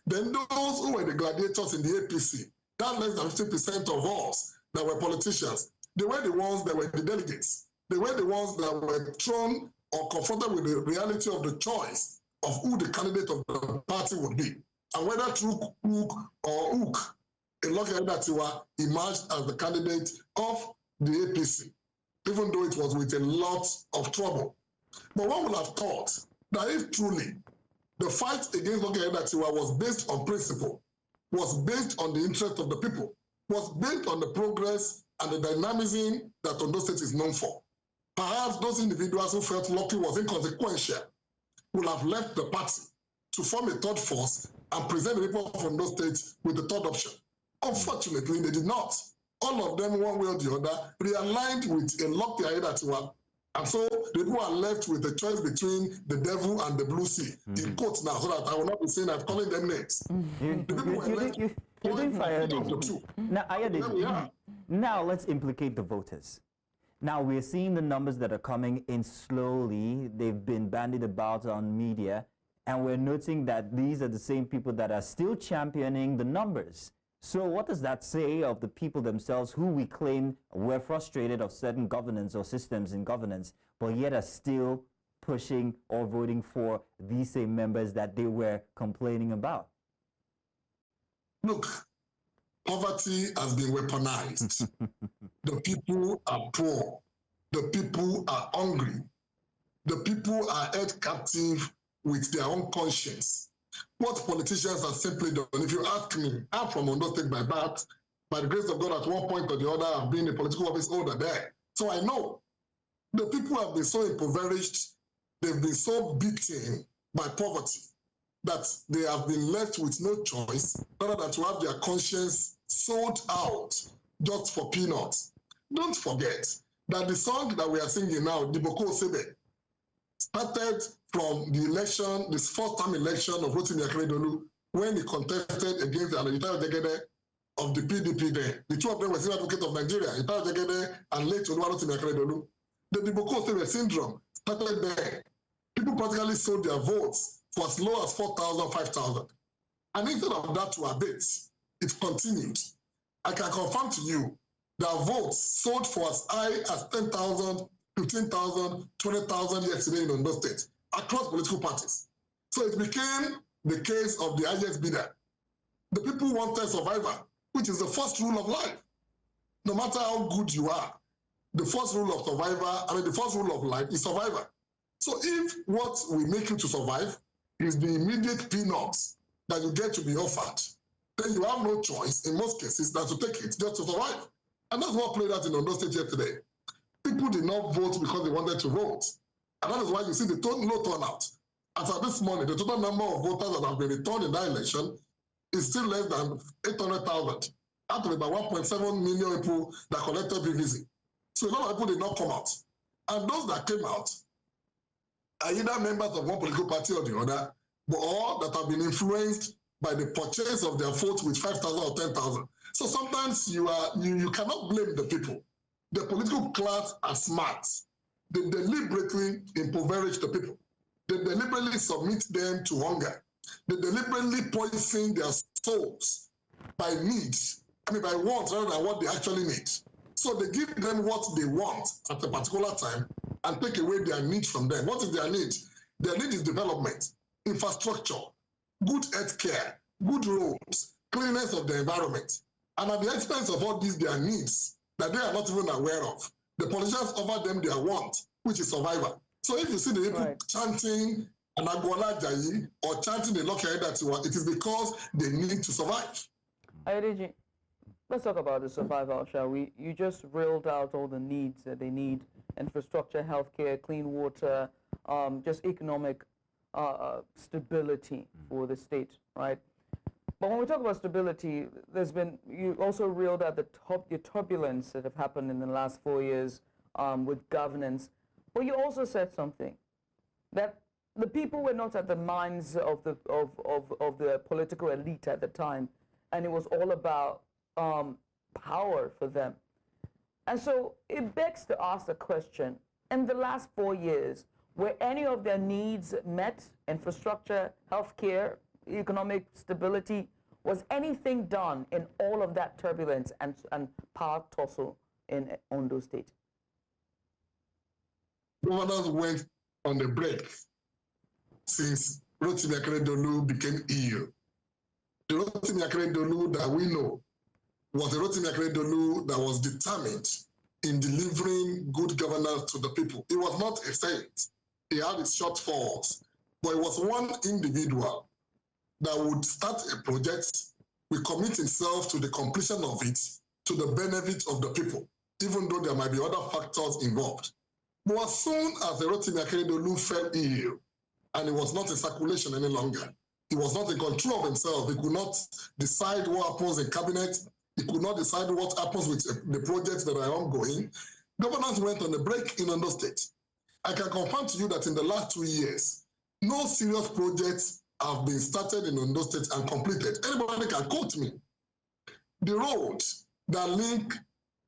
Speaker 9: Then those who were the gladiators in the APC, that less than 50% of us that were politicians, they were the ones that were the delegates. They were the ones that were thrown or confronted with the reality of the choice of who the candidate of the party would be. And whether through hook or hook, Lucky Aiyedatiwa emerged as the candidate of the APC, even though it was with a lot of trouble. But one would have thought that if truly the fight against Lucky Aiyedatiwa was based on principle, was based on the interest of the people, was based on the progress and the dynamism that Ondo State is known for, perhaps those individuals who felt Lucky was inconsequential would have left the party to form a third force and present the people of Ondo State with the third option. Unfortunately, they did not. All of them, one way or the other, realigned with a Lucky Aiyedatiwa. And so the people are left with a choice between the devil and the blue sea. In quotes now, so that I will not be saying I'm calling them names.
Speaker 2: You're doing fine. Now let's implicate the voters. Now we're seeing the numbers that are coming in slowly. They've been bandied about on media, and we're noting that these are the same people that are still championing the numbers. So what does that say of the people themselves who we claim were frustrated of certain governance or systems in governance, but yet are still pushing or voting for these same members that they were complaining about?
Speaker 9: Look, poverty has been weaponized. The people are poor. The people are hungry. The people are held captive with their own conscience. What politicians have simply done, if you ask me, I'm from Ondo State by birth. By the grace of God, at one point or the other, I've been a political office holder there. So I know the people have been so impoverished, they've been so beaten by poverty that they have been left with no choice other than to have their conscience sold out just for peanuts. Don't forget that the song that we are singing now, Diboko Sebe, started from the election, this first-time election of Rotimi Akeredolu, when he contested against the Ajayi of the PDP there. The two of them were senior advocates of Nigeria, Ajayi and late Rotimi Akeredolu. The Diboko Sebe syndrome started there. People practically sold their votes for as low as 4,000, 5,000. And instead of that to abate, it continued. I can confirm to you that votes sold for as high as 10,000, 15,000, 20,000 yesterday in Ondo State across political parties. So it became the case of the highest bidder. The people wanted survivor, which is the first rule of life. No matter how good you are, the first rule of the first rule of life is survivor. So if what will make you to survive is the immediate peanuts that you get to be offered, then you have no choice in most cases than to take it just to survive. And that's what played out in Ondo State yesterday. People did not vote because they wanted to vote. And that is why you see the low turnout. As of this morning, the total number of voters that have been returned in that election is still less than 800,000, out of about 1.7 million people that collected PVC. So a lot of people did not come out. And those that came out are either members of one political party or the other, but all that have been influenced by the purchase of their votes with 5,000 or 10,000. So sometimes you cannot blame the people. The political class are smart. They deliberately impoverish the people. They deliberately submit them to hunger. They deliberately poison their souls by needs, by wants rather than what they actually need. So they give them what they want at a particular time and take away their need from them. What is their need? Their need is development, infrastructure, good health care, good roads, cleanliness of the environment. And at the expense of all these, their needs that they are not even aware of, the politicians offer them their want, which is survival. So if you see the people chanting an Agboola Ajayi or chanting the Lucky Aiyedatiwa, it is because they need to survive.
Speaker 1: Ajayi, let's talk about the survival, shall we? You just reeled out all the needs that they need: infrastructure, healthcare, clean water, just economic stability for the state, right? But when we talk about stability, you also reeled out the turbulence that have happened in the last 4 years with governance. But you also said something, that the people were not at the minds of the political elite at the time, and it was all about power for them. And so it begs to ask the question, in the last 4 years, were any of their needs met? Infrastructure, healthcare, economic stability? Was anything done in all of that turbulence and power tussle in Ondo State?
Speaker 9: Governors went on the break since Rotimi Akeredolu became EU. The Rotimi Akeredolu that we know was a Rotimi Akeredolu that was determined in delivering good governance to the people. He was not a saint. He had his shortfalls, but he was one individual that would start a project, will commit himself to the completion of it to the benefit of the people, even though there might be other factors involved. But as soon as the Rotimi Akeredolu fell ill, and he was not in circulation any longer, he was not in control of himself, he could not decide what happens in cabinet, he could not decide what happens with the projects that are ongoing, governance went on a break in Ondo State. I can confirm to you that in the last 2 years, no serious projects have been started in Ondo State and completed. Anybody can quote me. The roads that link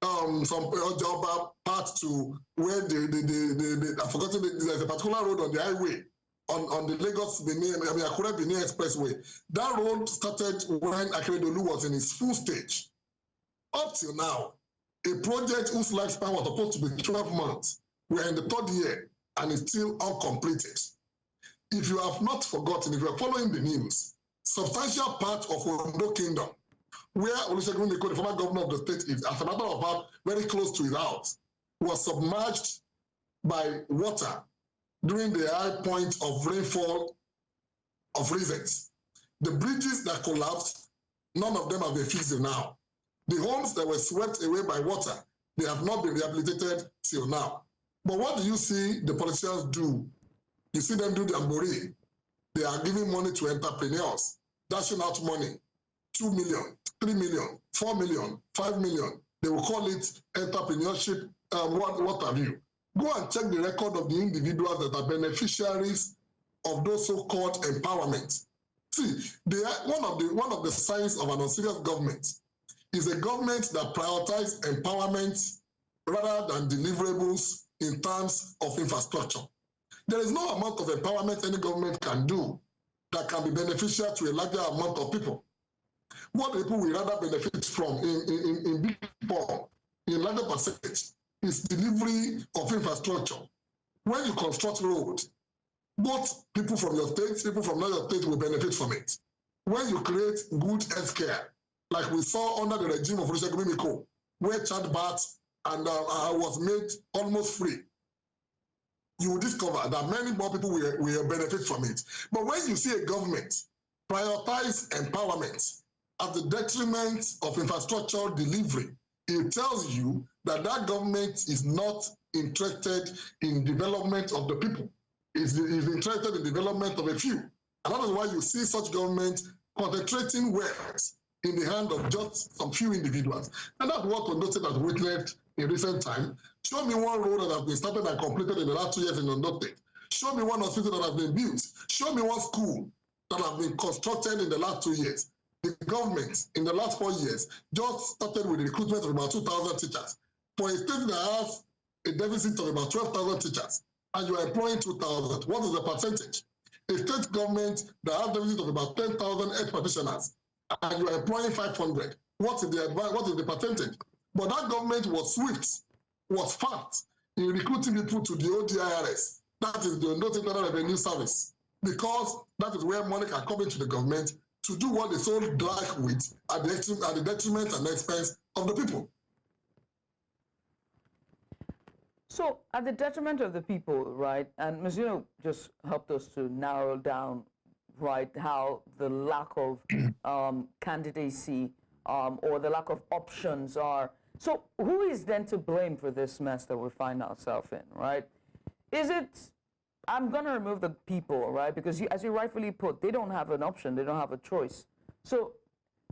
Speaker 9: some Ojoba part to where I've forgotten, there's a particular road on the highway, on the Akure Benin Expressway. That road started when Akeredolu was in his full stage. Up till now, a project whose lifespan was supposed to be 12 months, we're in the 3rd year and it's still uncompleted. If you have not forgotten, if you are following the news, substantial part of Ondo Kingdom, where Olusegun Eko, the former governor of the state, is, as a matter of fact, very close to his house, was submerged by water during the high point of rainfall of recent. The bridges that collapsed, none of them have been fixed now. The homes that were swept away by water, they have not been rehabilitated till now. But what do you see the politicians do? You see them do the ambori. They are giving money to entrepreneurs, dashing out money, 2 million, 3 million, 4 million, 5 million. They will call it entrepreneurship, what have you. Go and check the record of the individuals that are beneficiaries of those so-called empowerment. See, one of the signs of an unserious government is a government that prioritizes empowerment rather than deliverables in terms of infrastructure. There is no amount of empowerment any government can do that can be beneficial to a larger amount of people. What people will rather benefit from in big form, in larger percentage, is delivery of infrastructure. When you construct road, both people from your state, people from another state will benefit from it. When you create good healthcare, like we saw under the regime of Olusegun Mimiko, where childbirth and was made almost free, you will discover that many more people will benefit from it. But when you see a government prioritize empowerment at the detriment of infrastructure delivery, it tells you that that government is not interested in development of the people. Is interested in development of a few. And that is why you see such government concentrating wealth in the hand of just some few individuals. And that's what Ondo State has witnessed in recent time. Show me one road that has been started and completed in the last 2 years in Ondo State. Show me one hospital that has been built. Show me one school that has been constructed in the last 2 years. The government in the last 4 years just started with the recruitment of about 2,000 teachers. For a state that has a deficit of about 12,000 teachers, and you are employing 2,000, what is the percentage? A state government that has a deficit of about 10,000 health practitioners, and you are employing 500, what is the percentage? But that government was swift, was fast in recruiting people to the ODIRS, that is the Ondo State Revenue Service, because that is where money can come into the government to do what they so like with at the detriment and expense of the people.
Speaker 1: So, at the detriment of the people, right, and Mazino just helped us to narrow down, right, how the lack of candidacy or the lack of options are. So, who is then to blame for this mess that we find ourselves in, right? Is it, I'm going to remove the people, right, because as you rightfully put, they don't have an option, they don't have a choice. So,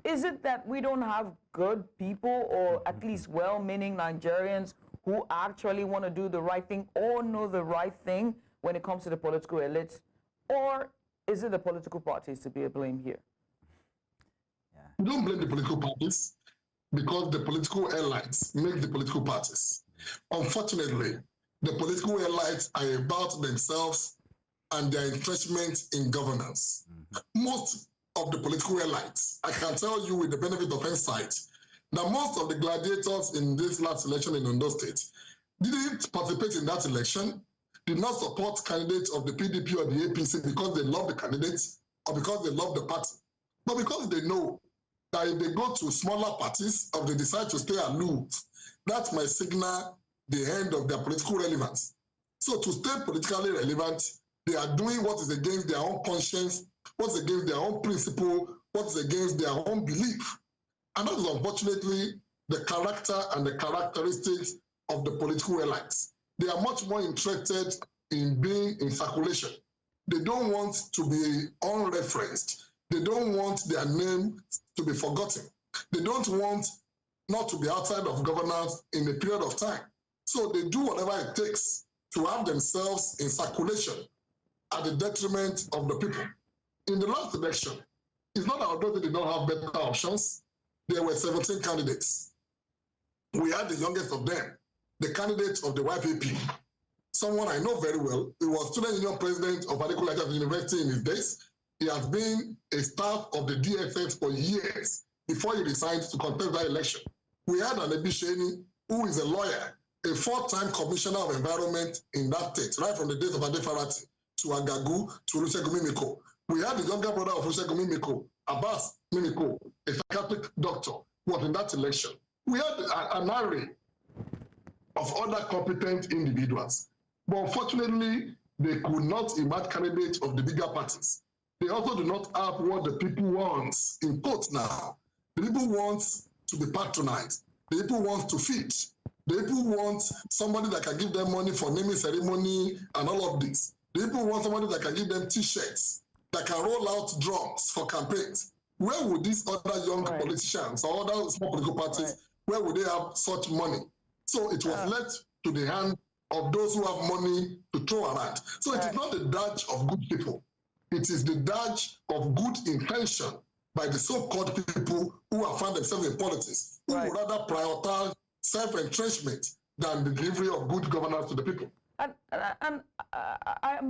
Speaker 1: is it that we don't have good people or at least well-meaning Nigerians who actually want to do the right thing or know the right thing when it comes to the political elites? Or is it the political parties to be blame here?
Speaker 9: You don't blame the political parties because the political elites make the political parties. Unfortunately, the political elites are about themselves and their entrenchment in governance. Most of the political elites, I can tell you with the benefit of insight, that most of the gladiators in this last election in Ondo State didn't participate in that election, did not support candidates of the PDP or the APC because they love the candidates or because they love the party, but because they know that if they go to smaller parties or they decide to stay aloof, that might signal the end of their political relevance. So to stay politically relevant, they are doing what is against their own conscience, what's against their own principle, what's against their own belief. And that is unfortunately the character and the characteristics of the political elites. They are much more interested in being in circulation. They don't want to be unreferenced. They don't want their name to be forgotten. They don't want not to be outside of governance in a period of time. So they do whatever it takes to have themselves in circulation at the detriment of the people. In the last election, it's not that they did not have better options. There were 17 candidates. We had the youngest of them, the candidate of the YPP, someone I know very well. He was student union president of Agboola University in his days. He has been a staff of the DFX for years before he resigned to contest that election. We had an Ebisheni, who is a lawyer, a 4-time commissioner of environment in that state, right from the days of Adefarati to Agagu to Olusegun Mimiko. We had the younger brother of Olusegun Mimiko, Abbas Mimiko, a psychiatric doctor, was in that election. We had an array of other competent individuals. But unfortunately, they could not emerge candidates of the bigger parties. They also do not have what the people want, in quotes now. The people want to be patronized. The people want to fit. The people want somebody that can give them money for naming ceremony and all of this. The people want somebody that can give them t-shirts, that can roll out drums for campaigns. Where would these other young politicians or other small political parties, where would they have such money? So it was left to the hand of those who have money to throw around. So it is not the badge of good people. It is the badge of good intention by the so-called people who have found themselves in politics, who would rather prioritize self-entrenchment than the delivery of good governance to the people.
Speaker 1: I'm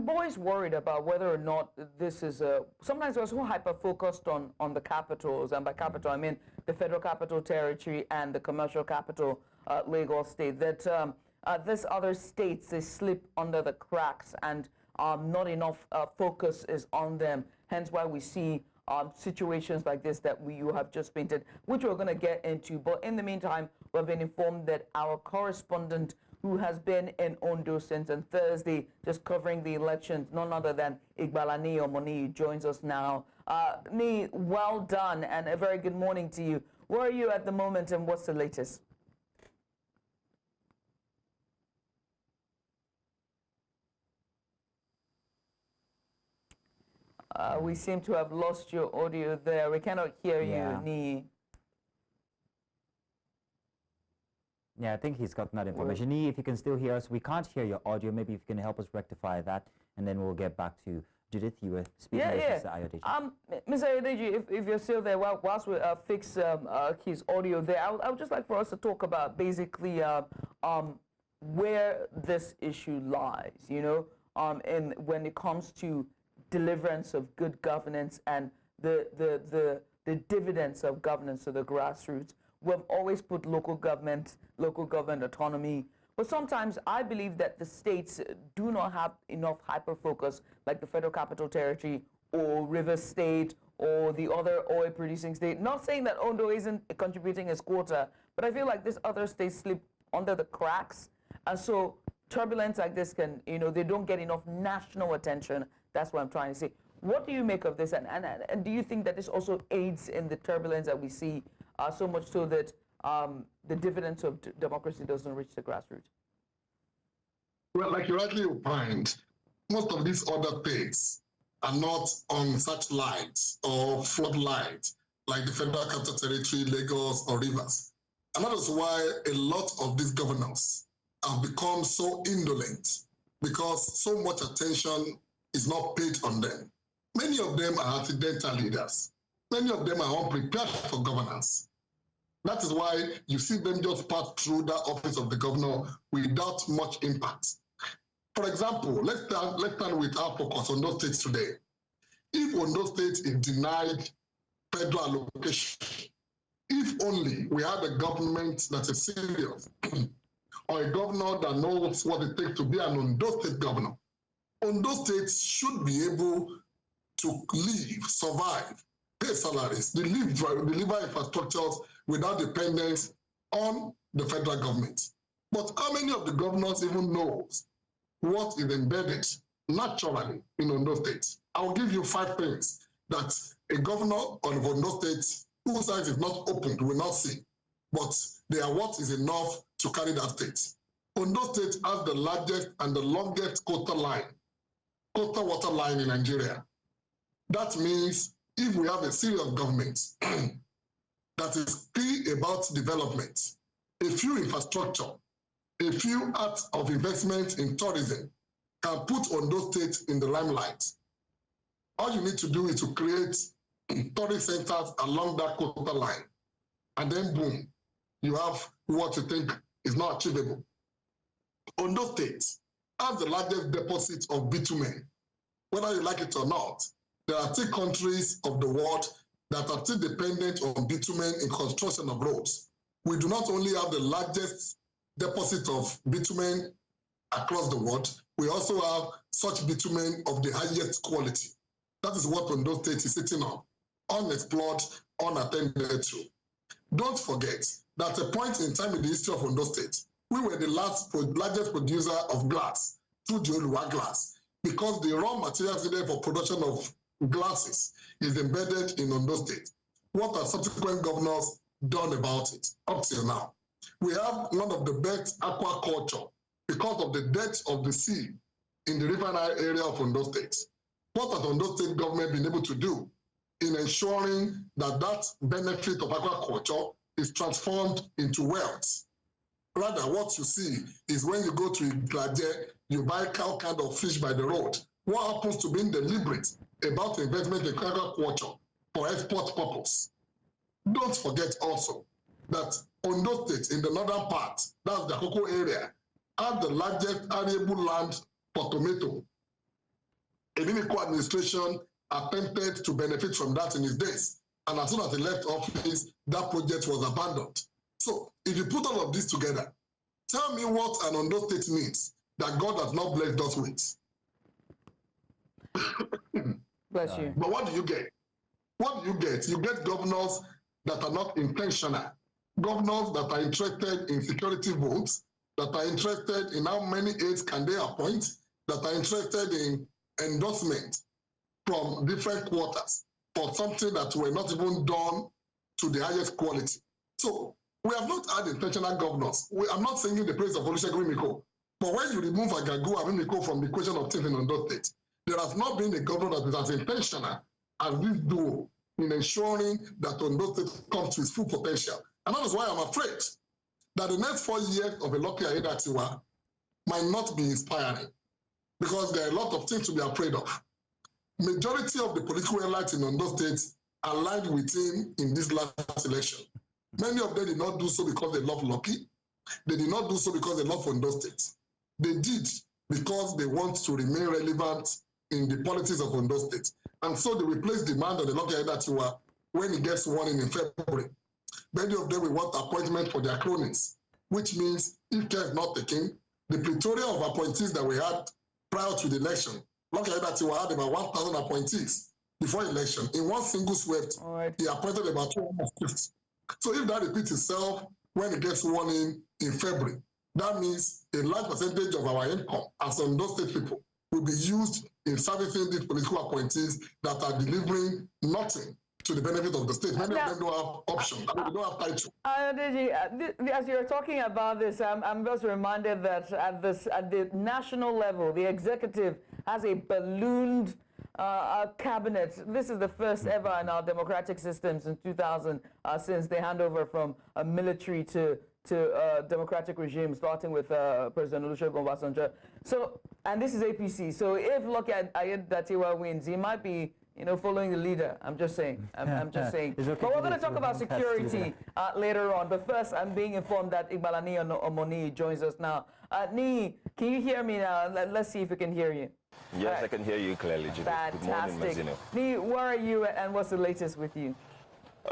Speaker 1: always worried about whether or not this is sometimes we're so hyper-focused on the capitals, and by capital I mean the Federal Capital Territory and the Commercial Capital, Lagos State, that this other states, they slip under the cracks, and not enough focus is on them, hence why we see situations like this that you have just painted, which we're going to get into. But in the meantime, we've been informed that our correspondent, who has been in Ondo since on Thursday, just covering the elections, none other than Agboola Ni, joins us now. Ni, well done, and a very good morning to you. Where are you at the moment, and what's the latest? We seem to have lost your audio there. We cannot hear you, Ni.
Speaker 2: Yeah, I think he's gotten that information. Ni, if you can still hear us, we can't hear your audio. Maybe if you can help us rectify that, and then we'll get back to Judith. You were speaking with Mr. Aiyedatiwa.
Speaker 1: Mr. Aiyedatiwa, if you're still there, whilst we fix his audio there, I would just like for us to talk about basically where this issue lies, you know, and when it comes to deliverance of good governance and the dividends of governance to the grassroots. We've always put local government autonomy, but sometimes I believe that the states do not have enough hyper-focus, like the Federal Capital Territory or River State or the other oil-producing state. Not saying that Ondo isn't contributing its quota, but I feel like these other states slip under the cracks, and so turbulence like this can, you know, they don't get enough national attention. That's what I'm trying to say. What do you make of this, and do you think that this also aids in the turbulence that we see, so much so that the dividends of democracy doesn't reach the grassroots?
Speaker 9: Well, like you rightly opined, most of these other states are not on such lights or floodlights like the Federal Capital Territory, Lagos, or Rivers. And that is why a lot of these governors have become so indolent, because so much attention is not paid on them. Many of them are accidental leaders. Many of them are unprepared for governance. That is why you see them just pass through that office of the governor without much impact. For example, let's start with our focus on those states today. If Ondo State is denied federal allocation, if only we had a government that is serious, or a governor that knows what it takes to be an Ondo State governor, Ondo State should be able to live, survive, pay salaries, deliver infrastructures without dependence on the federal government. But how many of the governors even knows what is embedded naturally in Ondo State? I will give you 5 things that a governor of Ondo State whose eyes is not opened will not see, but they are what is enough to carry that state. Ondo State has the largest and the longest coastal water line in Nigeria. That means if we have a serious government that is clear about development, a few infrastructure, a few acts of investment in tourism can put Ondo State in the limelight. All you need to do is to create tourist centers along that coastal line, and then boom, you have what you think is not achievable. Ondo State has the largest deposit of bitumen. Whether you like it or not, there are 3 countries of the world that are still dependent on bitumen in construction of roads. We do not only have the largest deposit of bitumen across the world, we also have such bitumen of the highest quality. That is what Ondo State is sitting on, unexplored, unattended to. Don't forget that at a point in time in the history of Ondo State, we were the largest producer of glass through the Oluwa glass, because the raw materials needed for production of glasses is embedded in Ondo State. What have subsequent governors done about it up till now? We have one of the best aquaculture because of the depth of the sea in the riverine area of Ondo State. What has Ondo State government been able to do in ensuring that that benefit of aquaculture is transformed into wealth? Rather, what you see is when you go to Iglade, you buy cow kind of fish by the road. What happens to being deliberate about investment in aquaculture for export purpose? Don't forget also that Ondo State in the northern part, that's the Akure area, had the largest arable land for tomato. INEC administration attempted to benefit from that in his days. And as soon as he left office, that project was abandoned. So if you put all of this together, tell me what an Ondo State needs that God has not blessed us with.
Speaker 1: Bless you.
Speaker 9: But what do you get? What do you get? You get governors that are not intentional, governors that are interested in security votes, that are interested in how many aides can they appoint, that are interested in endorsement from different quarters for something that were not even done to the highest quality. So we have not had intentional governors. I'm not singing the praise of Olusegun Mimiko, but when you remove Agagu and Mimiko from the equation of things in Ondo State, there has not been a governor that is as intentional as this duo in ensuring that Ondo State comes to its full potential. And that is why I'm afraid that the next 4 years of a Lucky Aiyedatiwa might not be inspiring, because there are a lot of things to be afraid of. Majority of the political elites in Ondo State aligned with him in this last election. Many of them did not do so because they love Lucky. They did not do so because they love Ondo State. They did because they want to remain relevant in the politics of Ondo State. And so they will place demand on the Lucky Aiyedatiwa when he gets sworn in February. Many of them will want appointment for their cronies, which means if care is not taken, the plethora of appointees that we had prior to the election, Lucky Aiyedatiwa had about 1,000 appointees before election. In one single swept, he appointed about 250. So if that repeats itself when he gets sworn in February, that means a large percentage of our income as Ondo State people will be used in servicing these political appointees that are delivering nothing to the benefit of the state. Many of them don't have options. They don't have title.
Speaker 1: As you're talking about this, I'm just reminded that at the national level, the executive has a ballooned cabinet. This is the first ever in our democratic system since 2000, since they hand over from a military to democratic regime, starting with President Olusegun Obasanjo. So, and this is APC. So if Lucky Aiyedatiwa wins, he might be, following the leader. I'm just saying. I'm just saying.
Speaker 2: Okay,
Speaker 1: but we're going to talk about security later on. But first, I'm being informed that Igbalani Omoni joins us now. Ni, can you hear me now? Let's see if we can hear you.
Speaker 10: Yes, I can hear you clearly, Judith.
Speaker 1: Fantastic.
Speaker 10: Good morning, Mazino.
Speaker 1: Ni, where are you and what's the latest with you?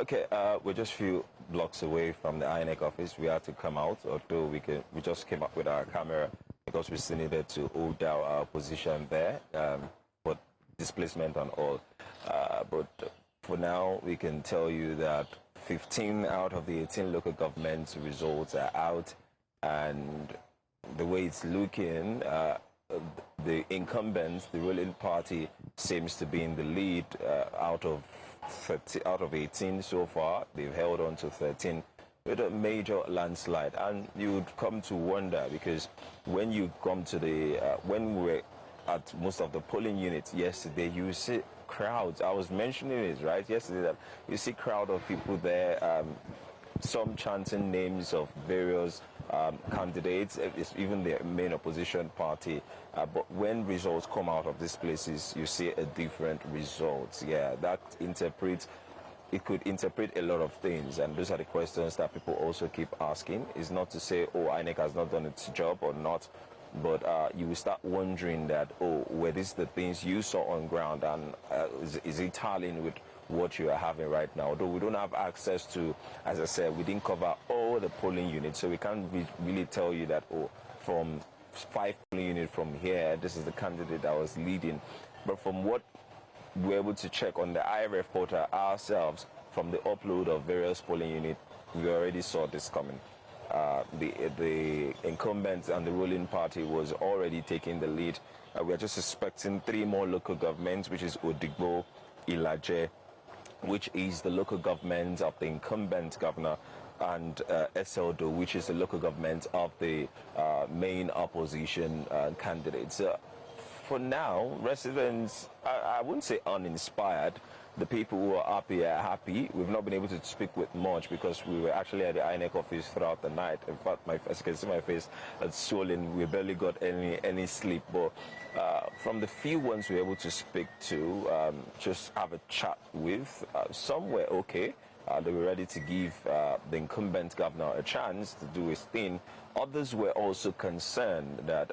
Speaker 10: Okay, we're just a few blocks away from the INEC office. We had to come out, although we just came up with our camera because we still needed to hold down our position there for displacement and all. But for now, we can tell you that 15 out of the 18 local government results are out, and the way it's looking, the incumbents, the ruling party, seems to be in the lead out of 18 so far. They've held on to 13 with a major landslide, and you would come to wonder, because when you come to the when we were at most of the polling units yesterday, you see crowds. I was mentioning it right yesterday that you see crowd of people there, some chanting names of various candidates, even the main opposition party. But when results come out of these places, you see a different result. Yeah, it could interpret a lot of things, and those are the questions that people also keep asking. It's not to say, oh, INEC has not done its job or not, but you will start wondering that, oh, were these the things you saw on ground, and is it tallying with what you are having right now? Although we don't have access to, as I said, we didn't cover all the polling units, so we can't really tell you that, oh, from 5 polling units from here, this is the candidate that was leading. But from what we're able to check on the IRF portal ourselves, from the upload of various polling units, we already saw this coming. The incumbent and the ruling party was already taking the lead. We are just expecting 3 more local governments, which is Odigbo, Ilaje, which is the local government of the incumbent governor, and Eseldo, which is the local government of the main opposition candidates. For now, residents, I wouldn't say uninspired. The people who are happy are happy. We've not been able to speak with much because we were actually at the INEC office throughout the night. In fact, as you can see, my face is swollen. We barely got any sleep. But from the few ones we were able to speak to, just have a chat with, some were okay. They were ready to give the incumbent governor a chance to do his thing. Others were also concerned that,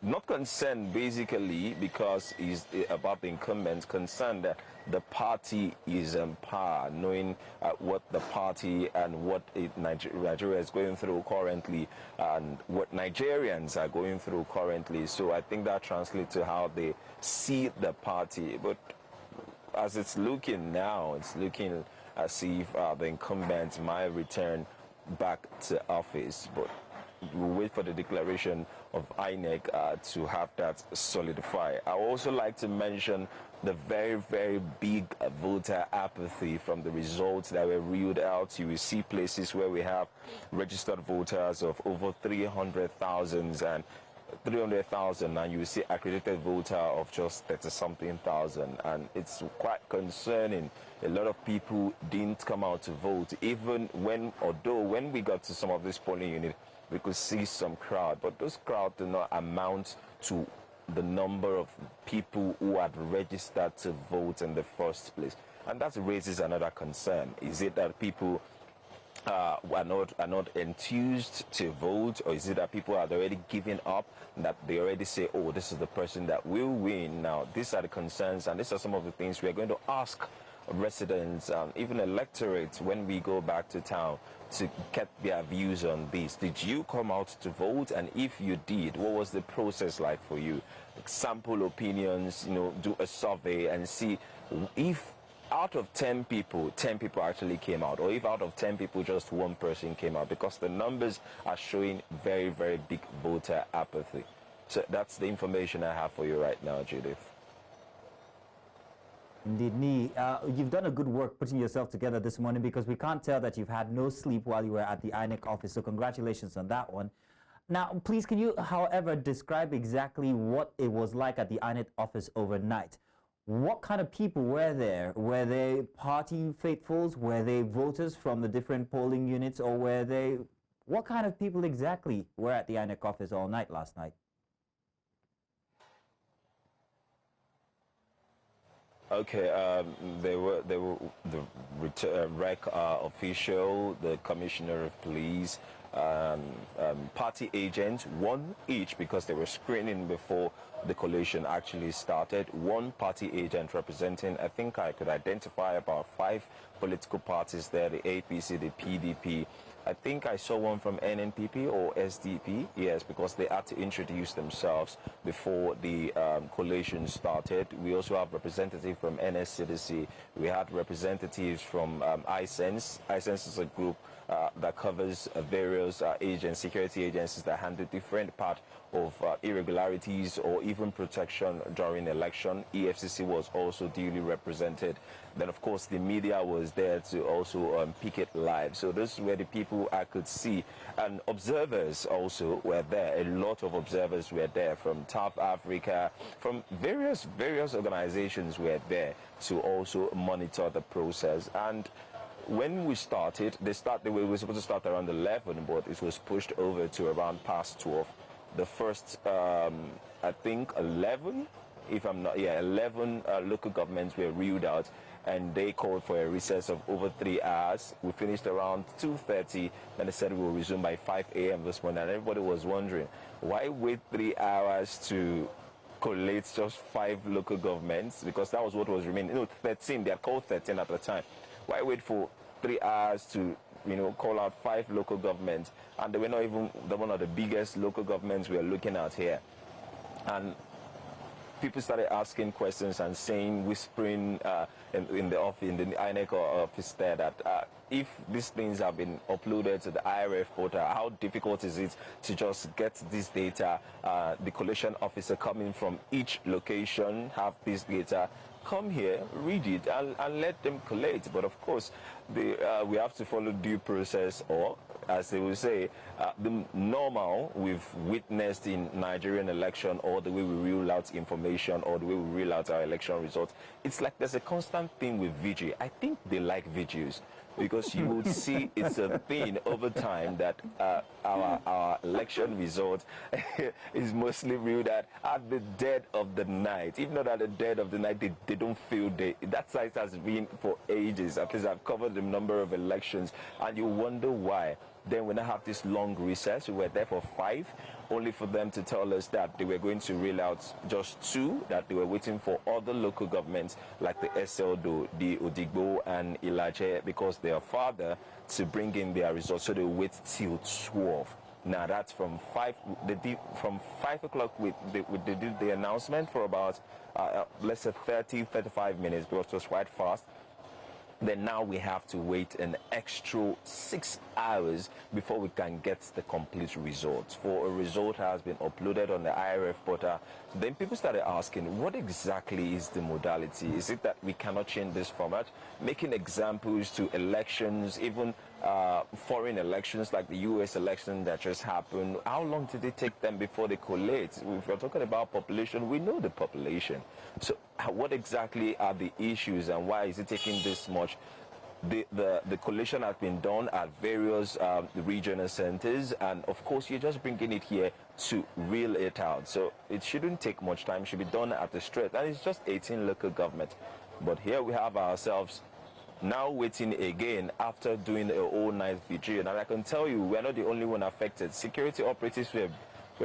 Speaker 10: not concerned basically because it's about the incumbent, concerned that the party is in power, knowing what the party and what Nigeria is going through currently and what Nigerians are going through currently. So I think that translates to how they see the party. But as it's looking now, it's looking as if the incumbent might return back to office. But we'll wait for the declaration of INEC to have that solidify. I would also like to mention the very, very big voter apathy from the results that were reeled out. You will see places where we have registered voters of over 300,000 and you will see accredited voter of just 30-something thousand, and it's quite concerning. A lot of people didn't come out to vote, even although when we got to some of this polling unit, we could see some crowd, but those crowds do not amount to the number of people who had registered to vote in the first place. And that raises another concern. Is it that people are not enthused to vote, or is it that people are already giving up, that they already say, oh, this is the person that will win? Now, these are the concerns, and these are some of the things we are going to ask residents, even electorates, when we go back to town, to get their views on this. Did you come out to vote? And if you did, what was the process like for you? Sample opinions, do a survey and see if out of 10 people actually came out, or if out of 10 people just one person came out, because the numbers are showing very, very big voter apathy. So that's the information I have for you right now, Judith.
Speaker 2: Indeed, you've done a good work putting yourself together this morning, because we can't tell that you've had no sleep while you were at the INEC office, so congratulations on that one. Now, please, can you, however, describe exactly what it was like at the INEC office overnight? What kind of people were there? Were they party faithfuls? Were they voters from the different polling units? Or were they... What kind of people exactly were at the INEC office all night last night?
Speaker 10: Okay, they were the REC official, the commissioner of police, party agents, one each, because they were screening before the collation actually started. One party agent representing, I think I could identify about 5 political parties there, the APC, the PDP. I think I saw one from NNPP or SDP, yes, because they had to introduce themselves before the collation started. We also have representatives from NSCDC. We had representatives from iSense. iSense is a group that covers various security agencies that handle different part of irregularities or even protection during election. EFCC was also duly represented. Then, of course, the media was there to also pick it live. So those were the people I could see. And observers also were there. A lot of observers were there from South Africa, from various organizations were there to also monitor the process. And when we started, we were supposed to start around 11, but it was pushed over to around past 12. The first, I think 11, if I'm not, 11 local governments were ruled out, and they called for a recess of over 3 hours. We finished around 2:30, and they said we will resume by 5 a.m. this morning, and everybody was wondering, why wait 3 hours to collate just 5 local governments? Because that was what was remaining. 13, they had called 13 at the time. Why wait for 3 hours to call out 5 local governments, and they were not even one of the biggest local governments we are looking at here? And people started asking questions and saying, whispering in the INEC office there, that if these things have been uploaded to the IRF portal, how difficult is it to just get this data? The collation officer coming from each location have this data, come here, read it, and let them collate. But of course, we have to follow due process, or as they will say, the normal we've witnessed in Nigerian election, or the way we rule out information, or the way we rule out our election results. It's like there's a constant thing with vigil. I think they like vigils, because you will see it's a thing over time that our election result is mostly viewed at the dead of the night. Even though at the dead of the night, they don't feel that site has been for ages. At least I've covered the number of elections, and you wonder why. Then when I have this long recess, we were there for 5, only for them to tell us that they were going to reel out just 2, that they were waiting for other local governments like the SLDO, the Odigbo and Ilaje, because they are farther to bring in their results, so they wait till 12. Now that's from 5. From 5 o'clock. They did the announcement for about let's say 30-35 minutes, because it was quite fast. Then now we have to wait an extra 6 hours before we can get the complete results. For a result has been uploaded on the IRF portal, then people started asking, what exactly is the modality? Is it that we cannot change this format? Making examples to elections, even foreign elections like the US election that just happened. How long did it take them before they collate? If we're talking about population, we know the population. So what exactly are the issues, and why is it taking this much? The collation has been done at various regional centers, and of course you're just bringing it here to reel it out. So it shouldn't take much time. It should be done at the straight, and it's just 18 local government. But here we have ourselves now waiting again after doing a whole night vigil. And I can tell you, we're not the only one affected. Security operatives were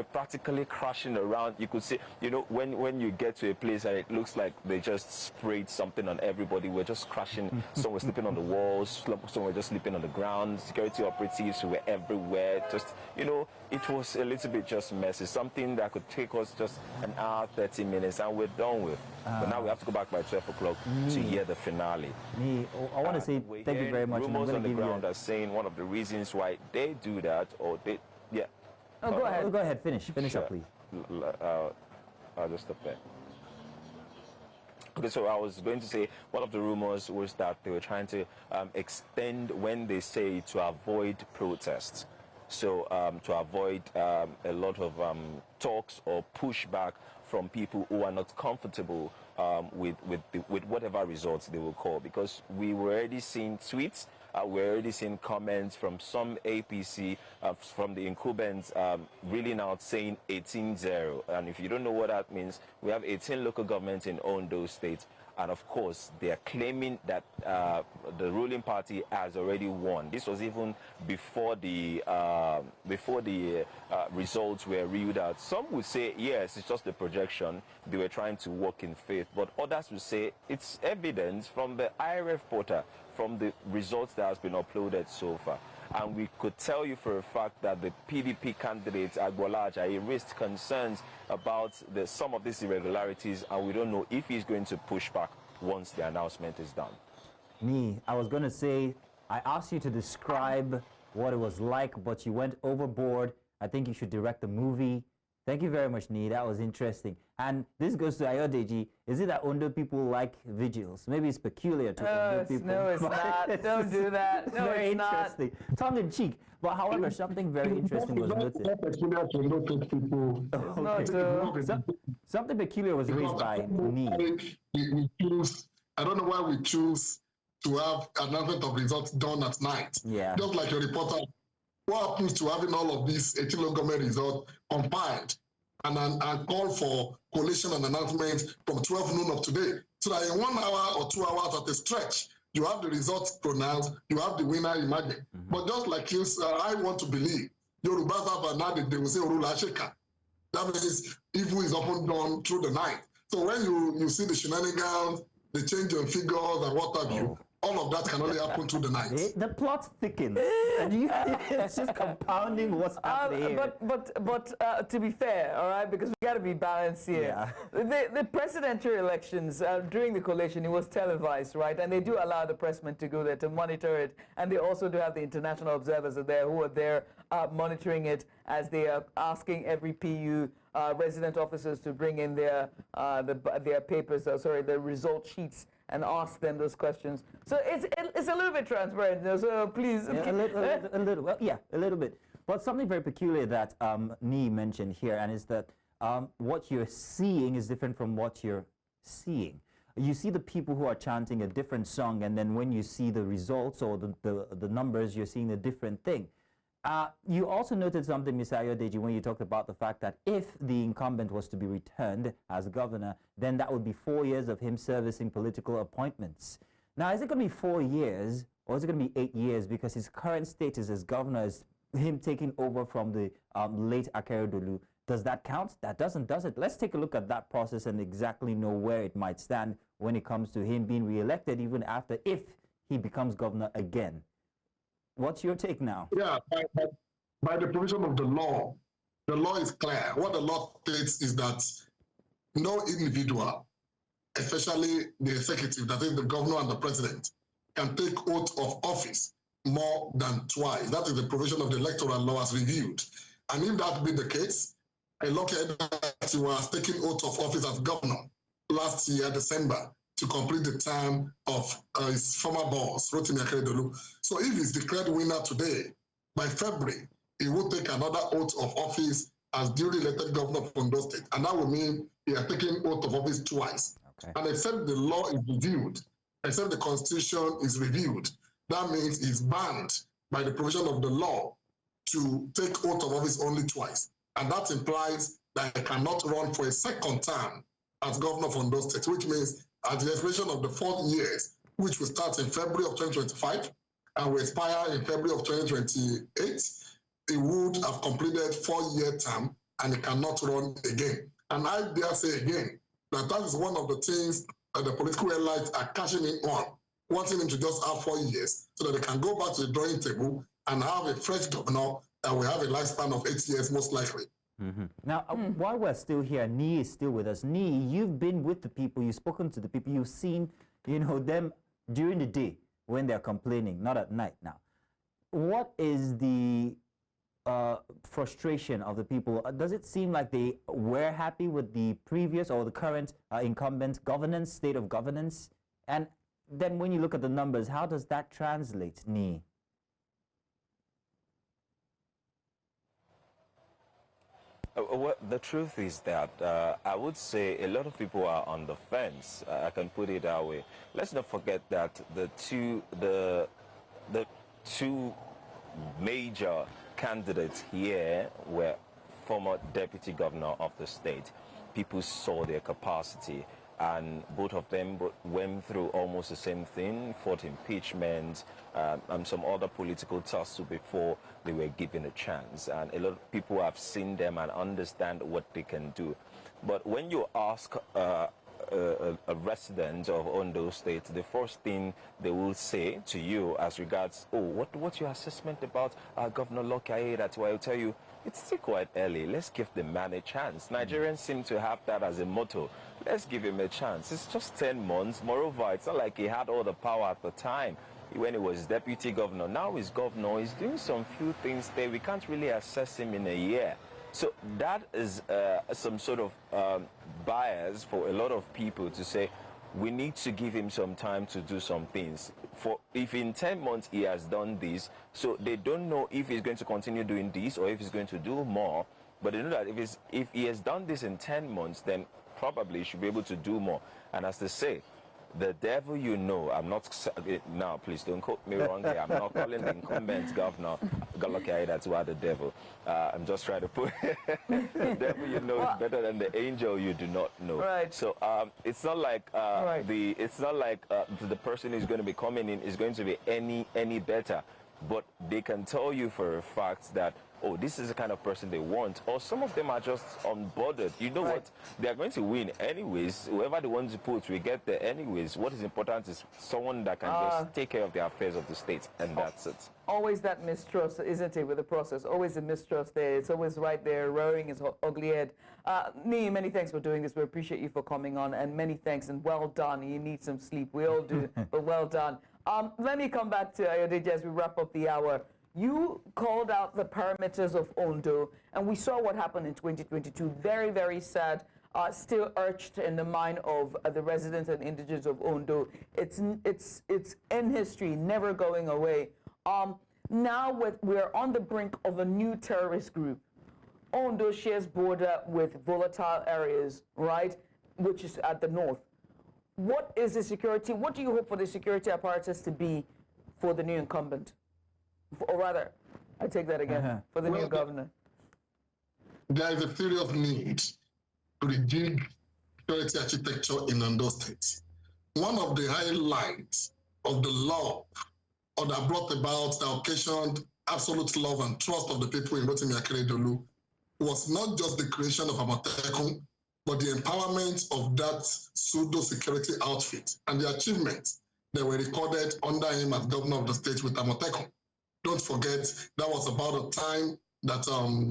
Speaker 10: practically crashing around. You could see, you know, when you get to a place and it looks like they just sprayed something on everybody, we're just crashing. Some were sleeping on the walls, some were just sleeping on the ground. Security operatives were everywhere. Just, you know, it was a little bit just messy. Something that could take us just an hour, 30 minutes, and we're done with. But now we have to go back by 12 o'clock to hear the finale.
Speaker 2: I want to say thank you very much.
Speaker 10: Rumors on the ground are saying one of the reasons why they do that, or they, yeah.
Speaker 2: Oh, go ahead. Go ahead. Finish up, please.
Speaker 10: I'll just stop there. Okay, so I was going to say one of the rumors was that they were trying to extend when they say to avoid protests. So to avoid a lot of talks or pushback from people who are not comfortable with whatever results they will call, because we were already seeing tweets. We're already seeing comments from some APC, from the incumbents, really now saying 18-0. And if you don't know what that means, we have 18 local governments in Ondo State. And of course, they are claiming that the ruling party has already won. This was even before the results were reeled out. Some would say, yes, it's just the projection. They were trying to work in faith. But others would say it's evidence from the IRF portal, from the results that has been uploaded so far. And we could tell you for a fact that the PDP candidate, Agboola Ajayi, raised concerns about some of these irregularities, and we don't know if he's going to push back once the announcement is done.
Speaker 2: I was going to say, I asked you to describe what it was like, but you went overboard. I think you should direct the movie. Thank you very much, Nee. That was interesting. And this goes to Aiyedatiwa. Is it that Ondo people like vigils? Maybe it's peculiar to Ondo people.
Speaker 1: No, it's not. Don't do that. No,
Speaker 2: very
Speaker 1: it's not.
Speaker 2: interesting. Tongue in cheek. But however, something very interesting was noted. Something peculiar was raised by Nee.
Speaker 9: I don't know why we choose to have announcement of results done at night.
Speaker 2: Yeah.
Speaker 9: Just like a reporter. What happens to having all of these 18 local government results compiled and call for collation and announcement from 12 noon of today, so that in 1 hour or 2 hours at a stretch, you have the results pronounced, you have the winner imagined. But just like you, I want to believe, Yorubas have another, they will say, Orula Sheka. That means evil is often done through the night. So when you see the shenanigans, the change of figures and what have you, all of that can only happen through the night.
Speaker 2: The plot thickens. And it's just compounding what's happening here.
Speaker 1: But to be fair, all right, because we got to be balanced here. Yeah. The presidential elections, during the collation, it was televised, right? And they do allow the pressmen to go there to monitor it. And they also do have the international observers there who are there monitoring it as they are asking every PU resident officers to bring in their papers, the result sheets, and ask them those questions. So it's a little bit transparent. So please.
Speaker 2: Yeah, a little. Well, yeah, a little bit. But something very peculiar that Nee mentioned here, and is that what you're seeing is different from what you're seeing. You see the people who are chanting a different song, and then when you see the results or the numbers, you're seeing a different thing. You also noted something, Mr. Aiyedatiwa, when you talked about the fact that if the incumbent was to be returned as governor, then that would be 4 years of him servicing political appointments. Now, is it going to be 4 years or is it going to be 8 years? Because his current status as governor is him taking over from the late Akure. Does that count? That doesn't, does it? Let's take a look at that process and exactly know where it might stand when it comes to him being re-elected, even after, if he becomes governor again. What's your take now?
Speaker 9: Yeah, by the provision of the law is clear. What the law states is that no individual, especially the executive, that is the governor and the president, can take oath of office more than twice. That is the provision of the electoral law as reviewed. And if that be the case, Lucky Aiyedatiwa was taking oath of office as governor last year, December, to complete the term of his former boss, Rotimi Akeredolu. So if he's declared winner today, by February, he will take another oath of office as duly elected governor of Ondo State. And that will mean he has taken oath of office twice. Okay. And except the law is reviewed, except the constitution is reviewed, that means he's banned by the provision of the law to take oath of office only twice. And that implies that he cannot run for a second term as governor of Ondo State, which means at the expiration of the 4 years, which will start in February of 2025 and will expire in February of 2028, he would have completed 4-year term and he cannot run again. And I dare say again that that is one of the things that the political elites are cashing in on, wanting him to just have 4 years so that they can go back to the drawing table and have a fresh governor that will have a lifespan of 8 years most likely.
Speaker 2: Mm-hmm. Now, while we're still here, Nee is still with us. Nee, you've been with the people, you've spoken to the people, you've seen, them during the day when they're complaining, not at night now. What is the frustration of the people? Does it seem like they were happy with the previous or the current incumbent governance, state of governance? And then when you look at the numbers, how does that translate, Nee?
Speaker 10: Well, the truth is that I would say a lot of people are on the fence. I can put it that way. Let's not forget that the two major candidates here were former deputy governor of the state. People saw their capacity, and both of them went through almost the same thing, fought impeachment and some other political tussle before they were given a chance. And a lot of people have seen them and understand what they can do. But when you ask a resident of Ondo State, the first thing they will say to you as regards, what's your assessment about Governor Lucky Aiyedatiwa? I'll tell you, it's still quite early. Let's give the man a chance. Nigerians seem to have that as a motto. Let's give him a chance. It's just 10 months. Moreover, it's not like he had all the power at the time when he was deputy governor. Now he's governor. He's doing some few things there. We can't really assess him in a year. So that is some sort of bias for a lot of people to say, we need to give him some time to do some things. For if in 10 months he has done this, so they don't know if he's going to continue doing this or if he's going to do more. But they know that if he has done this in 10 months, then probably he should be able to do more. And as they say, the devil you know, I'm not, now please don't quote me wrong here, I'm not calling the incumbent governor Lucky Aiyedatiwa the devil. I'm just trying to put the devil you know is better than the angel you do not know.
Speaker 1: Right.
Speaker 10: So it's not like the person who's going to be coming in is going to be any better, but they can tell you for a fact that, oh, this is the kind of person they want. Or some of them are just unbothered. You know what? They are going to win anyways. Whoever they want to put will get there anyways. What is important is someone that can just take care of the affairs of the state, and that's it.
Speaker 1: Always that mistrust, isn't it, with the process? Always a mistrust there. It's always right there, rearing his ugly head. Nee, many thanks for doing this. We appreciate you for coming on, and many thanks, and well done. You need some sleep. We all do, but well done. Let me come back to Aiyedatiwa as we wrap up the hour. You called out the parameters of Ondo, and we saw what happened in 2022. Very, very sad. Still urged in the mind of the residents and indigents of Ondo. It's in history, never going away. Now we're on the brink of a new terrorist group. Ondo shares border with volatile areas, right, which is at the north. What is the security? What do you hope for the security apparatus to be for the new incumbent? Or rather, I take that again for the new governor.
Speaker 9: There is a serious need to rejig security architecture in Ondo State. One of the highlights of the law that brought about the occasioned absolute love and trust of the people in Rotimi Akeredolu was not just the creation of Amotekun, but the empowerment of that pseudo-security outfit and the achievements that were recorded under him as governor of the state with Amotekun. Don't forget, that was about the time that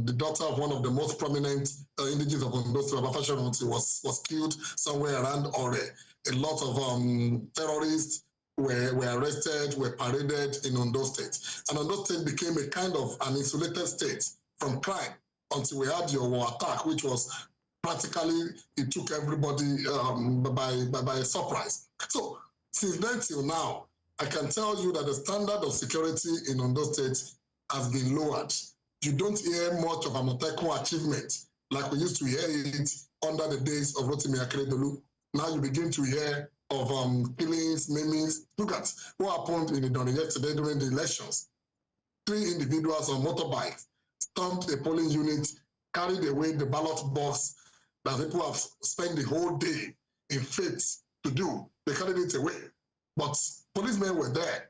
Speaker 9: the daughter of one of the most prominent indigenous of Ondo State, was killed somewhere around Ore. A lot of terrorists were arrested, were paraded in Ondo State. And Ondo State became a kind of an insulated state from crime until we had your war attack, which was practically, it took everybody by surprise. So since then till now, I can tell you that the standard of security in Ondo State has been lowered. You don't hear much of Amotekun achievement like we used to hear it under the days of Rotimi Akeredolu. Now you begin to hear of killings, maimings. Look at what happened in Idorin yesterday during the elections. 3 individuals on motorbikes stormed a polling unit, carried away the ballot box that people have spent the whole day in faith to do. They carried it away. But policemen were there,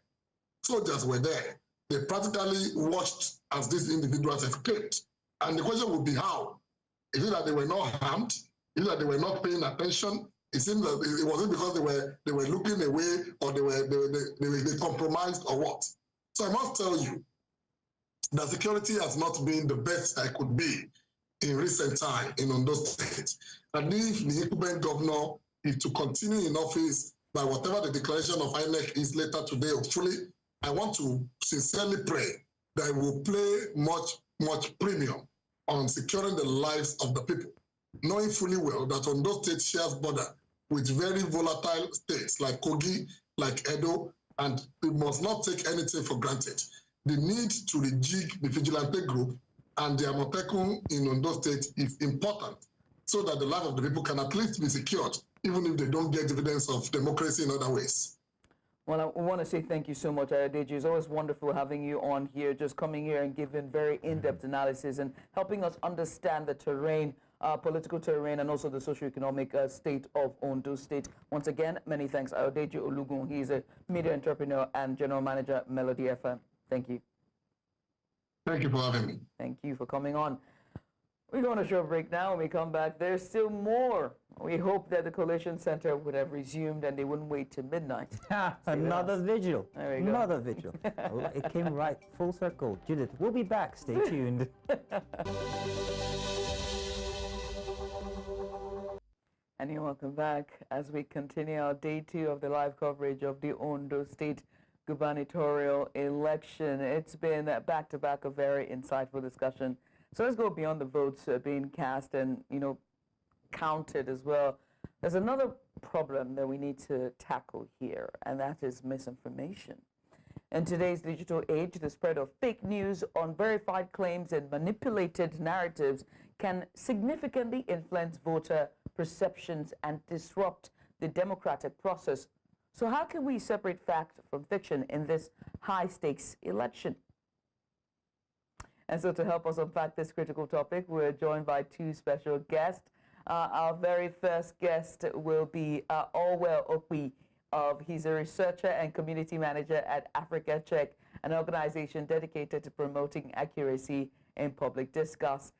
Speaker 9: soldiers were there. They practically watched as these individuals escaped. And the question would be how? Is it that they were not harmed? Is it that they were not paying attention? It seems that it wasn't because they were looking away or they compromised or what. So I must tell you that security has not been the best I could be in recent time in Ondo State. And if the incumbent governor is to continue in office by whatever the declaration of INEC is later today, hopefully, I want to sincerely pray that it will play much premium on securing the lives of the people, knowing fully well that Ondo State shares border with very volatile states like Kogi, like Edo, and we must not take anything for granted. The need to rejig the vigilante group and the Amotekun in Ondo State is important so that the life of the people can at least be secured, even if they don't get evidence of democracy in other ways.
Speaker 1: Well, I want to say thank you so much, Ajayi. It's always wonderful having you on here, just coming here and giving very in-depth analysis and helping us understand the terrain, political terrain, and also the socioeconomic state of Ondo State. Once again, many thanks, Ajayi Olugun. He is a media entrepreneur and general manager, Melody FM. Thank you.
Speaker 9: Thank you for having me.
Speaker 1: Thank you for coming on. We're going to a short break now. When we come back, there's still more. We hope that the Collation Centre would have resumed and they wouldn't wait till midnight.
Speaker 2: Another vigil.
Speaker 1: There we go.
Speaker 2: Another vigil. It came right full circle. Judith, we'll be back. Stay tuned.
Speaker 1: And you're welcome back as we continue our day 2 of the live coverage of the Ondo State Gubernatorial Election. It's been back-to-back a very insightful discussion. So let's go beyond the votes being cast and, counted as well. There's another problem that we need to tackle here, and that is misinformation. In today's digital age, the spread of fake news, unverified claims, and manipulated narratives can significantly influence voter perceptions and disrupt the democratic process. So how can we separate fact from fiction in this high-stakes election? And so to help us unpack this critical topic, we're joined by 2 special guests. Our very first guest will be Orwell Okwi. He's a researcher and community manager at Africa Check, an organization dedicated to promoting accuracy in public discourse.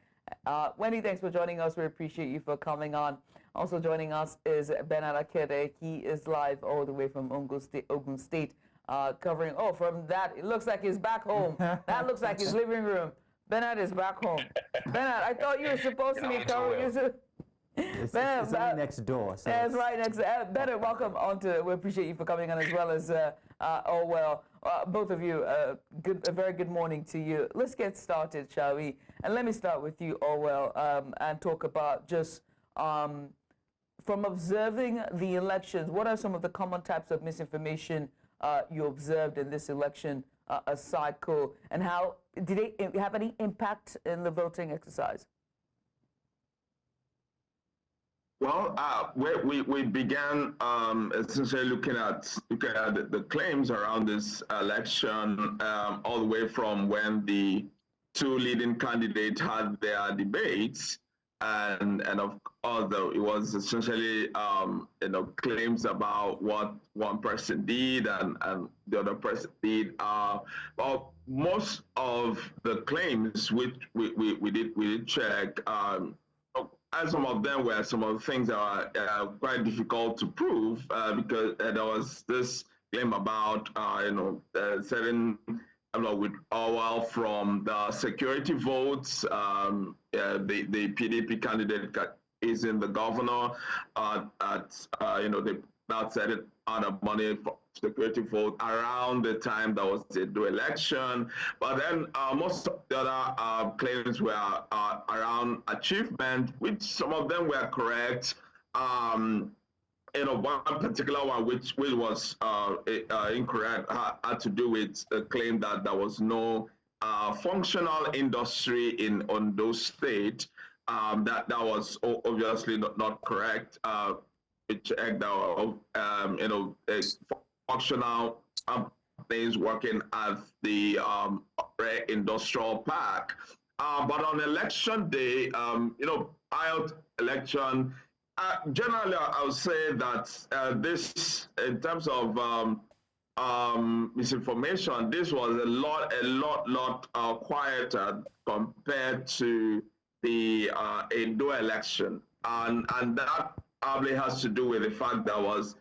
Speaker 1: Wendy, thanks for joining us. We appreciate you for coming on. Also joining us is Bernard Akure. He is live all the way from Ogun State, covering, from that, it looks like he's back home. That looks like his living room. Bernard is back home. Bernard, I thought you were supposed to be covering.
Speaker 2: It's right next door. So
Speaker 1: yeah, it's right next door. Bernard, welcome on to, we appreciate you for coming on, as well as Orwell. Both of you, a very good morning to you. Let's get started, shall we? And let me start with you, Orwell, and talk about just from observing the elections, what are some of the common types of misinformation you observed in this election cycle, and how did they have any impact in the voting exercise?
Speaker 11: Well, we began essentially looking at the claims around this election all the way from when the two leading candidates had their debates, and of course it was essentially claims about what one person did and the other person did. Well, most of the claims which we did check. And some of them were some of the things that are quite difficult to prove because there was this claim about certain withdrawal from the security votes. The PDP candidate is in the governor they said it out of money for security vote around the time that was the election. But then most of the other claims were around achievement, which some of them were correct. One particular one which was incorrect had to do with a claim that there was no functional industry in Ondo State. That was obviously not correct. Check that functional companies working at the industrial park. But on election day, IELTS election, generally I would say that this, in terms of misinformation, this was a lot quieter compared to the Edo election, and that probably has to do with the fact that there was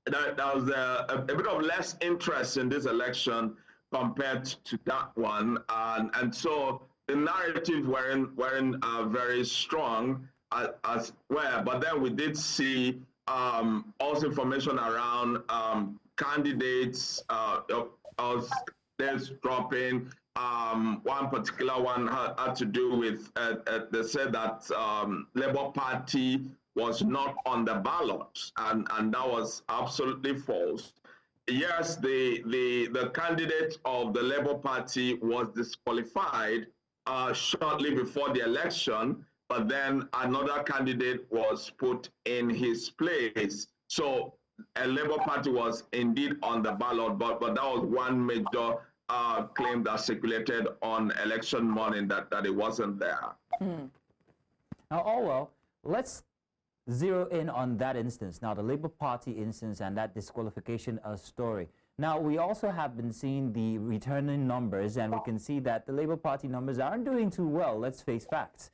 Speaker 11: a bit of less interest in this election compared to that one, and so the narrative weren't very strong as well. But then we did see also information around candidates dropping. One particular one had to do with they said that Labour Party was not on the ballot, and that was absolutely false. Yes, the candidate of the Labour Party was disqualified shortly before the election, but then another candidate was put in his place. So a Labour Party was indeed on the ballot, but that was one major claim that circulated on election morning, that it wasn't there.
Speaker 2: Now, let's zero in on that instance. Now, the Labour Party instance and that disqualification story. Now, we also have been seeing the returning numbers, and we can see that the Labour Party numbers aren't doing too well. Let's face facts.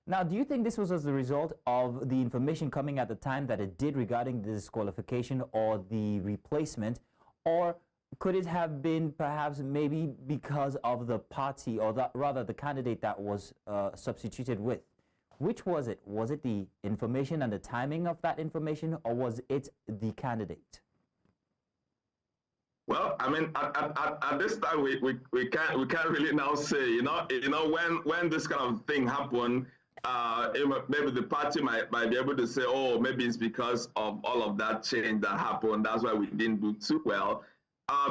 Speaker 2: Now, do you think this was as a result of the information coming at the time that it did regarding the disqualification or the replacement, or could it have been perhaps maybe because of the party, or rather the candidate that was substituted with? Which was it? Was it the information and the timing of that information, or was it the candidate?
Speaker 11: Well, I mean, at this time, we can't really now say. When this kind of thing happened, maybe the party might be able to say, oh, maybe it's because of all of that change that happened. That's why we didn't do too well.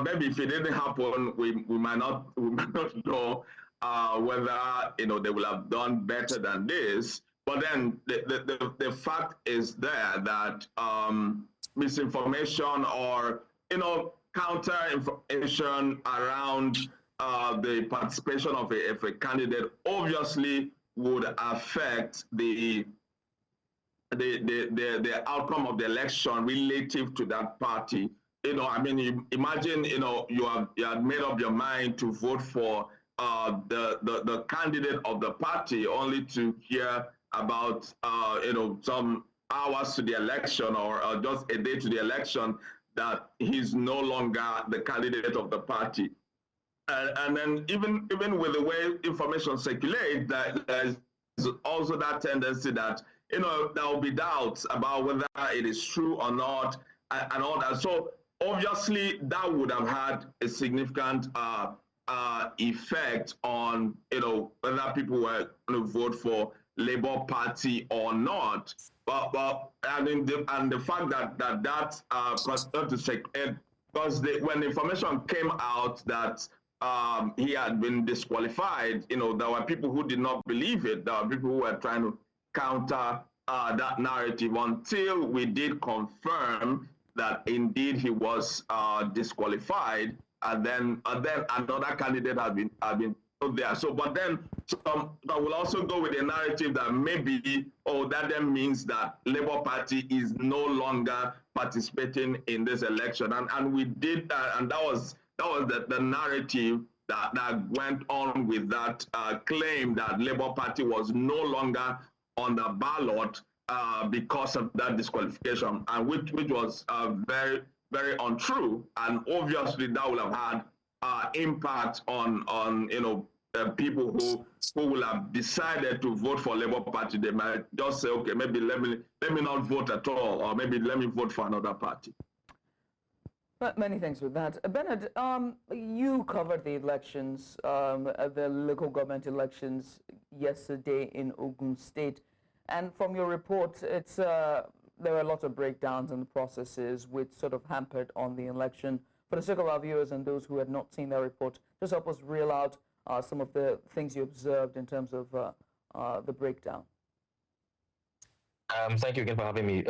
Speaker 11: Maybe if it didn't happen, we might not know whether they will have done better than this. But then the fact is there that misinformation or counter information around the participation of a candidate obviously would affect the outcome of the election relative to that party. I mean, imagine you had made up your mind to vote for the candidate of the party, only to hear about some hours to the election or just a day to the election that he's no longer the candidate of the party. And then even with the way information circulates, there's also that tendency that there will be doubts about whether it is true or not, and all that. So obviously that would have had a significant effect on whether people were going to vote for Labour Party or not. But the fact that because when the information came out that he had been disqualified, there were people who did not believe it. There were people who were trying to counter that narrative until we did confirm that indeed he was disqualified, and then another candidate had been put there. So, but then some will also go with a narrative that maybe, oh, that then means that Labour Party is no longer participating in this election, and we did that, and that was the narrative that went on with that claim that Labour Party was no longer on the ballot because of that disqualification, and which was very, very untrue, and obviously that will have had impact on people who will have decided to vote for Labour Party. They might just say, okay, maybe let me not vote at all, or maybe let me vote for another party.
Speaker 1: But many thanks for that. Bernard, you covered the elections, the local government elections yesterday in Ogun State. And from your report, it's there were a lot of breakdowns in the processes which sort of hampered on the election. For the sake of our viewers and those who had not seen that report, just help us reel out some of the things you observed in terms of the breakdown.
Speaker 12: Thank you again for having me.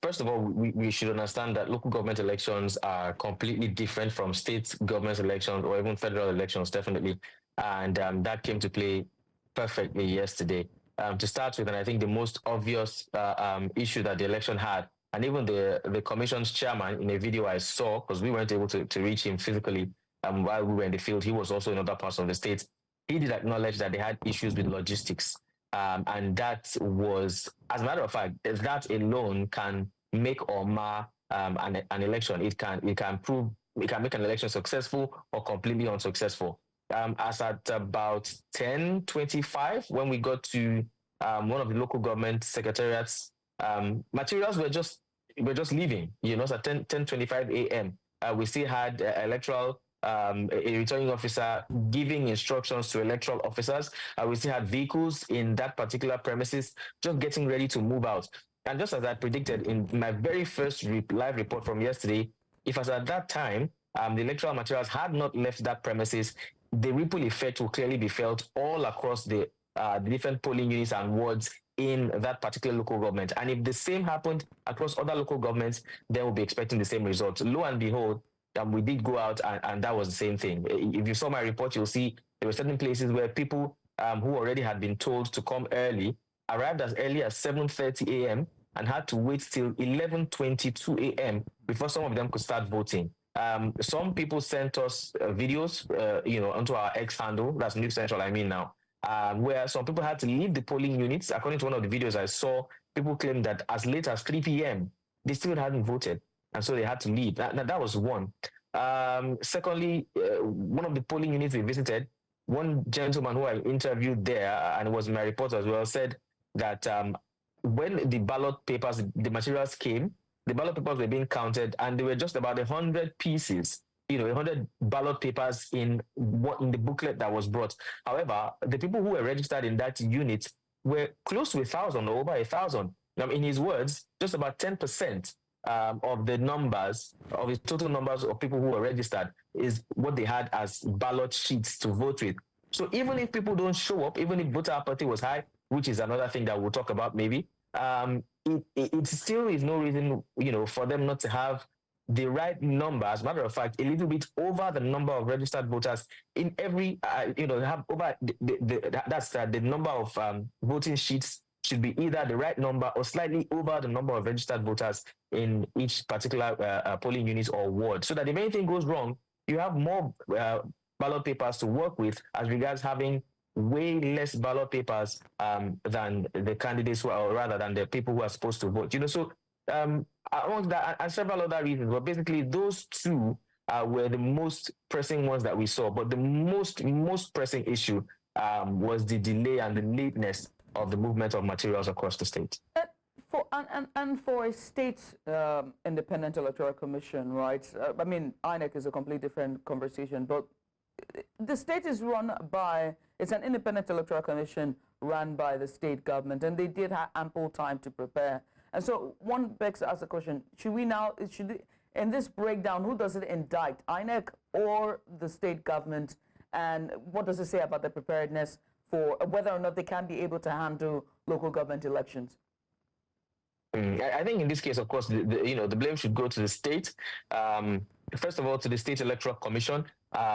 Speaker 12: First of all, we should understand that local government elections are completely different from state government elections or even federal elections, definitely. And that came to play perfectly yesterday. To start with, and I think the most obvious issue that the election had, and even the commission's chairman in a video I saw, because we weren't able to reach him physically while we were in the field, he was also in other parts of the state, he did acknowledge that they had issues with logistics. And that was, as a matter of fact, that alone can make or mar an election. It can make an election successful or completely unsuccessful. As at about 10:25, when we got to one of the local government secretariats, materials were just leaving. So at 10:25 a.m., we still had Electoral. A returning officer giving instructions to electoral officers. We still had vehicles in that particular premises just getting ready to move out. And just as I predicted in my very first live report from yesterday, if as at that time the electoral materials had not left that premises, the ripple effect will clearly be felt all across the different polling units and wards in that particular local government. And if the same happened across other local governments, then we'll be expecting the same results. Lo and behold, we did go out and that was the same thing. If you saw my report, you'll see there were certain places where people who already had been told to come early arrived as early as 7:30 a.m. and had to wait till 11:22 a.m. before some of them could start voting. Some people sent us videos, onto our X handle, that's News Central, where some people had to leave the polling units. According to one of the videos I saw, people claimed that as late as 3 p.m., they still hadn't voted. And so they had to leave. Now that was one. Secondly, one of the polling units we visited, one gentleman who I interviewed there, and it was in my report as well, said that when the ballot papers, the materials came, the ballot papers were being counted, and there were just about 100 pieces, 100 ballot papers in the booklet that was brought. However, the people who were registered in that unit were close to 1,000 or over 1,000. Now, in his words, just about 10%. Of the numbers, of the total numbers of people who were registered is what they had as ballot sheets to vote with. So even if people don't show up, even if voter apathy was high, which is another thing that we'll talk about maybe, it still is no reason, for them not to have the right number. As a matter of fact, a little bit over the number of registered voters in every, have over the number of voting sheets should be either the right number or slightly over the number of registered voters in each particular polling unit or ward. So that if anything goes wrong, you have more ballot papers to work with as regards having way less ballot papers than the candidates who are, or rather than the people who are supposed to vote. So among that and several other reasons, but basically those two were the most pressing ones that we saw. But the most pressing issue was the delay and the lateness of the movement of materials across the state.
Speaker 1: And for a state independent electoral commission, right? INEC is a completely different conversation, but the state is run by, it's an independent electoral commission run by the state government, and they did have ample time to prepare. And so one begs to ask the question, in this breakdown, who does it indict, INEC or the state government? And what does it say about the preparedness for whether or not they can be able to handle local government elections?
Speaker 12: I think in this case, of course, the blame should go to the state. First of all, to the State Electoral Commission,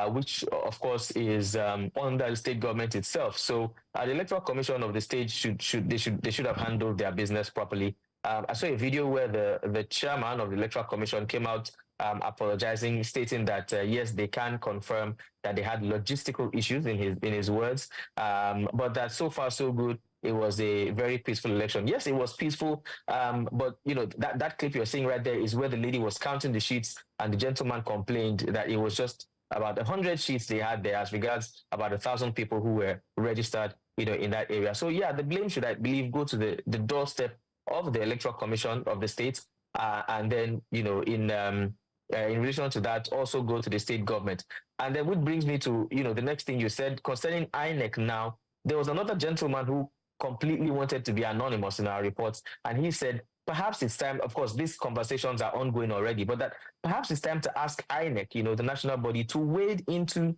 Speaker 12: which of course is under the state government itself. So the Electoral Commission of the state should have handled their business properly. I saw a video where the chairman of the Electoral Commission came out apologizing, stating that yes, they can confirm that they had logistical issues in his words, but that so far so good. It was a very peaceful election. Yes, it was peaceful, but that clip you're seeing right there is where the lady was counting the sheets, and the gentleman complained that it was just about 100 sheets they had there as regards about 1,000 people who were registered, in that area. So yeah, the blame should, I believe, go to the doorstep of the Electoral Commission of the state, and then in relation to that, also go to the state government. And then, which brings me to the next thing you said concerning INEC. Now, there was another gentleman who completely wanted to be anonymous in our reports, and he said perhaps it's time, of course these conversations are ongoing already, but that perhaps it's time to ask INEC, the national body, to wade into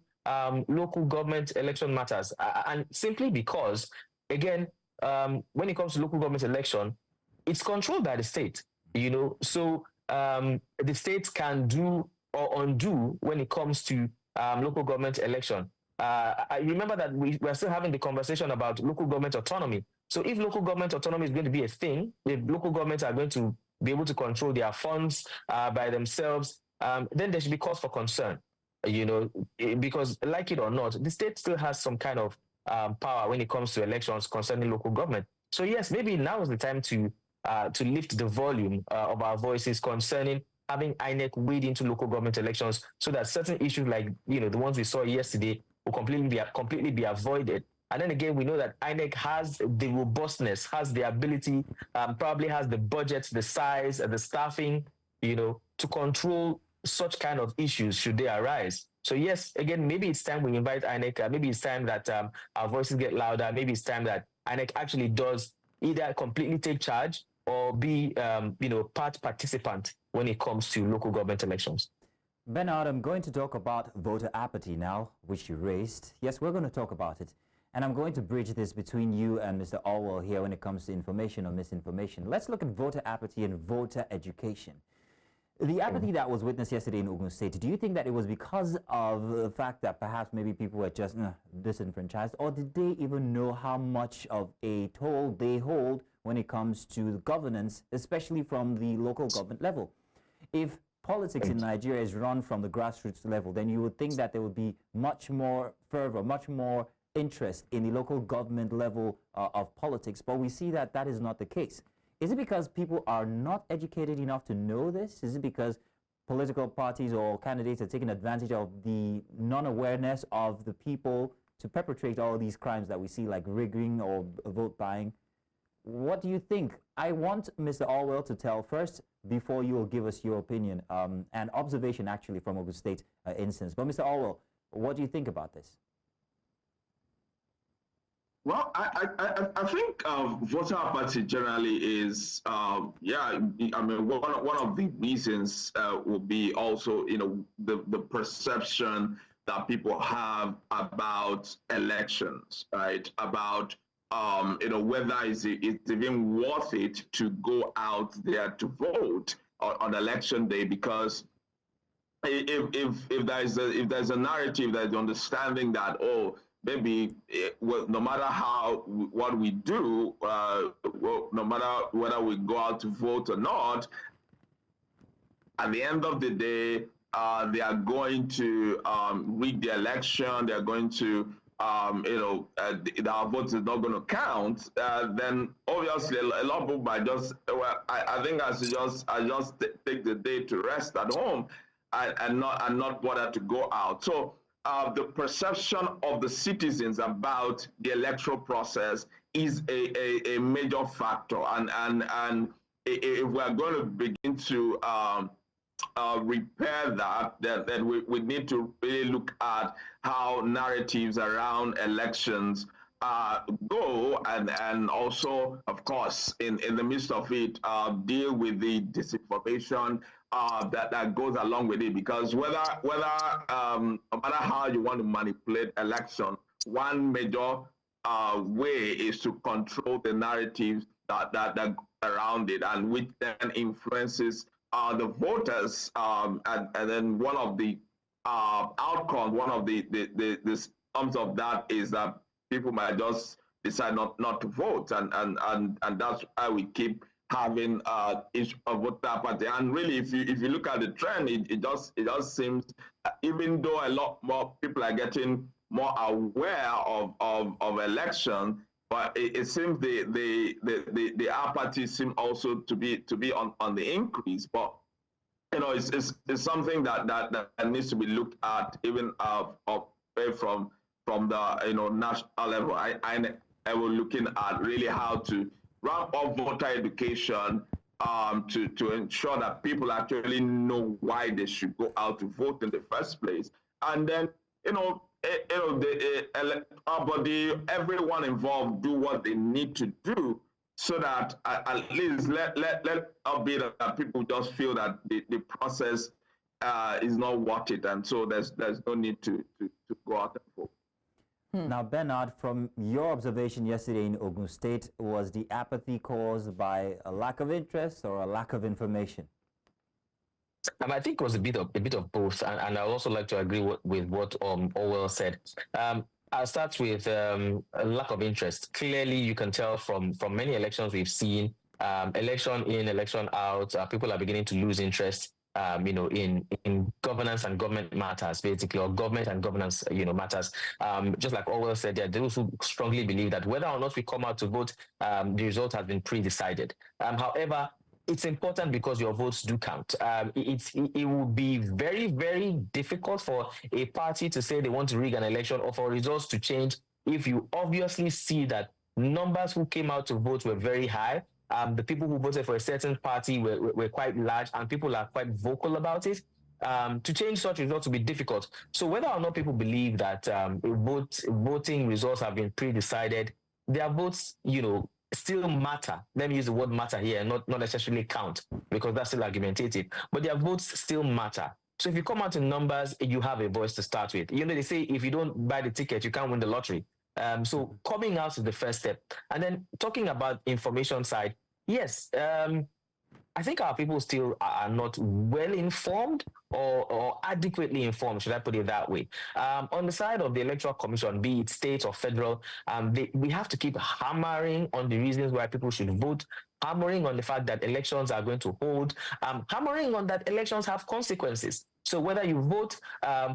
Speaker 12: local government election matters, and simply because, again, when it comes to local government election, it's controlled by the state, so the state can do or undo when it comes to local government election. I remember that we're still having the conversation about local government autonomy. So if local government autonomy is going to be a thing, if local governments are going to be able to control their funds by themselves, then there should be cause for concern, because like it or not, the state still has some kind of power when it comes to elections concerning local government. So yes, maybe now is the time to lift the volume of our voices concerning having INEC wade into local government elections, so that certain issues like the ones we saw yesterday will completely be avoided. And then again, we know that INEC has the robustness, has the ability, probably has the budget, the size, the staffing, to control such kind of issues should they arise. So yes, again, maybe it's time we invite INEC. Maybe it's time that our voices get louder. Maybe it's time that INEC actually does either completely take charge or be, part participant when it comes to local government elections.
Speaker 2: Bernard, I'm going to talk about voter apathy now, which you raised. Yes, we're going to talk about it. And I'm going to bridge this between you and Mr. Orwell here when it comes to information or misinformation. Let's look at voter apathy and voter education. The apathy that was witnessed yesterday in Ondo State, do you think that it was because of the fact that perhaps maybe people were just disenfranchised, or did they even know how much of a toll they hold when it comes to the governance, especially from the local government level? If politics in Nigeria is run from the grassroots level, then you would think that there would be much more fervor, much more interest in the local government level of politics, but we see that that is not the case. Is it because people are not educated enough to know this? Is it because political parties or candidates are taking advantage of the non-awareness of the people to perpetrate all these crimes that we see, like rigging or vote buying? What do you think? I want Mr. Orwell to tell first before you will give us your opinion and observation actually from Ondo State instance. But Mr. Orwell, what do you think about this?
Speaker 11: Well, I think voter apathy generally is, one of the reasons will be also, the perception that people have about elections, right? About, whether it's even worth it to go out there to vote on election day, because if there's a narrative, there's the understanding that, maybe no matter what we do, no matter whether we go out to vote or not, at the end of the day, they are going to rig the election. They are going to, our vote is not going to count. Then obviously a lot of people might just, I think I just take the day to rest at home and not bother to go out. So. The perception of the citizens about the electoral process is a major factor, and if we are going to begin to repair that, then we need to really look at how narratives around elections go, and also, of course, in the midst of it, deal with the disinformation that goes along with it. Because whether no matter how you want to manipulate election, one major way is to control the narratives that around it, and which then influences the voters. And then one of the outcomes, one of the sums of that is that people might just decide not to vote, and that's why we keep having a voter party. And really, if you look at the trend, it just seems, even though a lot more people are getting more aware of election, but it seems the apathy seems also to be on the increase. But it's something that needs to be looked at, even from the national level. I was looking at really how to ramp up voter education to ensure that people actually know why they should go out to vote in the first place, and then everyone involved do what they need to do, so that at least let be that people just feel that the process is not worth it, and so there's no need to go out and vote.
Speaker 2: Now, Bernard, from your observation yesterday in Ogun State, was the apathy caused by a lack of interest or a lack of information?
Speaker 12: I think it was a bit of both, and I also like to agree with what Orwell said. I'll start with a lack of interest. Clearly, you can tell from many elections we've seen, election in, election out, people are beginning to lose interest. In governance and government matters, basically, or government and governance, matters. Just like Orwell said, there are those who strongly believe that whether or not we come out to vote, the result has been pre-decided. However, it's important because your votes do count. It would be very, very difficult for a party to say they want to rig an election or for results to change if you obviously see that numbers who came out to vote were very high. The people who voted for a certain party were quite large, and people are quite vocal about it. To change such results will be difficult. So whether or not people believe that voting results have been pre-decided, their votes, still matter. Let me use the word matter here, not necessarily count, because that's still argumentative. But their votes still matter. So if you come out in numbers, you have a voice to start with. They say if you don't buy the ticket, you can't win the lottery. So coming out is the first step. And then talking about information side, yes, I think our people still are not well informed or adequately informed, should I put it that way. On the side of the Electoral Commission, be it state or federal, we have to keep hammering on the reasons why people should vote, hammering on the fact that elections are going to hold, hammering on that elections have consequences. So whether you vote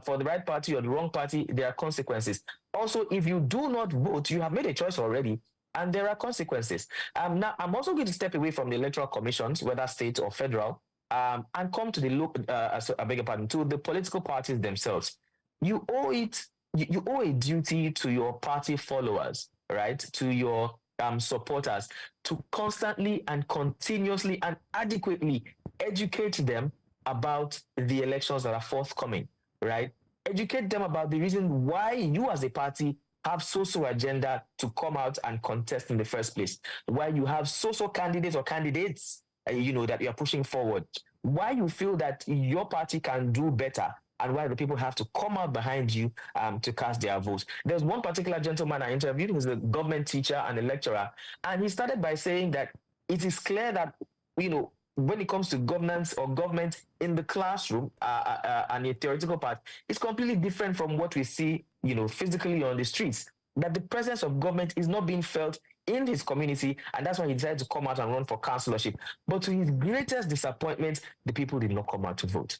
Speaker 12: for the right party or the wrong party, there are consequences. Also, if you do not vote, you have made a choice already, and there are consequences. Now, I'm also going to step away from the electoral commissions, whether state or federal, and come to to the political parties themselves. You owe a duty to your party followers, right? To your supporters, to constantly and continuously and adequately educate them about the elections that are forthcoming, right? Educate them about the reason why you as a party have so-so agenda to come out and contest in the first place, why you have so-so candidates or candidates, that you are pushing forward, why you feel that your party can do better, and why the people have to come out behind you to cast their votes. There's one particular gentleman I interviewed, who's a government teacher and a lecturer, and he started by saying that it is clear that, when it comes to governance or government in the classroom and the theoretical part, it's completely different from what we see, physically on the streets. That the presence of government is not being felt in his community, and that's why he decided to come out and run for councillorship. But to his greatest disappointment, the people did not come out to vote.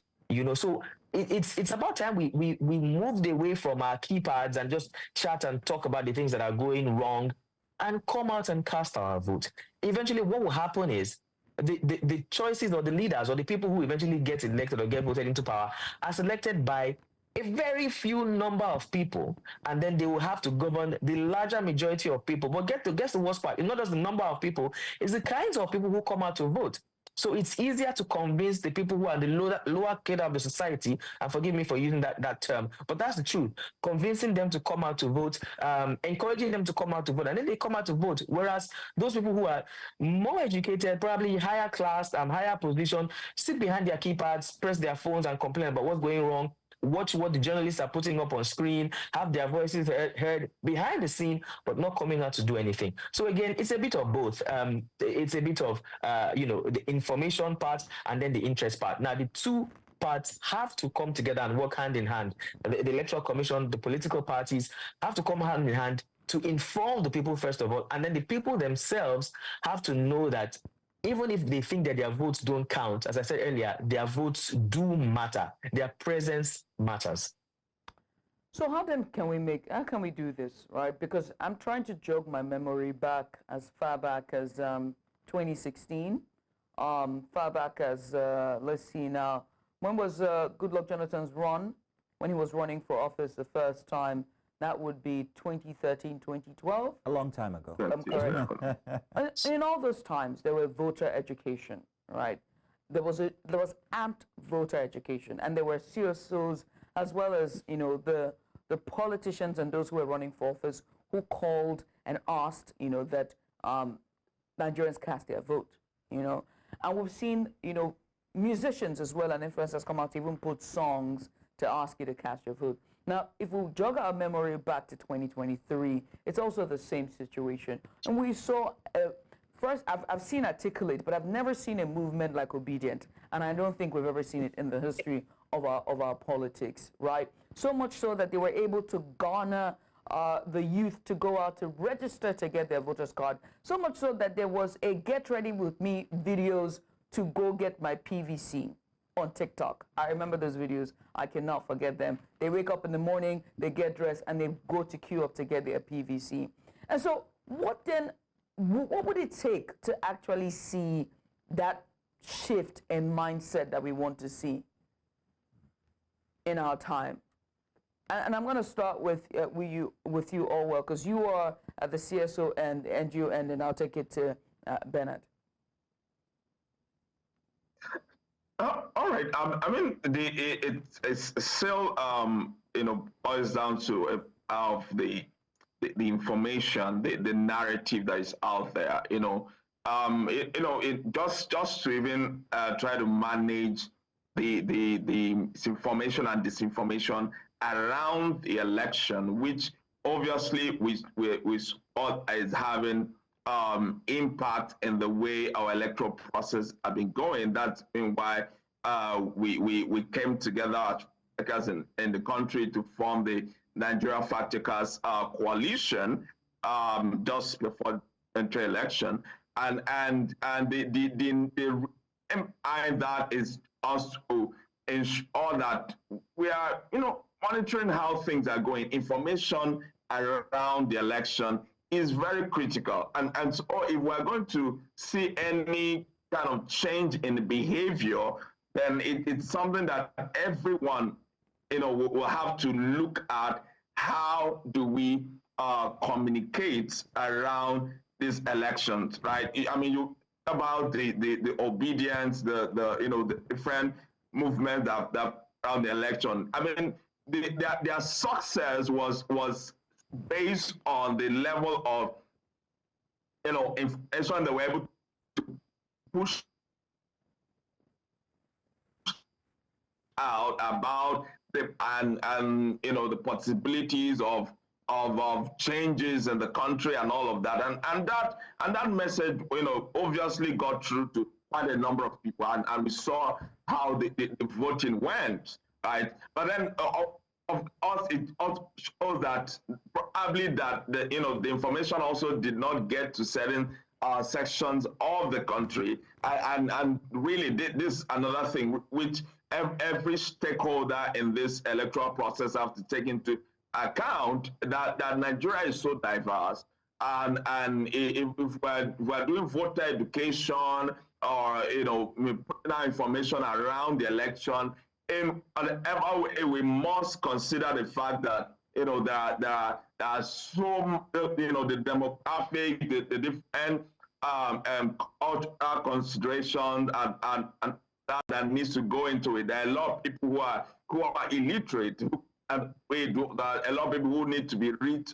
Speaker 12: So it's about time we moved away from our keypads and just chat and talk about the things that are going wrong and come out and cast our vote. Eventually, what will happen is the choices or the leaders or the people who eventually get elected or get voted into power are selected by a very few number of people, and then they will have to govern the larger majority of people. But guess the worst part, it's not just the number of people, it's the kinds of people who come out to vote. So it's easier to convince the people who are the lower cadre of the society, and forgive me for using that term, but that's the truth, convincing them to come out to vote, encouraging them to come out to vote, and then they come out to vote. Whereas those people who are more educated, probably higher class, higher position, sit behind their keypads, press their phones and complain about what's going wrong, watch what the journalists are putting up on screen, have their voices heard behind the scene, but not coming out to do anything. So again, it's a bit of both. It's a bit of the information part and then the interest part. Now the two parts have to come together and work hand in hand. The Electoral Commission, the political parties have to come hand in hand to inform the people first of all, and then the people themselves have to know that even if they think that their votes don't count, as I said earlier, their votes do matter. Their presence matters.
Speaker 1: So how can we do this, right? Because I'm trying to jog my memory back as far back as 2016, far back as, let's see now, when was Goodluck Jonathan's run? When he was running for office the first time, that would be 2013, 2012.
Speaker 2: A long time ago.
Speaker 1: Correct. In all those times, there were voter education, right? There was amped voter education, and there were CSOs as well as the politicians and those who were running for office who called and asked that Nigerians cast their vote, and we've seen musicians as well and influencers come out to even put songs to ask you to cast your vote. Now, if we jog our memory back to 2023, it's also the same situation. And we saw, first, I've seen Articulate, but I've never seen a movement like Obedient. And I don't think we've ever seen it in the history of our politics, right? So much so that they were able to garner the youth to go out to register to get their voter's card. So much so that there was a Get Ready With Me videos to go get my PVC on TikTok. I remember those videos. I cannot forget them. They wake up in the morning, they get dressed, and they go to queue up to get their PVC. And so what would it take to actually see that shift in mindset that we want to see in our time? And I'm going to start with you, Orwell, because you are at the CSO and NGO end, and I'll take it to Bernard.
Speaker 11: All right. I mean, it's still boils down to of the information, the narrative that is out there. Just to even try to manage the information and disinformation around the election, which obviously we is having impact in the way our electoral process have been going. That's been why we came together as in the country to form the Nigeria Fact Checkers Coalition just before the election, and the aim that is us to ensure that we are monitoring how things are going. Information around the election is very critical, and so if we're going to see any kind of change in the behavior, then it's something that everyone will have to look at. How do we communicate around these elections, right? I mean, you about the obedience, the different movements that around the election. I mean, their success was based on the level of information they were able to push out about the the possibilities of changes in the country and all of that, and that message obviously got through to quite a number of people, and we saw how the voting went, right? But then of course it also shows that probably that the information also did not get to certain sections of the country, and really this is another thing which every stakeholder in this electoral process have to take into account, that Nigeria is so diverse, and if we're doing voter education or putting out information around the election, in whatever way, we must consider the fact that there are so the demographic, the different cultural considerations and that needs to go into it. There are a lot of people who are illiterate, and a lot of people who need to be read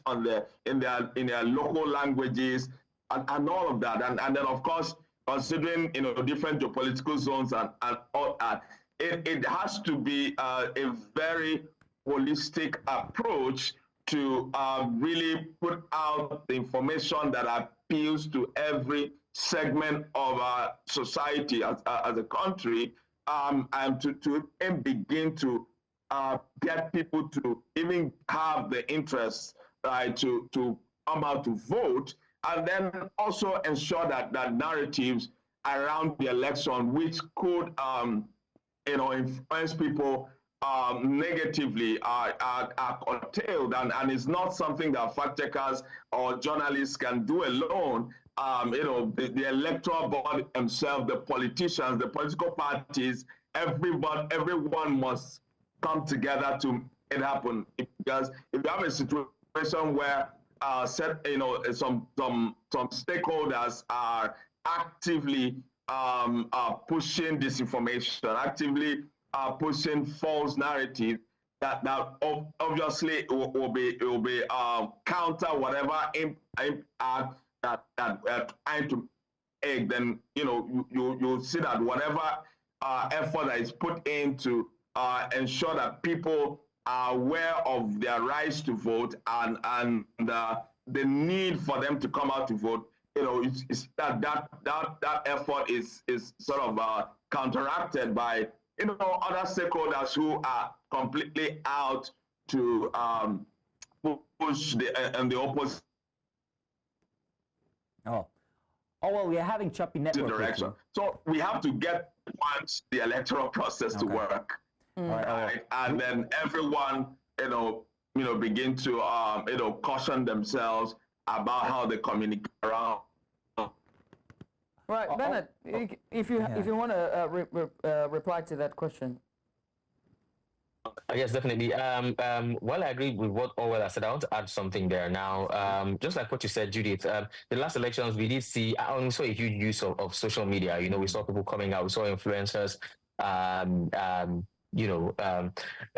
Speaker 11: in their local languages and all of that. And then of course, considering different geopolitical zones and all that, it has to be a very holistic approach to really put out the information that appeals to every segment of our society as a country, and to begin to get people to even have the interest, right, to come out to vote, and then also ensure that narratives around the election, which could influence people negatively, are curtailed, and it's not something that fact checkers or journalists can do alone. The electoral body themselves, the politicians, the political parties, everyone must come together to make it happen. Because if you have a situation where some stakeholders are actively pushing disinformation, actively pushing false narrative, that obviously will be counter whatever impact that we're trying to make. Then you'll see that whatever effort that is put into ensure that people are aware of their rights to vote and the need for them to come out to vote, it's that effort is sort of counteracted by other stakeholders who are completely out to push the opposite
Speaker 2: well, we are having choppy network
Speaker 11: direction. So we have to get the electoral process to work, right? And then everyone, begin to caution themselves about how they communicate around.
Speaker 1: Right, Bennett, if you want to reply to that question.
Speaker 12: Yes, definitely. Well, I agree with what Orwell has said. I want to add something there now. Just like what you said, Judith, the last elections, we did see, we saw a huge use of social media. We saw people coming out, we saw influencers,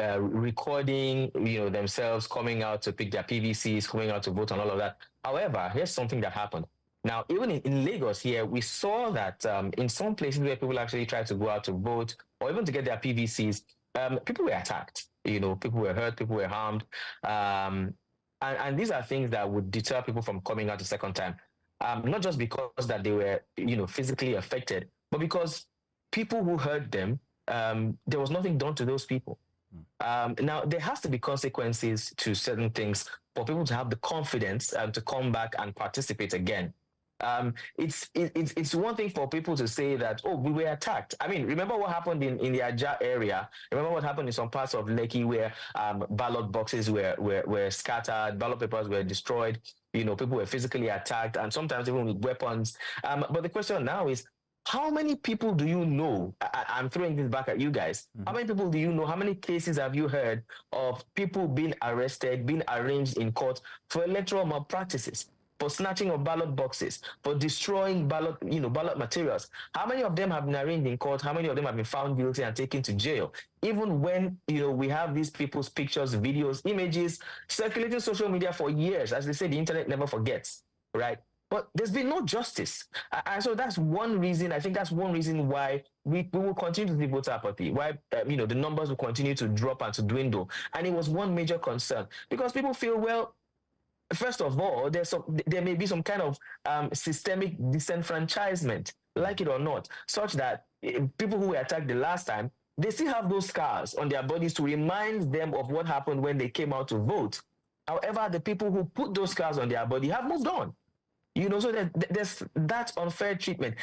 Speaker 12: recording, themselves coming out to pick their PVCs, coming out to vote and all of that. However, here's something that happened. Now, even in Lagos here, we saw that in some places where people actually tried to go out to vote or even to get their PVCs, people were attacked. People were hurt, people were harmed. And these are things that would deter people from coming out a second time. Not just because that they were, physically affected, but because people who heard them, there was nothing done to those people. Now, there has to be consequences to certain things for people to have the confidence to come back and participate again. It's one thing for people to say that, oh, we were attacked. I mean, remember what happened in the Ajayi area? Remember what happened in some parts of Lekki where ballot boxes were scattered, ballot papers were destroyed, people were physically attacked, and sometimes even with weapons. But the question now is, how many people do you know? I'm throwing this back at you guys. How many people do you know? How many cases have you heard of people being arrested, being arraigned in court for electoral malpractices, for snatching of ballot boxes, for destroying ballot materials? How many of them have been arraigned in court? How many of them have been found guilty and taken to jail? Even when, we have these people's pictures, videos, images circulating social media for years. As they say, the internet never forgets, right? But there's been no justice. And so that's one reason, I think that's one reason why we will continue to see voter apathy, why the numbers will continue to drop and to dwindle. And it was one major concern because people feel, well, first of all, there may be some kind of systemic disenfranchisement, like it or not, such that people who were attacked the last time, they still have those scars on their bodies to remind them of what happened when they came out to vote. However, the people who put those scars on their body have moved on. So there's that unfair treatment.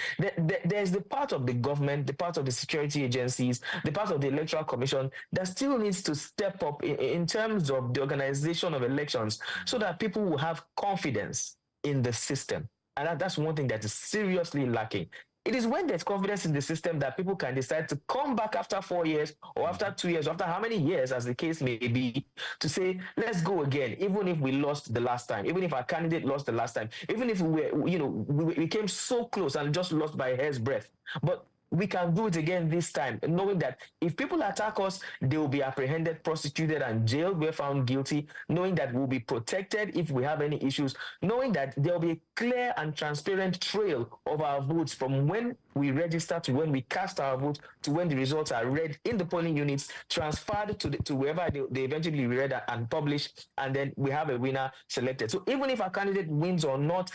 Speaker 12: There's the part of the government, the part of the security agencies, the part of the Electoral Commission that still needs to step up in terms of the organization of elections so that people will have confidence in the system. And that's one thing that is seriously lacking. It is when there's confidence in the system that people can decide to come back after 4 years or after 2 years, or after how many years as the case may be, to say, let's go again, even if we lost the last time, even if our candidate lost the last time, even if we came so close and just lost by a hair's breadth. But we can do it again this time, knowing that if people attack us, they will be apprehended, prosecuted, and jailed. We're found guilty, knowing that we'll be protected if we have any issues, knowing that there'll be a clear and transparent trail of our votes from when we register to when we cast our vote to when the results are read in the polling units, transferred to wherever they eventually read and published, and then we have a winner selected. So even if a candidate wins or not,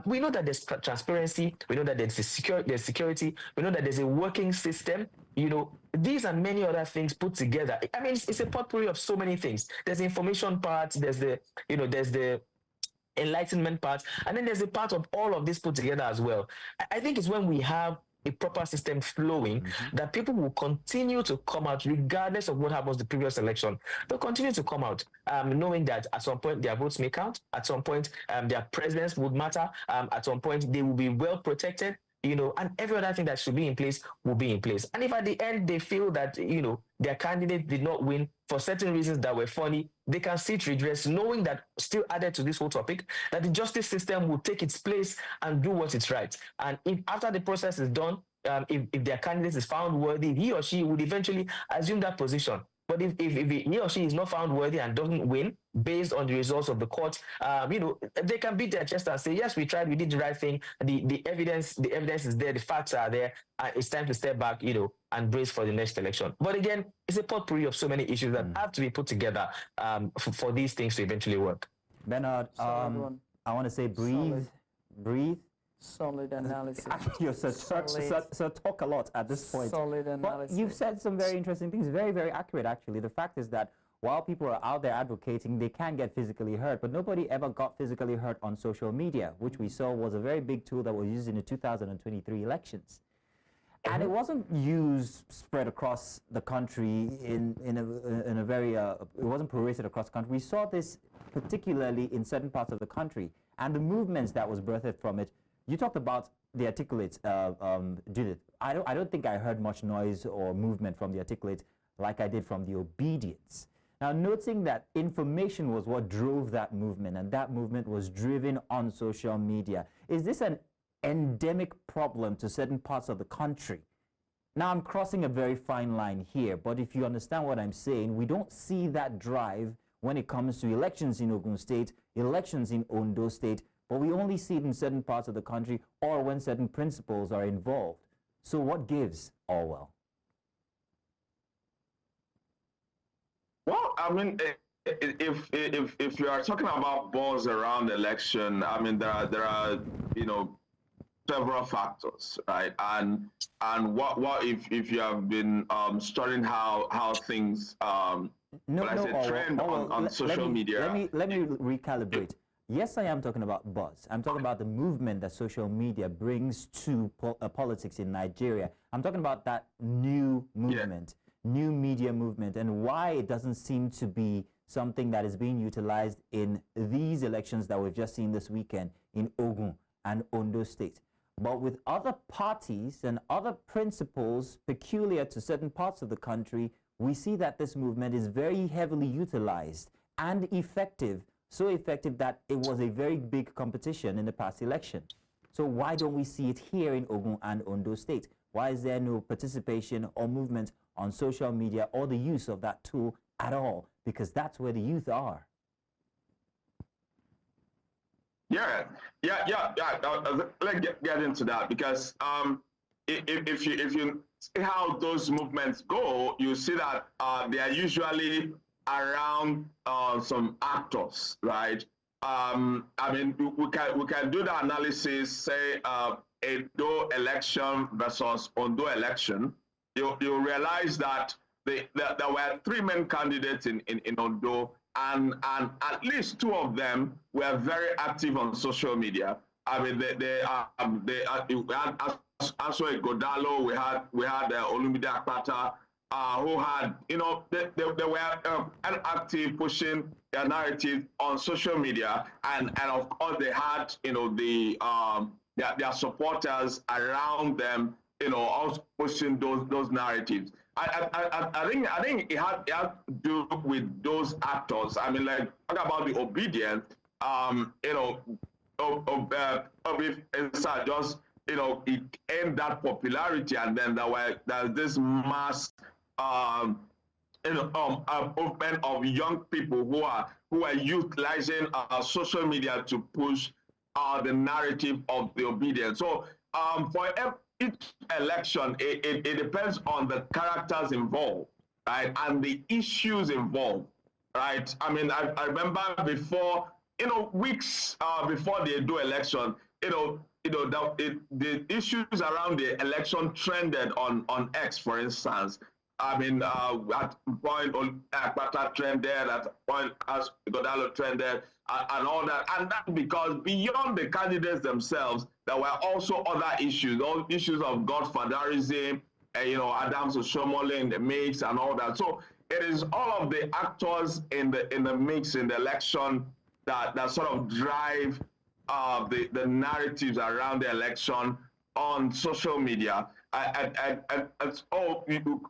Speaker 12: we know that there's transparency, we know that there's security, we know that there's a working system. You know, these and many other things put together. I mean, it's a potpourri of so many things. There's the information part, there's the enlightenment part, and then there's a part of all of this put together as well. I think it's when we have a proper system flowing that people will continue to come out regardless of what happens the previous election. They'll continue to come out knowing that at some point their votes may count, at some point their presence would matter, at some point they will be well protected, you know, and every other thing that should be in place will be in place. And if at the end they feel that, you know, their candidate did not win for certain reasons that were funny, they can seek redress, knowing that, still added to this whole topic, that the justice system will take its place and do what is right. And if after the process is done, if their candidate is found worthy, he or she would eventually assume that position. But if he or she is not found worthy and doesn't win based on the results of the court, you know, they can beat their chest and say, yes, we tried, we did the right thing. The evidence is there, the facts are there, and it's time to step back, you know, and brace for the next election. But again, it's a potpourri of so many issues that have to be put together for these things to eventually work.
Speaker 2: Bernard, I want to say breathe.
Speaker 1: Solid analysis.
Speaker 2: You're so talk a lot at this point.
Speaker 1: Solid analysis.
Speaker 2: But you've said some very interesting things, very, very accurate actually. The fact is that while people are out there advocating, they can get physically hurt, but nobody ever got physically hurt on social media, which we saw was a very big tool that was used in the 2023 elections. And it wasn't spread across the country in a very, it wasn't paraded across the country. We saw this particularly in certain parts of the country, and the movements that was birthed from it. You talked about the articulates, Judith. I don't think I heard much noise or movement from the articulates like I did from the obedience. Now, noting that information was what drove that movement, and that movement was driven on social media, is this an endemic problem to certain parts of the country? Now, I'm crossing a very fine line here, but if you understand what I'm saying, we don't see that drive when it comes to elections in Ogun State, elections in Ondo State, but we only see it in certain parts of the country or when certain principles are involved. So what gives, Orwell?
Speaker 11: Well, I mean, if you are talking about buzz around the election, I mean, there are you know, several factors, right? And what if you have been studying how things trend on social media?
Speaker 2: Let me recalibrate. Yes, I am talking about buzz. I'm talking about the movement that social media brings to politics in Nigeria. I'm talking about that new movement, new media movement, and why it doesn't seem to be something that is being utilized in these elections that we've just seen this weekend in Ogun and Ondo State. But with other parties and other principles peculiar to certain parts of the country, we see that this movement is very heavily utilized and effective. So effective that it was a very big competition in the past election. So why don't we see it here in Ogun and Ondo State? Why is there no participation or movement on social media or the use of that tool at all? Because that's where the youth are.
Speaker 11: Let's get into that, because if you see how those movements go, you see that they are usually around some actors, right? I mean, we can do the analysis, say Edo election versus Ondo election. You realize that there were 3 main candidates in Ondo, and at least 2 of them were very active on social media. I mean, we had Aswe Godalo, we had Olumide Akpata, who had, you know, they were active pushing their narrative on social media, and of course they had, you know, their supporters around them, you know, also pushing those narratives. I think it had to do with those actors. I mean, like, talk about the obedience, you know, just, you know, it gained that popularity, and then there's this mass movement of young people who are utilizing social media to push the narrative of the obedience. So each election, it depends on the characters involved, right, and the issues involved, right. I mean, I remember before, weeks before they do election, the issues around the election trended on X, for instance. I mean, at point Akpata trended, at point as Godalo trended, and all that. And that's because beyond the candidates themselves, there were also other issues, all issues of godfatherism, Adams Oshomole in the mix and all that. So it is all of the actors in the mix in the election that sort of drive the narratives around the election on social media. You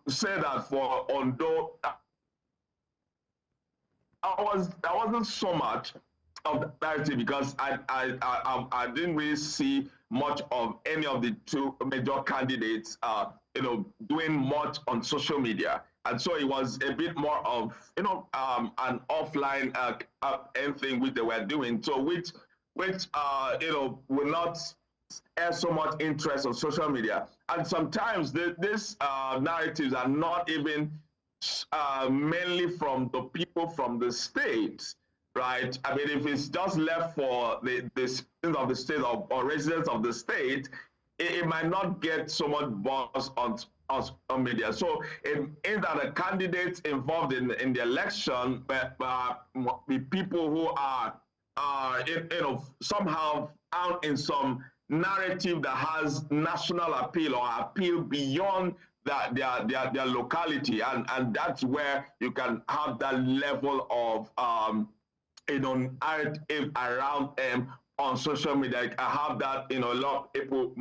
Speaker 11: say that for Ondo, there wasn't so much of the narrative because I didn't really see much of any of the two major candidates, doing much on social media. And so it was a bit more of, an offline thing which they were doing. So which will not air so much interest on social media. And sometimes these narratives are not even mainly from the people from the states, right? I mean, if it's just left for the citizens of the state or residents of the state, it might not get so much buzz on media. So it means that the candidates involved in the election, the people who are somehow out in some narrative that has national appeal or appeal beyond their locality, and that's where you can have that level of narrative around them on social media. You can have that, a lot of people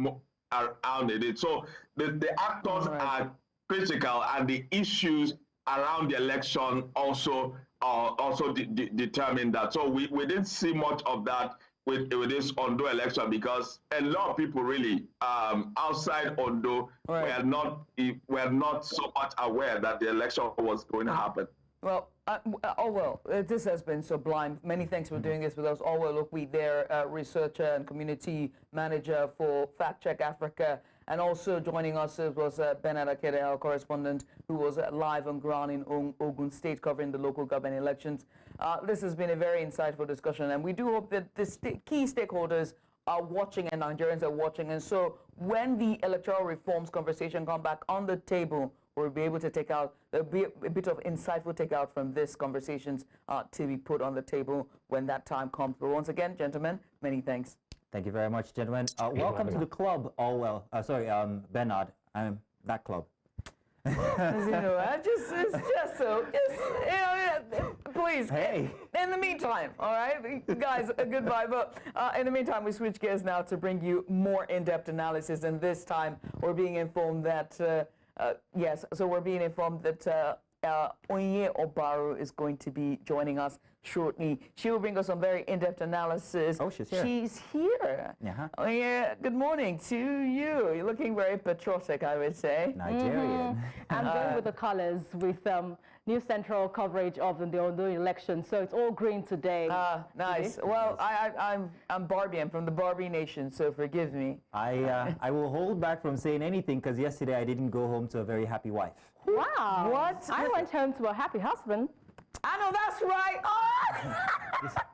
Speaker 11: around it. So the actors are critical, and the issues around the election also determine that. So we didn't see much of that with this Ondo election because a lot of people really outside Ondo were not so much aware that the election was going to happen.
Speaker 1: Well, this has been sublime. Many thanks for doing this with us. Orwell Okwi, their researcher and community manager for Fact Check Africa. And also joining us was Bernard Akure, our correspondent, who was live on ground in Ogun State covering the local government elections. This has been a very insightful discussion, and we do hope that the key stakeholders are watching and Nigerians are watching. And so when the electoral reforms conversation come back on the table, we'll be able to there'll be a bit of insightful takeout from these conversations to be put on the table when that time comes. But once again, gentlemen, many thanks.
Speaker 2: Thank you very much, gentlemen. Welcome to the club, Bernard. I'm that club.
Speaker 1: Please. Hey. In the meantime, all right, guys, goodbye. But in the meantime, we switch gears now to bring you more in-depth analysis. And this time, we're being informed that, we're being informed that Onye Obaru is going to be joining us shortly. She will bring us some very in-depth analysis.
Speaker 2: Oh, she's here.
Speaker 1: She's here. Onye, good morning to you. You're looking very patriotic, I would say.
Speaker 2: Nigerian.
Speaker 13: I'm going with the colors with New Central coverage of the Ondo election. So it's all green today.
Speaker 1: Nice. Well, I'm Barbie. I'm from the Barbie Nation, so forgive me.
Speaker 2: I will hold back from saying anything because yesterday I didn't go home to a very happy wife.
Speaker 13: Wow.
Speaker 1: What?
Speaker 13: I went home to a happy husband.
Speaker 1: I know, that's right.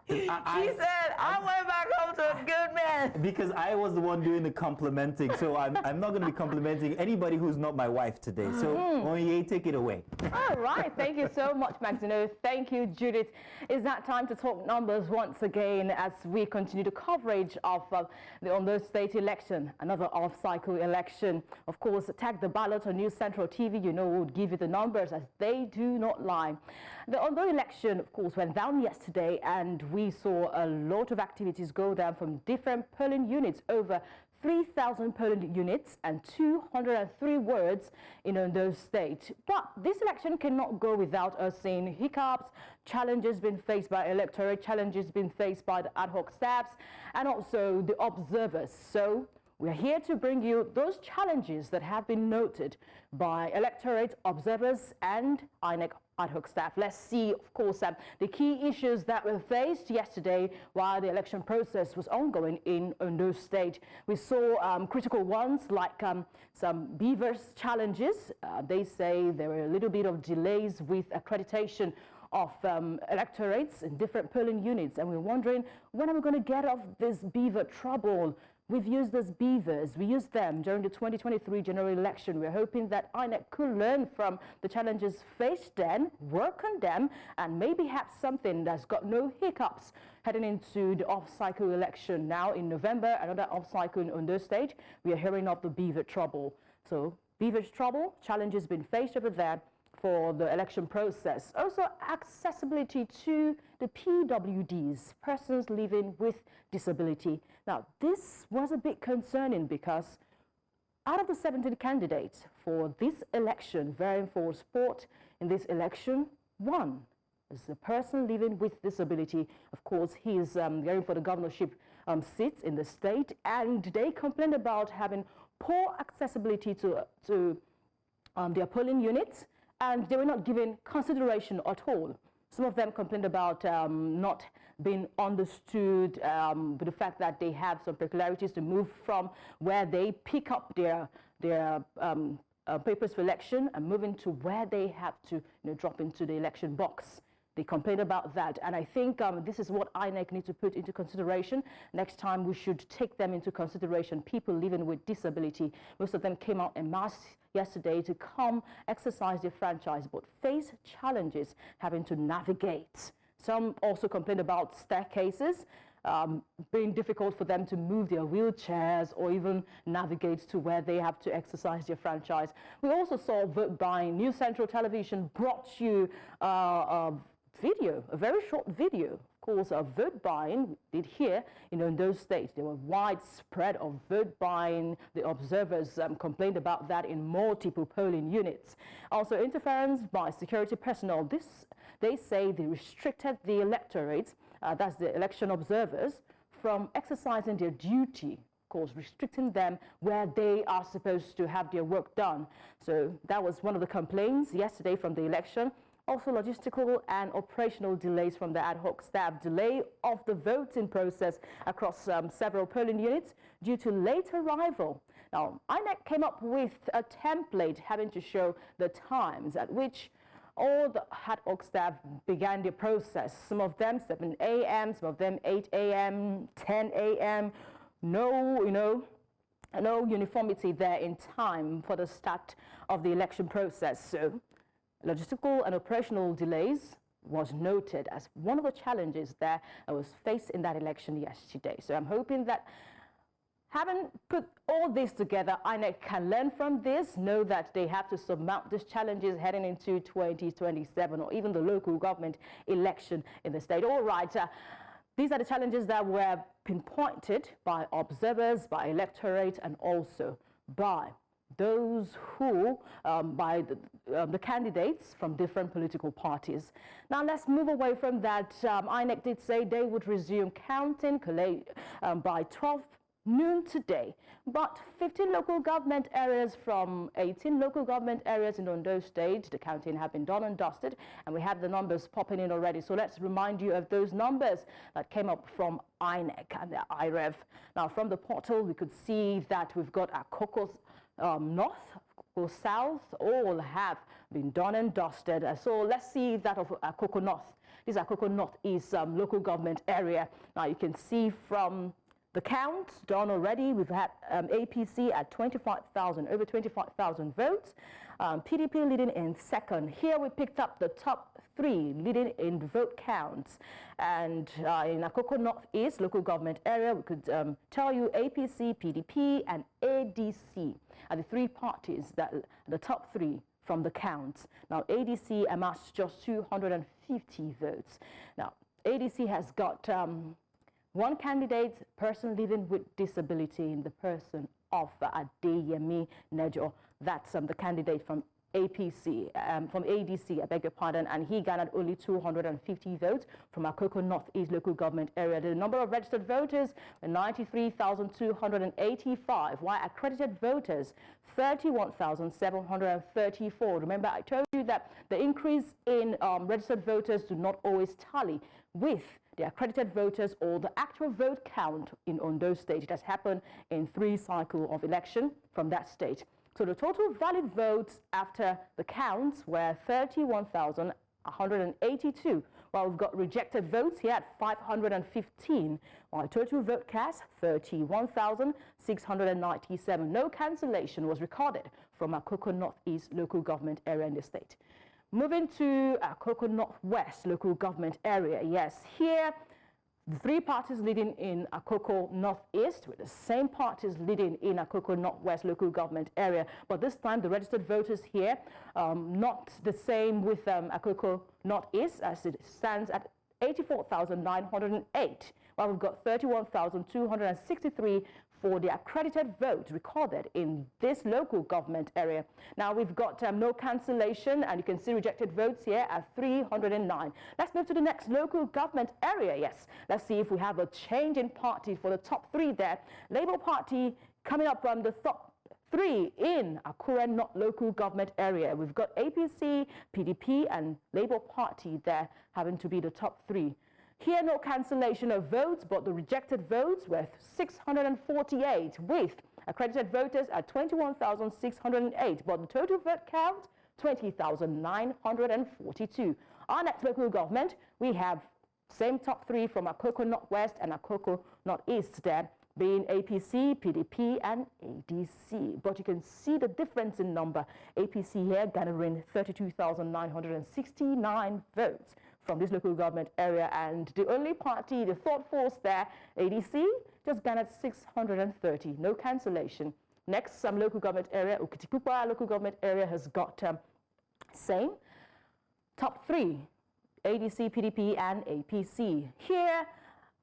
Speaker 1: She said, I went back home to a good man.
Speaker 2: Because I was the one doing the complimenting, so I'm not going to be complimenting anybody who's not my wife today. So, Onye, take it away.
Speaker 13: All right. Thank you so much, Mazino. Thank you, Judith. It's that time to talk numbers once again as we continue the coverage of the Ondo State election, another off-cycle election. Of course, tag the ballot on News Central TV. We'll give you the numbers as they do not lie. The Ondo election, of course, went down yesterday, and we saw a lot of activities go down from different polling units, over 3,000 polling units and 203 wards in Ondo State. But this election cannot go without us seeing hiccups, challenges being faced by electorate, challenges being faced by the ad hoc staffs, and also the observers. So we're here to bring you those challenges that have been noted by electorate, observers, and INEC ad hoc staff. Let's see, of course, the key issues that were faced yesterday while the election process was ongoing in Ondo State. We saw critical ones like some beavers challenges. They say there were a little bit of delays with accreditation of electorates in different polling units, and we're wondering, when are we going to get off this beaver trouble? We've used those beavers. We used them during the 2023 general election. We're hoping that INEC could learn from the challenges faced then, work on them, and maybe have something that's got no hiccups heading into the off-cycle election. Now in November, another off-cycle in Ondo State, we are hearing of the beaver trouble. So beaver's trouble, challenges been faced over there for the election process. Also, accessibility to the PWDs, persons living with disability. Now, this was a bit concerning because out of the 17 candidates for this election, vying for support in this election, one is a person living with disability. Of course, he is going for the governorship seat in the state, and they complained about having poor accessibility to their polling units, and they were not given consideration at all. Some of them complained about not being understood, with the fact that they have some peculiarities to move from where they pick up their papers for election and moving to where they have to drop into the election box. They complained about that, and I think this is what INEC needs to put into consideration. Next time we should take them into consideration, people living with disability. Most of them came out en masse yesterday to come exercise their franchise, but face challenges having to navigate. Some also complained about staircases, being difficult for them to move their wheelchairs or even navigate to where they have to exercise their franchise. We also saw vote buying. News Central Television brought you a very short video. Of course, vote buying did here in Ondo State. There were widespread of vote buying. The observers complained about that in multiple polling units. Also, interference by security personnel. They say they restricted the electorate, that's the election observers, from exercising their duty. Of course, restricting them where they are supposed to have their work done. So that was one of the complaints yesterday from the election. Also, logistical and operational delays from the ad hoc staff. Delay of the voting process across several polling units due to late arrival. Now, INEC came up with a template having to show the times at which all the ad hoc staff began their process. Some of them 7 a.m., some of them 8 a.m., 10 a.m. No uniformity there in time for the start of the election process. So, logistical and operational delays was noted as one of the challenges that was faced in that election yesterday. So I'm hoping that, having put all this together, INEC can learn from this, know that they have to surmount these challenges heading into 2027 or even the local government election in the state. All right, these are the challenges that were pinpointed by observers, by electorate, and also by those who, by the candidates from different political parties. Now let's move away from that. INEC did say they would resume counting by 12 noon today, but 15 local government areas from 18 local government areas in Ondo State, the counting have been done and dusted, and we have the numbers popping in already. So let's remind you of those numbers that came up from INEC and the IREV. Now from the portal, we could see that we've got Akure North, Akure South, all have been done and dusted. So let's see that of Akure North. This Akure North is local government area. Now you can see from the count done already, we've had APC at 25,000, over 25,000 votes. PDP leading in second. Here we picked up the top 3 leading in the vote counts. And in Akure North East local government area, we could tell you APC, PDP, and ADC are the 3 parties that the top 3 from the counts. Now ADC amassed just 250 votes. Now ADC has got one candidate, person living with disability, in the person of Adeyemi Nejo. That's the candidate from APC, from ADC, I beg your pardon, and he garnered only 250 votes from Akoko Northeast local government area. The number of registered voters were 93,285, while accredited voters 31,734. Remember, I told you that the increase in registered voters do not always tally with the accredited voters or the actual vote count in Ondo State. It has happened in 3 cycles of election from that state. So the total valid votes after the counts were 31,182, while we've got rejected votes here at 515, while total vote cast 31,697. No cancellation was recorded from Akoko Northeast local government area in the state. Moving to Akoko Northwest local government area, yes, here the 3 parties leading in Akoko Northeast with the same parties leading in Akoko Northwest local government area, but this time the registered voters here not the same with Akoko Northeast, as it stands at 84,908, while we've got 31,263 for the accredited vote recorded in this local government area. Now we've got no cancellation, and you can see rejected votes here at 309. Let's move to the next local government area. Yes, let's see if we have a change in party for the top 3 there. Labour Party coming up from the top 3 in Akure North local government area. We've got APC, PDP, and Labour Party there having to be the top 3. Here, no cancellation of votes, but the rejected votes were 648, with accredited voters at 21,608, but the total vote count, 20,942. Our next local government, we have same top 3 from Akoko Northwest and Akoko Northeast there, being APC, PDP, and ADC. But you can see the difference in number. APC here gathering 32,969 votes from this local government area, and the only party, the third force there, ADC, just garnered 630, no cancellation. Next, some local government area, Okitipupa local government area has got same top 3, ADC, PDP, and APC. Here,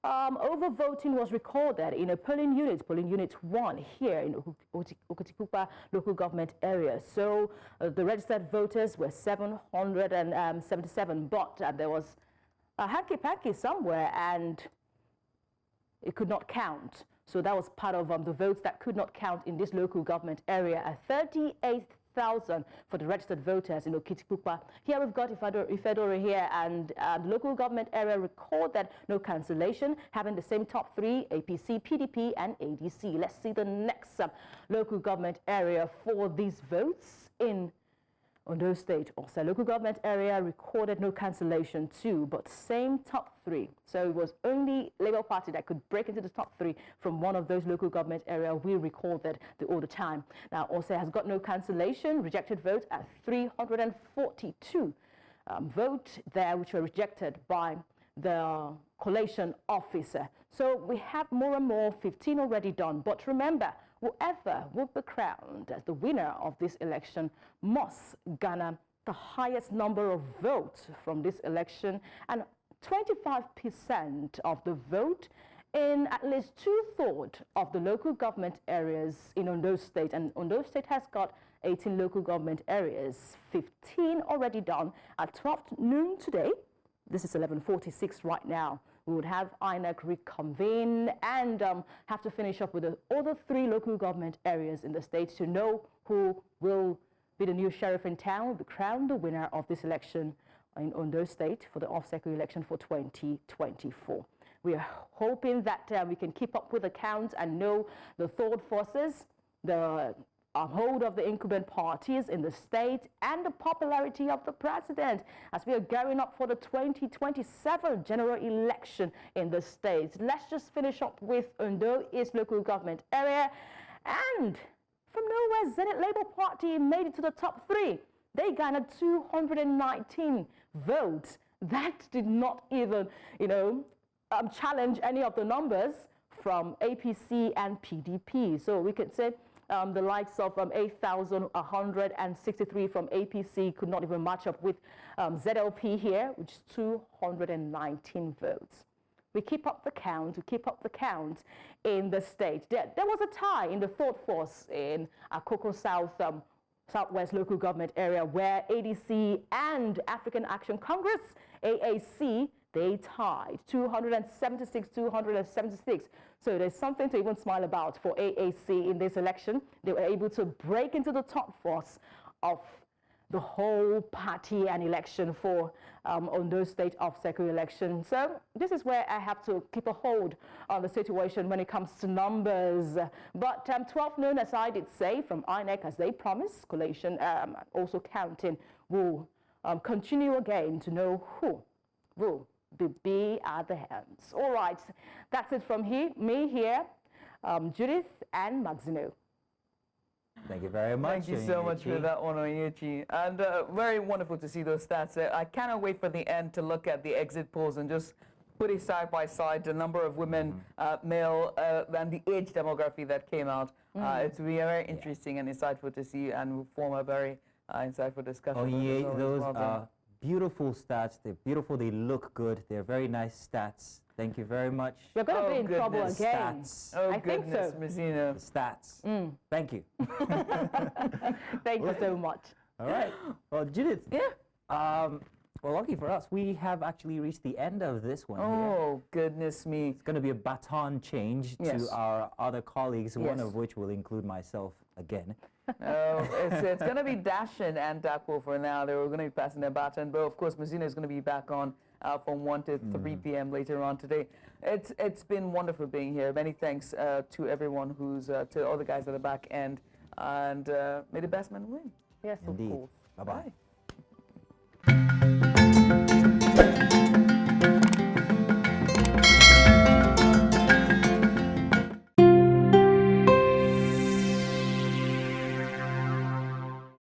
Speaker 13: overvoting was recorded in a polling unit 1 here in Okitipupa local government area. So the registered voters were 777, but there was a hanky-panky somewhere and it could not count. So that was part of the votes that could not count in this local government area at 38,000 for the registered voters in Okitipupa. Here we've got Ifedore here, and the local government area recorded no cancellation, having the same top 3, APC, PDP, and ADC. Let's see the next local government area for these votes in Ondo State. Also, local government area recorded no cancellation too, but same top 3. So it was only Labour Party that could break into the top 3 from one of those local government area we recorded all the time. Now, also has got no cancellation, rejected votes at 342 vote there, which were rejected by the collation officer. So we have more and more, 15 already done. But remember, whoever will be crowned as the winner of this election must garner the highest number of votes from this election, and 25% of the vote in at least 2/3 of the local government areas in Ondo State. And Ondo State has got 18 local government areas, 15 already done at 12 noon today. This is 11:46 right now. We would have INEC reconvene and have to finish up with the other 3 local government areas in the state to know who will be the new sheriff in town, will be crowned the winner of this election in Ondo State for the off-cycle election for 2024. We are hoping that we can keep up with the count and know the third forces, the hold of the incumbent parties in the state, and the popularity of the president as we are gearing up for the 2027 general election in the state. Let's just finish up with Ondo East local government area, and from nowhere, Zenith Labour Party made it to the top 3. They garnered 219 votes. That did not even, challenge any of the numbers from APC and PDP. So we could say the likes of 8,163 from APC could not even match up with ZLP here, which is 219 votes. We keep up the count, in the state. There was a tie in the third force in Akoko South Southwest Local Government area, where ADC and African Action Congress, AAC, they tied 276-276. So there's something to even smile about for AAC in this election. They were able to break into the top force of the whole party and election for Ondo State off-cycle election. So this is where I have to keep a hold on the situation when it comes to numbers. But 12 noon, as I did say, from INEC, as they promised, collation also counting will continue again to know who will be at the hands. All right, that's it from me here, Judith and Mazino.
Speaker 2: Thank you very much.
Speaker 1: Thank you so much for that one, Onyechi. And very wonderful to see those stats. I cannot wait for the end to look at the exit polls and just put it side by side, the number of women, male, and the age demography that came out. It's very interesting and insightful to see, and will form a very insightful discussion.
Speaker 2: Oh, yeah, those are beautiful stats. They're beautiful. They look good. They're very nice stats. Thank you very much.
Speaker 13: You're going to be in trouble again.
Speaker 2: Stats.
Speaker 1: Oh,
Speaker 13: I think so.
Speaker 1: Mazino.
Speaker 2: Stats. Thank you.
Speaker 13: Thank you so much.
Speaker 2: All right. Well, Judith.
Speaker 1: Yeah.
Speaker 2: Well, lucky for us, we have actually reached the end of this one.
Speaker 1: Oh, goodness me.
Speaker 2: It's going to be a baton change to our other colleagues, one of which will include myself again.
Speaker 1: Oh, it's going to be Dashin and Dakwo for now. They were going to be passing their baton, but of course, Mazino is going to be back on from 1 to 3 p.m. later on today. It's been wonderful being here. Many thanks to everyone who's, to all the guys at the back end, and may the best man win.
Speaker 13: Yes,
Speaker 2: Indeed.
Speaker 13: of course.
Speaker 2: Bye-bye.